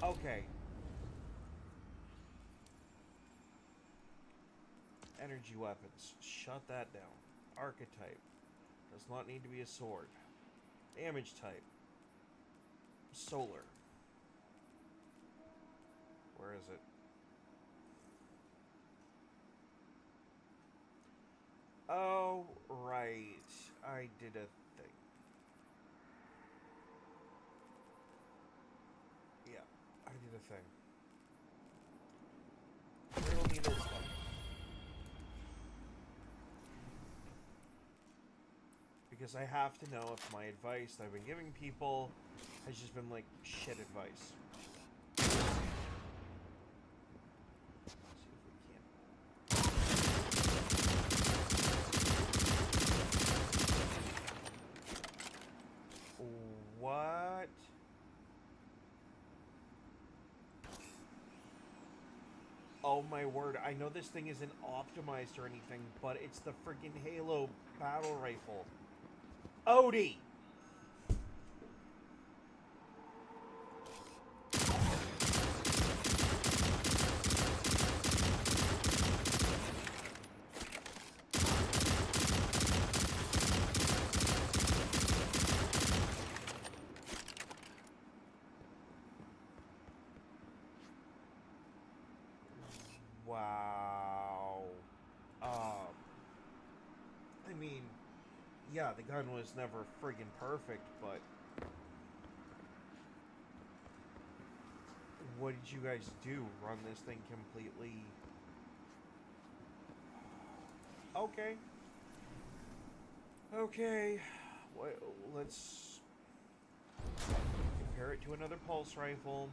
Okay. Energy weapons. Shut that down. Archetype. Does not need to be a sword. Damage type. Solar. Where is it? Oh, right. I did a thing. Yeah, I did a thing. Riddle me this one. Because I have to know if my advice that I've been giving people has just been like shit advice. What? Oh my word, I know this thing isn't optimized or anything, but it's the freaking Halo battle rifle. Odie! Wow. I mean, yeah, the gun was never friggin' perfect, but what did you guys do? Run this thing completely? Okay. Okay. Well, let's compare it to another pulse rifle.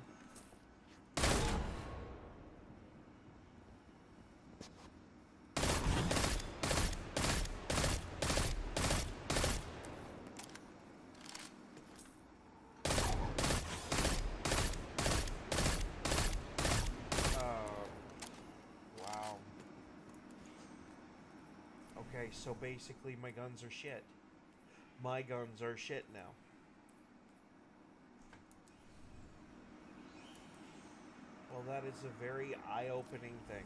Wow. Okay, so basically my guns are shit. My guns are shit now. Well, that is a very eye-opening thing.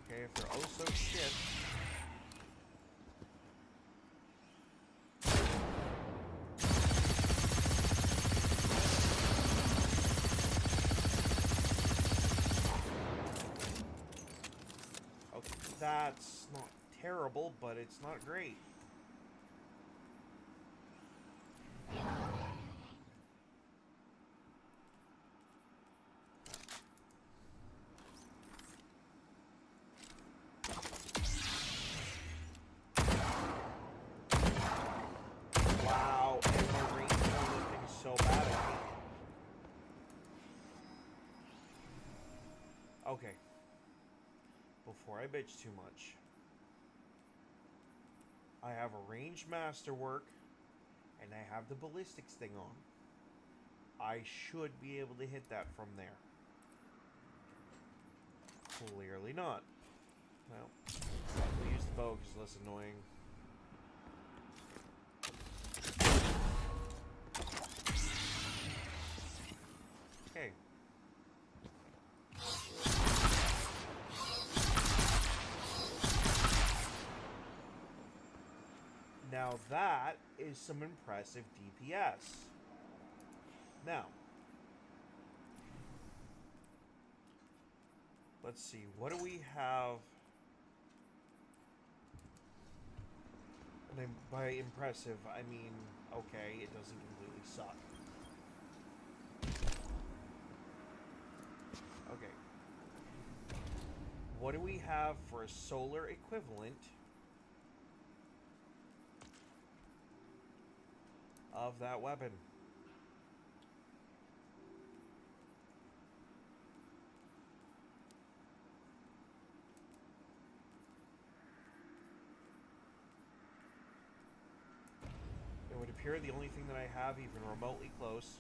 Okay, if they're oh so shit. That's not terrible, but it's not great. Wow, and my range on this thing is so bad. Okay. Before I bitch too much, I have a ranged masterwork, and I have the ballistics thing on. I should be able to hit that from there. Clearly not. Well, we'll use the bow because it's less annoying. Okay. Now that is some impressive DPS. Now, let's see, what do we have? And by impressive, I mean, okay, it doesn't completely suck. Okay. What do we have for a solar equivalent of that weapon? It would appear the only thing that I have even remotely close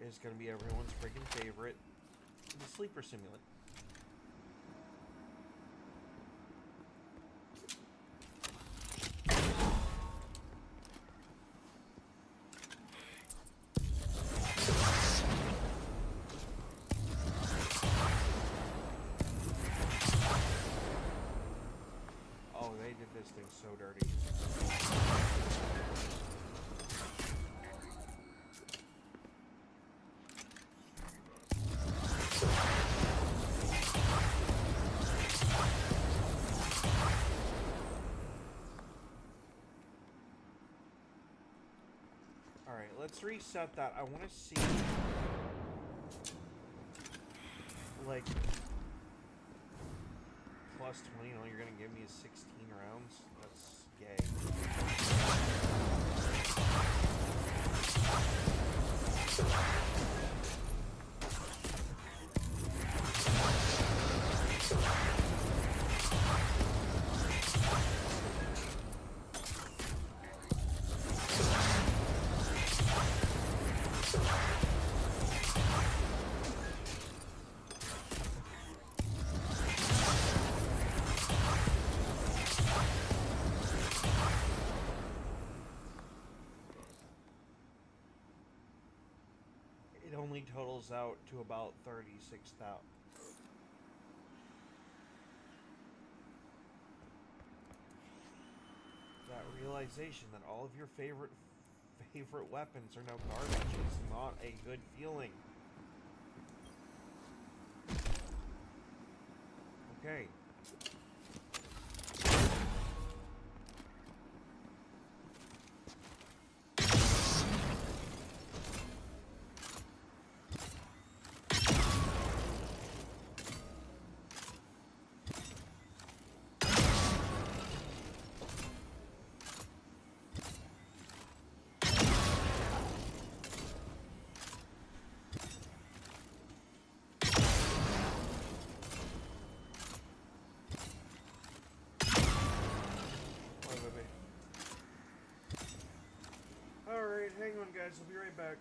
is going to be everyone's freaking favorite, the Sleeper Simulant. Oh, they did this thing so dirty. Alright, let's reset that. I want to see, like, plus 20, and all you're going to give me is 16 rounds? That's gay. It only totals out to about 36,000. realization that all of your favorite weapons are now garbage is not a good feeling. Okay. Alright, hang on guys, I'll be right back.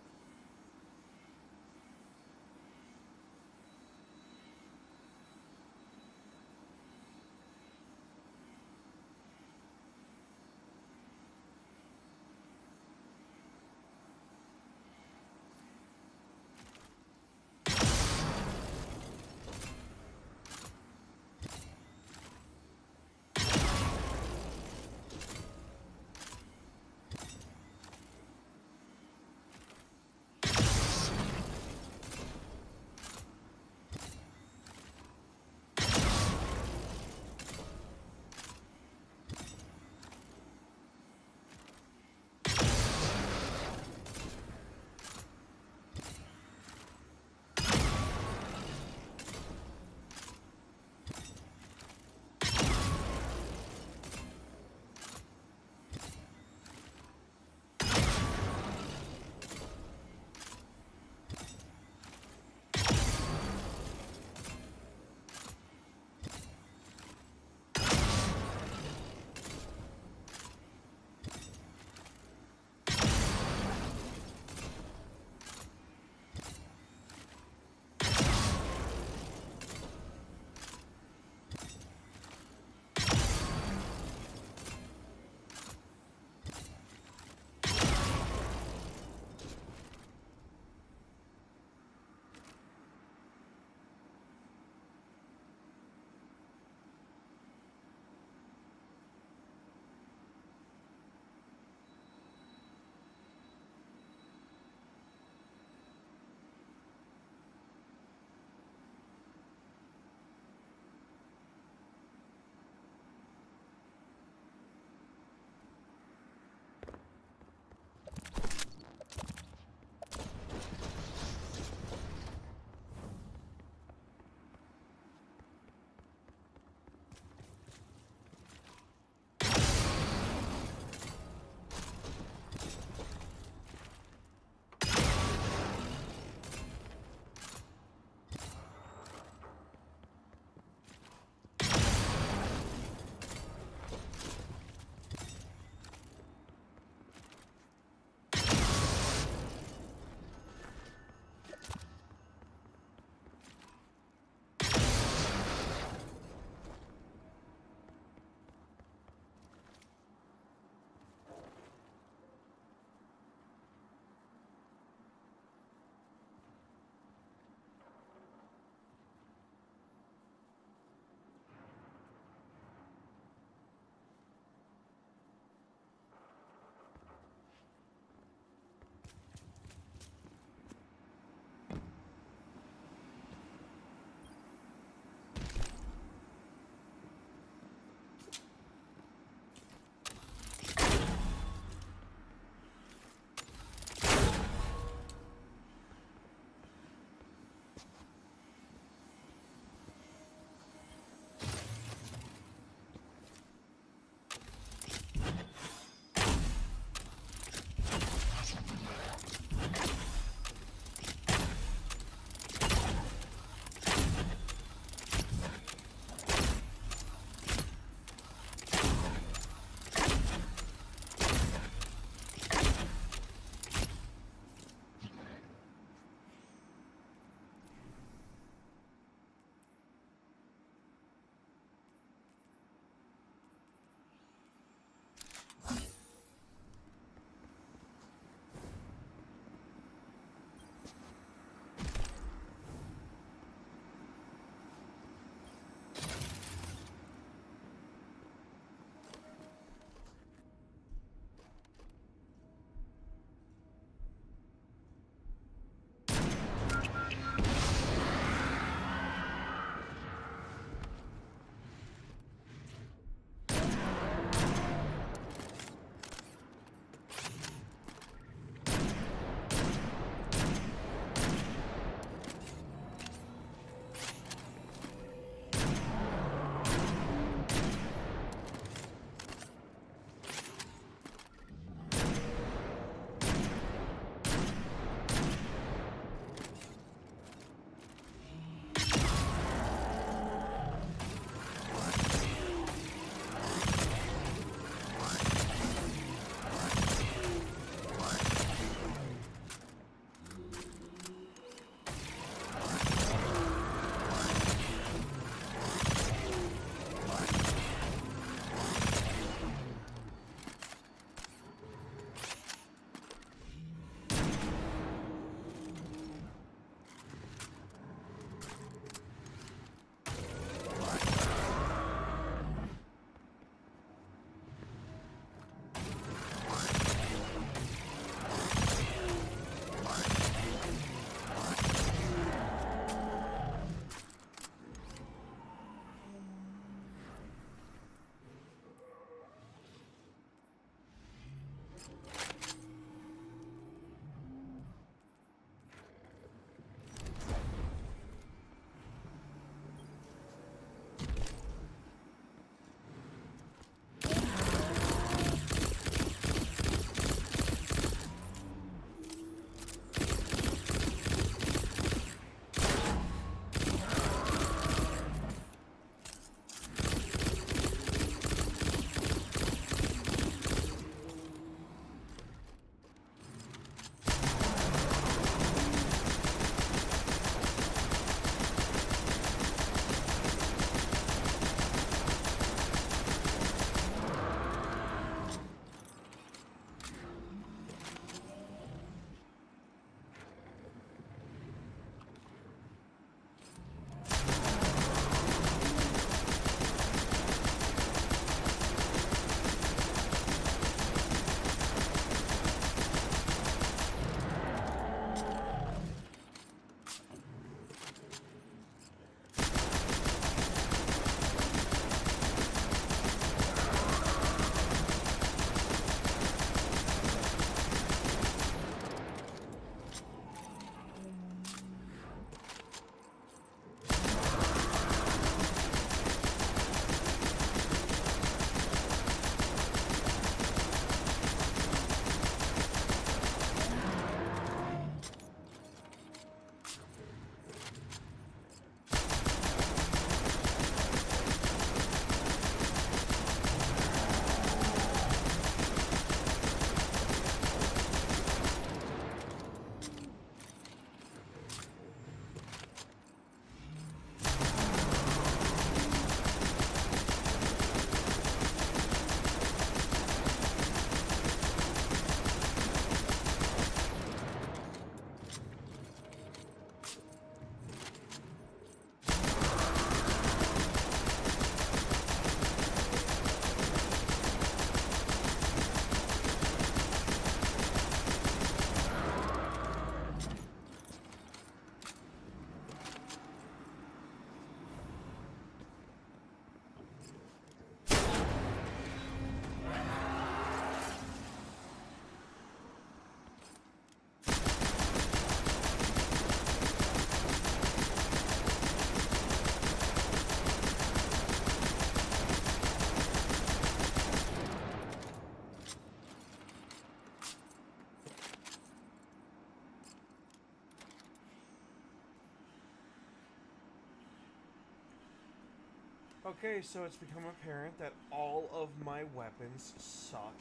Okay, so it's become apparent that all of my weapons suck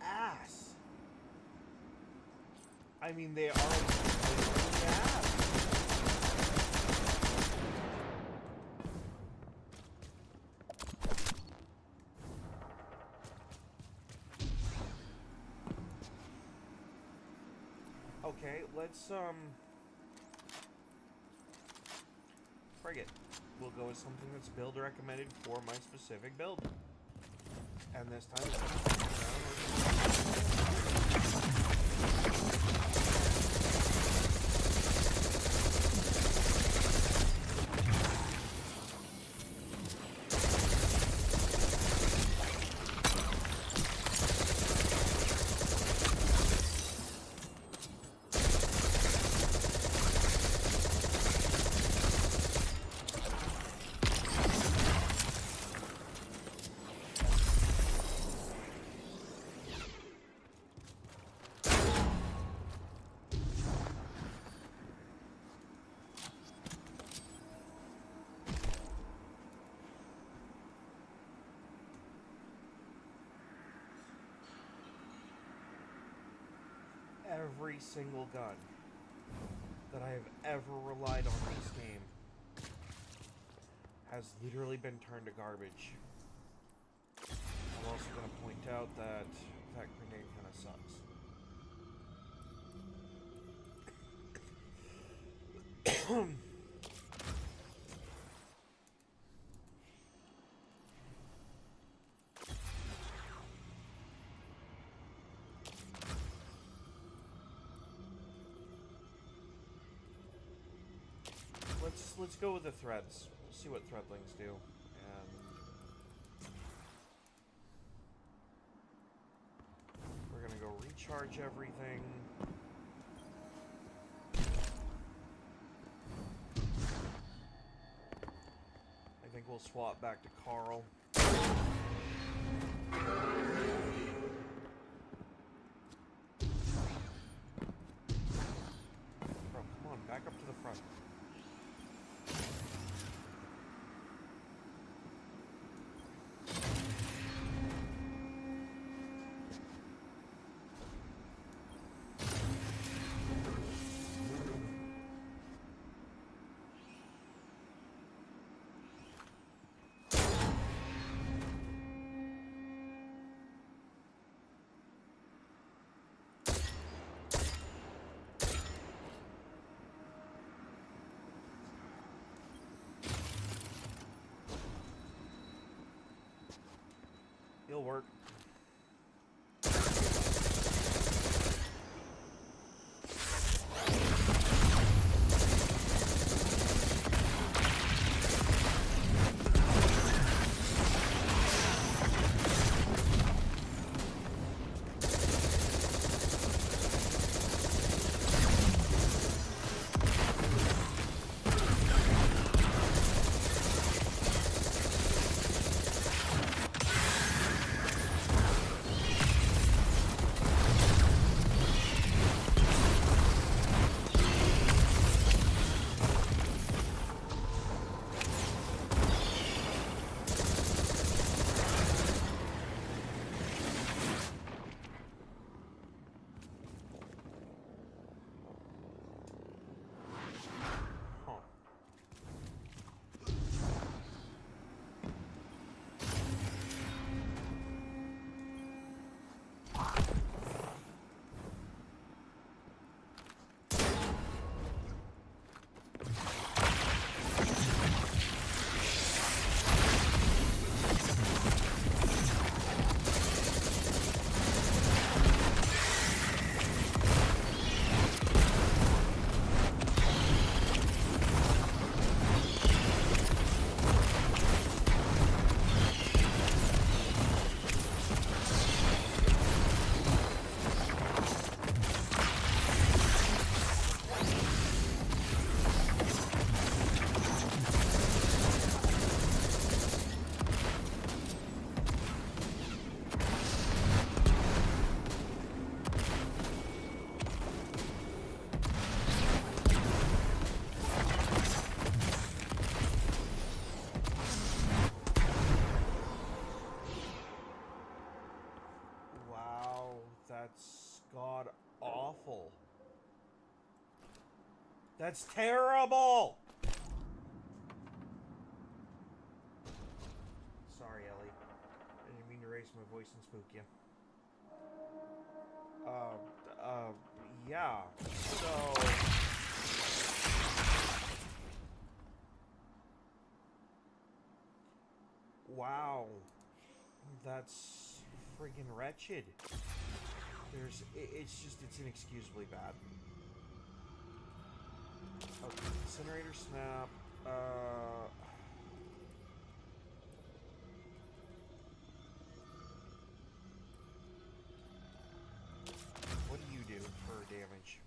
ass. I mean, they are ass. Okay, let's, frig it. We'll go with something that's build recommended for my specific build. And this time every single gun that I have ever relied on in this game has literally been turned to garbage. I'm also going to point out that that grenade kind of sucks. Let's go with the threads. See what threadlings do. And we're gonna go recharge everything. I think we'll swap back to Carl. Bro, come on, back up to the front. It'll work. That's terrible! Sorry, Ellie. I didn't mean to raise my voice and spook you. Yeah. So... Wow. That's friggin' wretched. It's inexcusably bad. Okay, incinerator snap. What do you do for damage?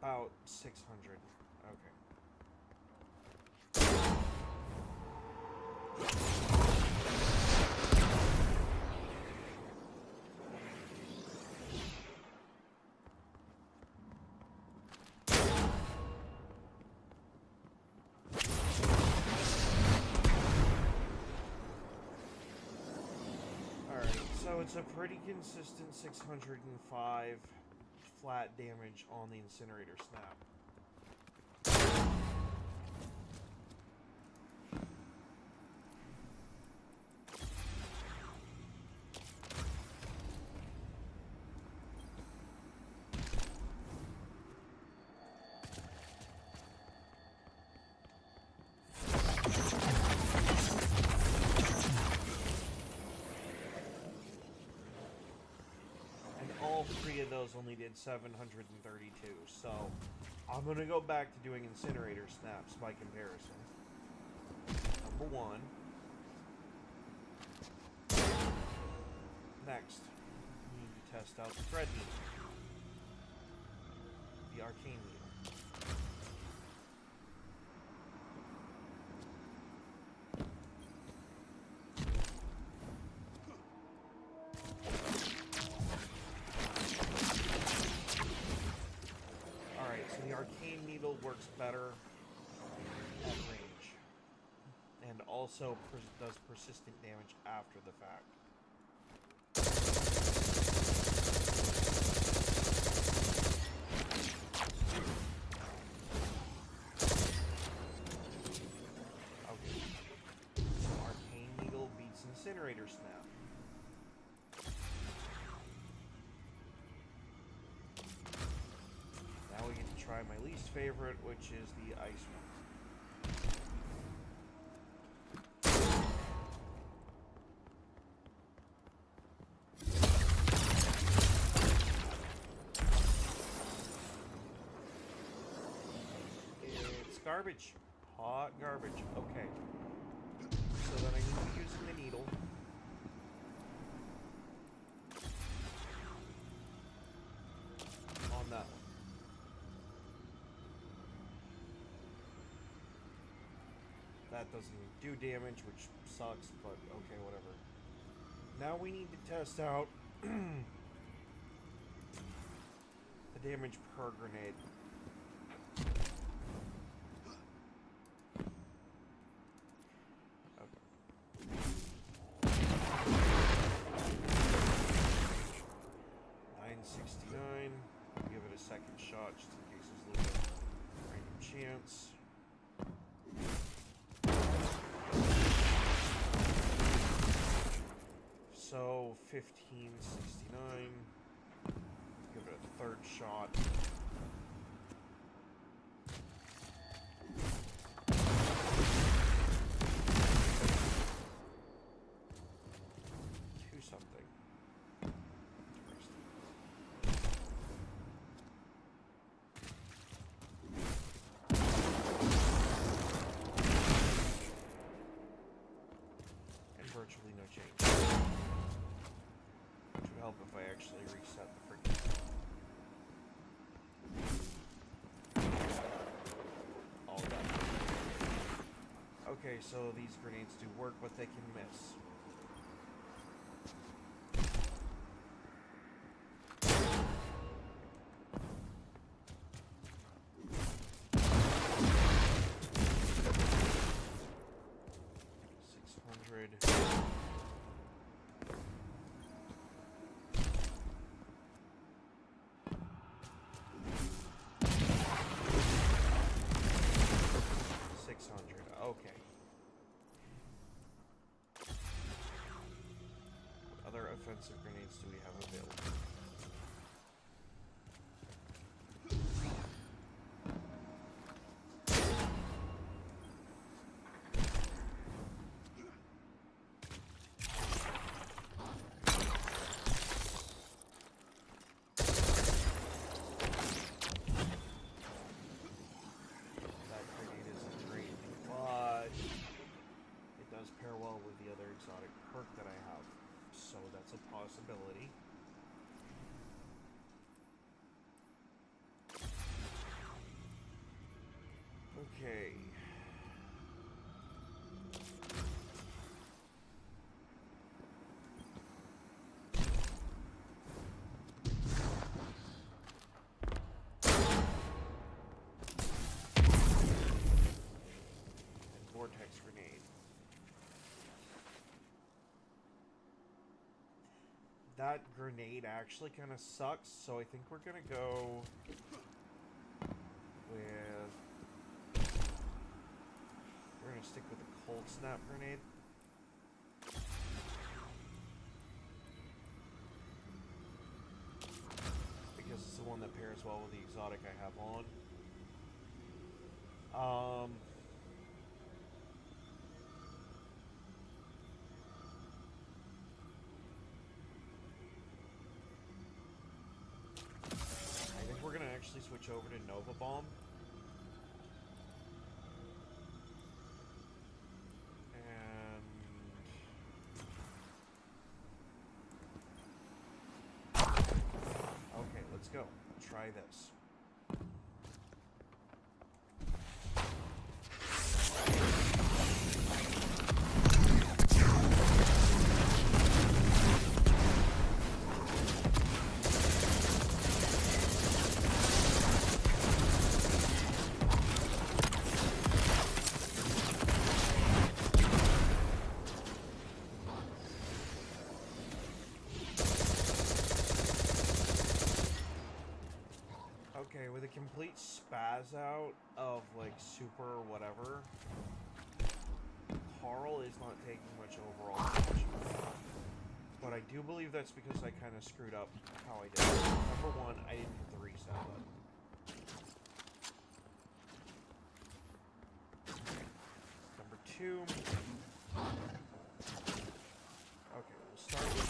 About 600. Okay. Alright, so it's a pretty consistent 605 flat damage on the incinerator snap. All three of those only did 732, so I'm gonna go back to doing incinerator snaps by comparison. Number one. Next, we need to test out the thread needle. The arcane needle. Works better at range, and also does persistent damage after the fact. Okay, so Arcane Needle beats Incinerator Snap. Now we get to try my least favorite, which is the ice one. It's garbage. Hot garbage. Okay. So then I need to be using the needle. On that one. That doesn't do damage, which sucks, but okay, whatever. Now we need to test out the damage per grenade. Okay. 969. Give it a second shot just in case there's a little bit of random chance. So 1569. Give it a third shot. Do something. And virtually no change. Which would help if I actually reset the freaking... All that. Okay, so these grenades do work, but they can miss. defensive grenades do we have available? That grenade isn't great, but it does pair well with the other exotic perk that I have, so that's a possibility. Okay. And vortex grenade. That grenade actually kind of sucks, so I think we're gonna go with... We're gonna stick with the cold snap grenade. Because it's the one that pairs well with the exotic I have on. I think we're gonna actually switch over to Nova Bomb. Okay, let's go. Try this. Okay, with a complete spaz out of, like, super whatever, Carl is not taking much overall damage. But I do believe that's because I kind of screwed up how I did it. Number one, I didn't hit the reset button. Number two... Okay, we'll start with...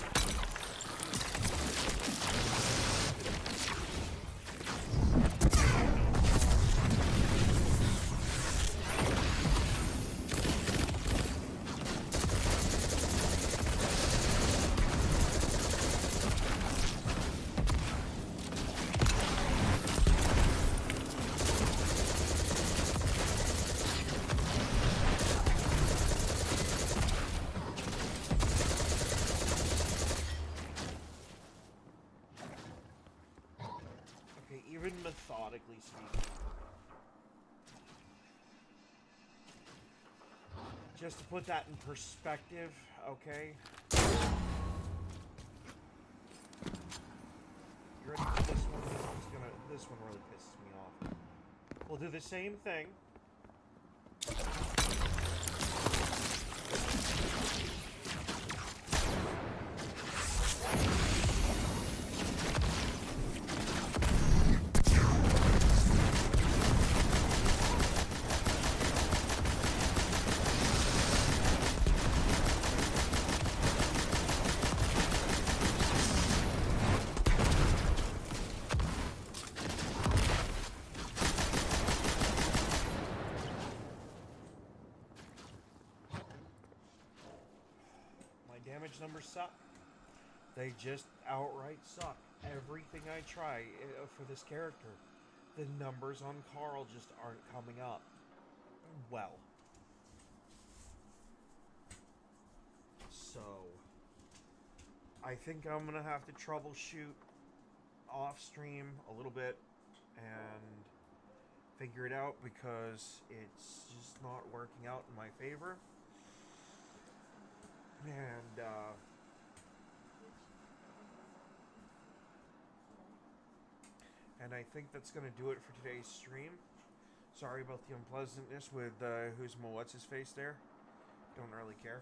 Even methodically speaking. Just to put that in perspective, okay? You ready for this one? This one really pisses me off. We'll do the same thing. Damage numbers suck. They just outright suck. Everything I try for this character, the numbers on Carl just aren't coming up. Well. So, I think I'm gonna have to troubleshoot off stream a little bit and figure it out because it's just not working out in my favor. And I think that's going to do it for today's stream. Sorry about the unpleasantness with who's what's his face there. Don't really care.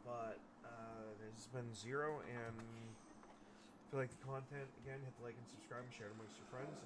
But This has been Zero, and if you like the content, again, hit the like and subscribe and share it amongst your friends.